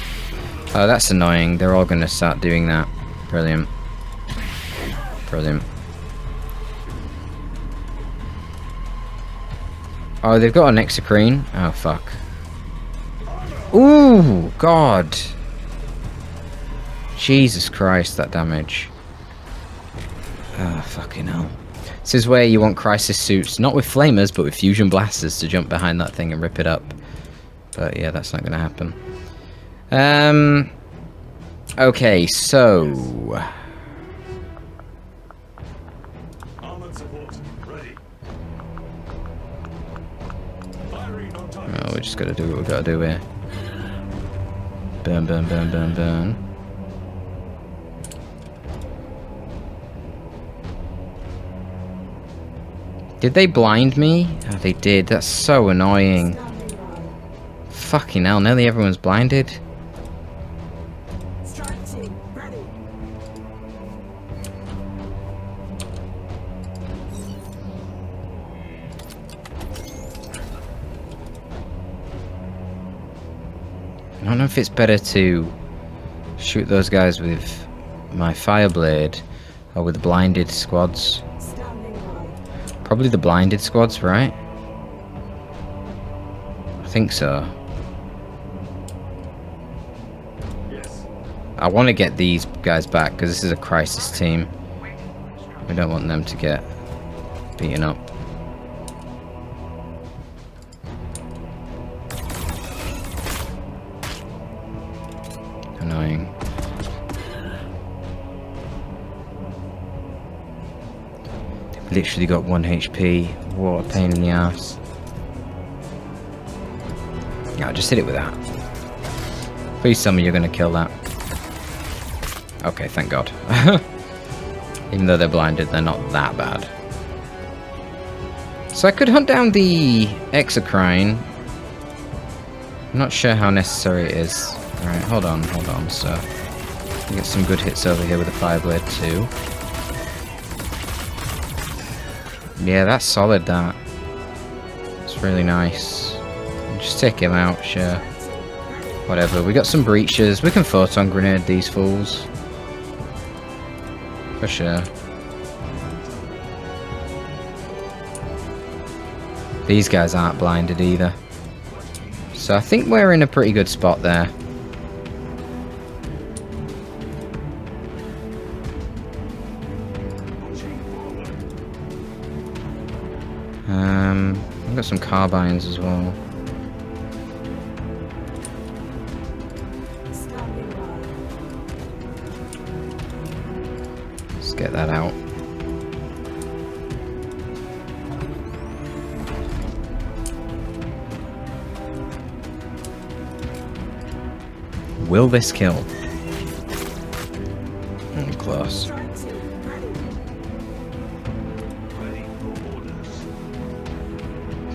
[SPEAKER 1] Oh, that's annoying. They're all going to start doing that. Brilliant. Brilliant. Oh, they've got an Exocrine. Oh, fuck. Ooh, God. Jesus Christ, that damage. Oh, fucking hell. This is where you want crisis suits, not with flamers, but with fusion blasters to jump behind that thing and rip it up. But yeah, that's not going to happen. Okay, so...
[SPEAKER 2] Armored support. Ready. Firing on target.
[SPEAKER 1] Oh, we just got to do what we got to do here. Burn, burn, burn, burn, burn. Did they blind me? Oh, they did. That's so annoying.
[SPEAKER 3] standing by.
[SPEAKER 1] Fucking hell, nearly everyone's blinded.
[SPEAKER 3] Strike 2. Ready.
[SPEAKER 1] I don't know if it's better to shoot those guys with my Fireblade or with blinded squads.
[SPEAKER 3] Standing by.
[SPEAKER 1] Probably the blinded squads, right? I think so.
[SPEAKER 2] Yes.
[SPEAKER 1] I want to get these guys back because this is a crisis team. We don't want them to get beaten up. Annoying. They've literally got 1 HP. What a pain in the ass. Yeah, just hit it with that. Please tell me you're gonna kill that. Okay, thank God. Even though they're blinded, they're not that bad. So I could hunt down the Exocrine I'm not sure how necessary it is. Alright, hold on, so... Get some good hits over here with the Fireblade too. Yeah, that's solid, that. It's really nice. Just take him out, sure. Whatever, we got some breaches. We can photon grenade these fools. For sure. These guys aren't blinded either. So I think we're in a pretty good spot there. I've got some carbines as well. Let's get that out. Will this kill? Close.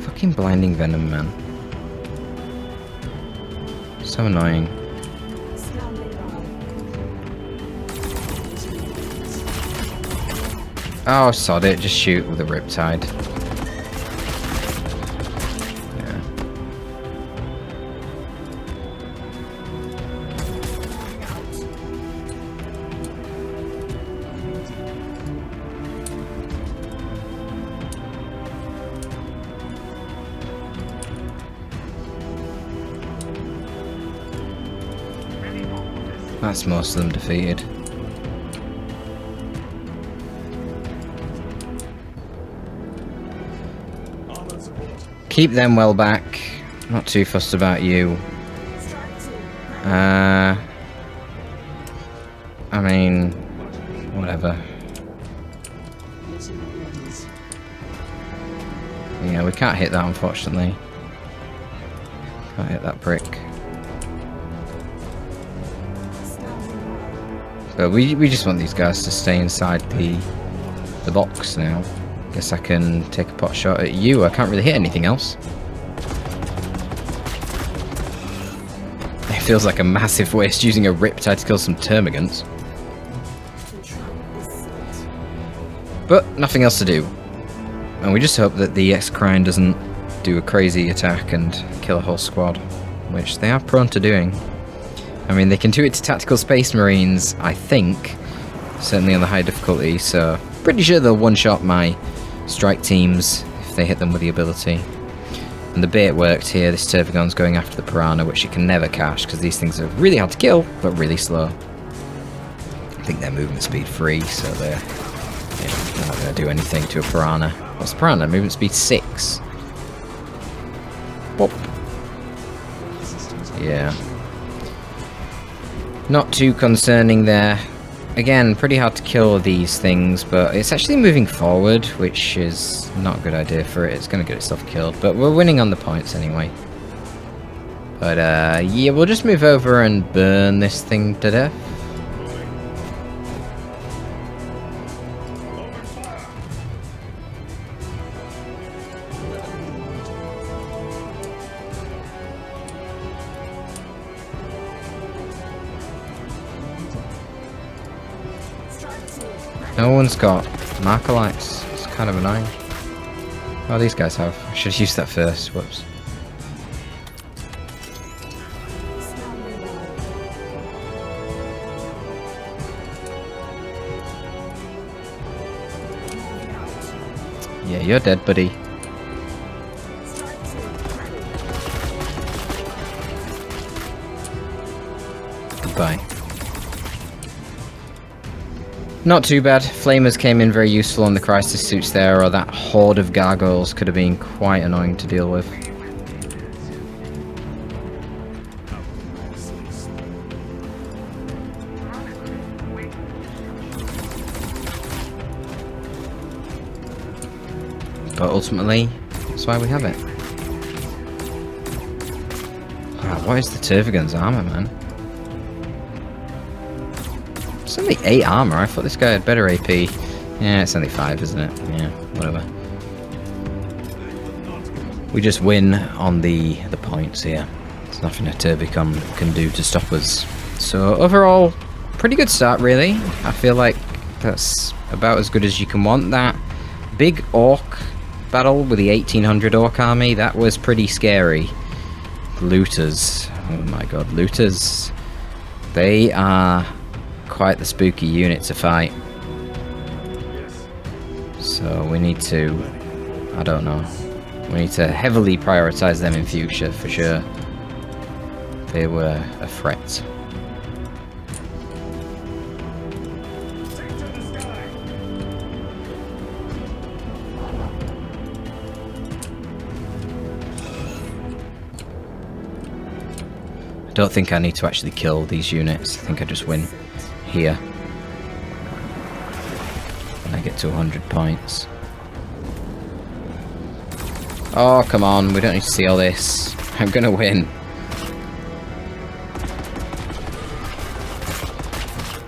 [SPEAKER 1] Fucking blinding venom, man. So annoying. Oh, sod it. Just shoot with a Riptide. Yeah. That's most of them defeated. Keep them well back. Not too fussed about you. I mean, whatever. Yeah, we can't hit that, unfortunately. Can't hit that brick. But we just want these guys to stay inside the box now. Guess I can take a pot shot at you. I can't really hit anything else. It feels like a massive waste using a Riptide to kill some termagants. But nothing else to do. And we just hope that the X-Crine doesn't do a crazy attack and kill a whole squad, which they are prone to doing. I mean, they can do it to Tactical Space Marines, I think. Certainly on the high difficulty, so pretty sure they'll one-shot my strike teams if they hit them with the ability. And the bait worked here. This Tervigon's going after the Piranha, which you can never cash, because these things are really hard to kill, but really slow. I think they're movement speed free, so they're not going to do anything to a Piranha. What's the Piranha? Movement speed 6. Whoop. Yeah. Not too concerning there. Again, pretty hard to kill these things, but it's actually moving forward, which is not a good idea for it. It's going to get itself killed, but we're winning on the points anyway. But yeah, we'll just move over and burn this thing to death. No one's got marker lights. It's kind of annoying. Oh, these guys have. I should have used that first. Whoops. Yeah, you're dead, buddy. Goodbye. Not too bad. Flamers came in very useful on the crisis suits there, or that horde of gargoyles could have been quite annoying to deal with. But ultimately, that's why we have it. Wow, what is the Tervigon's armor, man? It's only 8 armor. I thought this guy had better AP. Yeah, it's only 5, isn't it? Yeah, whatever. We just win on the points here. There's nothing a Turbicon can do to stop us. So overall, pretty good start really. I feel like that's about as good as you can want. That big orc battle with the 1800 orc army, that was pretty scary. Looters, oh my god, looters. They are quite the spooky unit to fight. So we need to, I don't know, we need to heavily prioritize them in future for sure. They were a threat. I don't think I need to actually kill these units. I think I just win here. And I get to 100 points. Oh, come on. We don't need to see all this. I'm gonna win.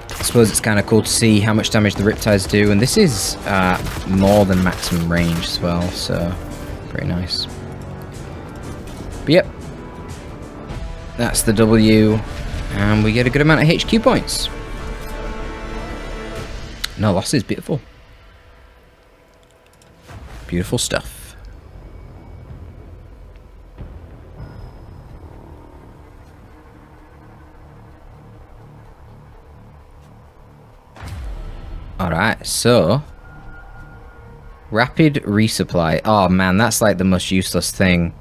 [SPEAKER 1] I suppose it's kind of cool to see how much damage the Riptides do. And this is more than maximum range as well. So, pretty nice. But yep. That's the W, and we get a good amount of HQ points. No losses, beautiful. Beautiful stuff. Alright, so... Rapid resupply. Oh man, that's like the most useless thing.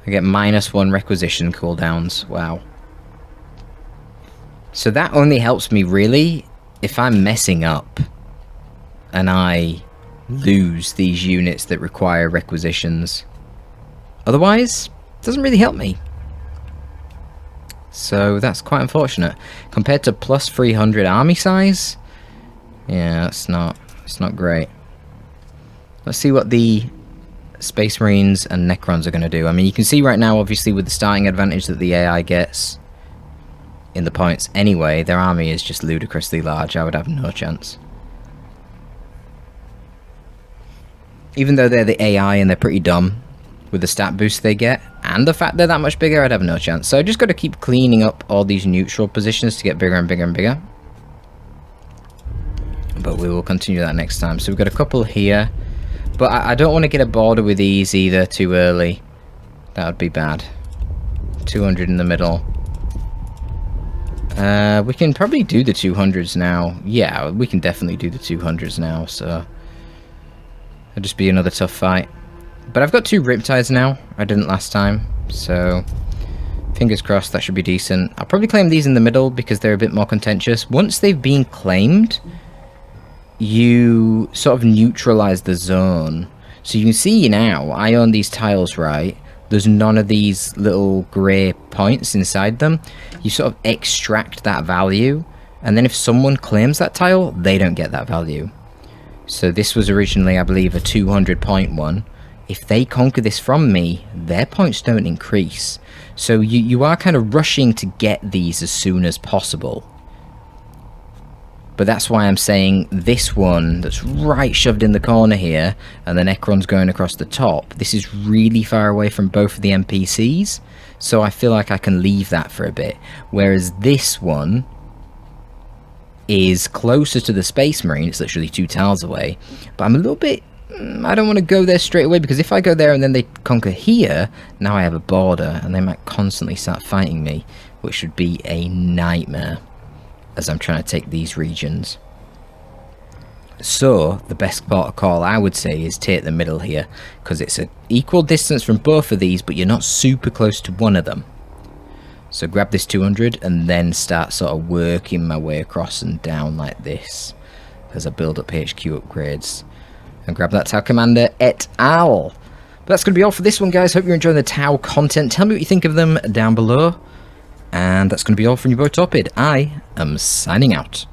[SPEAKER 1] I get -1 requisition cooldowns. Wow. So that only helps me really if I'm messing up and I lose these units that require requisitions. Otherwise, it doesn't really help me. So that's quite unfortunate. Compared to plus 300 army size, yeah, it's not great. Let's see what the Space Marines and Necrons are going to do. I mean, you can see right now, obviously, with the starting advantage that the AI gets in the points anyway, their army is just ludicrously large. I would have no chance. Even though they're the AI and they're pretty dumb with the stat boost they get, and the fact they're that much bigger, I'd have no chance. So I just got to keep cleaning up all these neutral positions to get bigger and bigger and bigger. But we will continue that next time. So we've got a couple here. But I don't want to get a border with these either too early. That would be bad. 200 in the middle. We can probably do the 200s now. Yeah, we can definitely do the 200s now, so... It'll just be another tough fight. But I've got 2 Riptides now. I didn't last time, so... Fingers crossed, that should be decent. I'll probably claim these in the middle because they're a bit more contentious. Once they've been claimed... you sort of neutralize the zone. So you can see now, I own these tiles, right? There's none of these little grey points inside them. You sort of extract that value, and then if someone claims that tile, they don't get that value. So this was originally, I believe, a 200 point one. If they conquer this from me, their points don't increase. So you are kind of rushing to get these as soon as possible. But that's why I'm saying this one that's right shoved in the corner here, and the Necron's going across the top, this is really far away from both of the NPCs, so I feel like I can leave that for a bit. Whereas this one is closer to the Space Marine, it's literally 2 tiles away, but I'm a little bit... I don't want to go there straight away, because if I go there and then they conquer here, now I have a border, and they might constantly start fighting me, which would be a nightmare, as I'm trying to take these regions. So, the best protocol I would say is take the middle here, because it's an equal distance from both of these, but you're not super close to one of them. So grab this 200 and then start sort of working my way across and down like this as I build up HQ upgrades. And grab that Tau Commander et al. But that's going to be all for this one, guys. Hope you're enjoying the Tau content. Tell me what you think of them down below. And that's going to be all from your boy Torpid. I am signing out.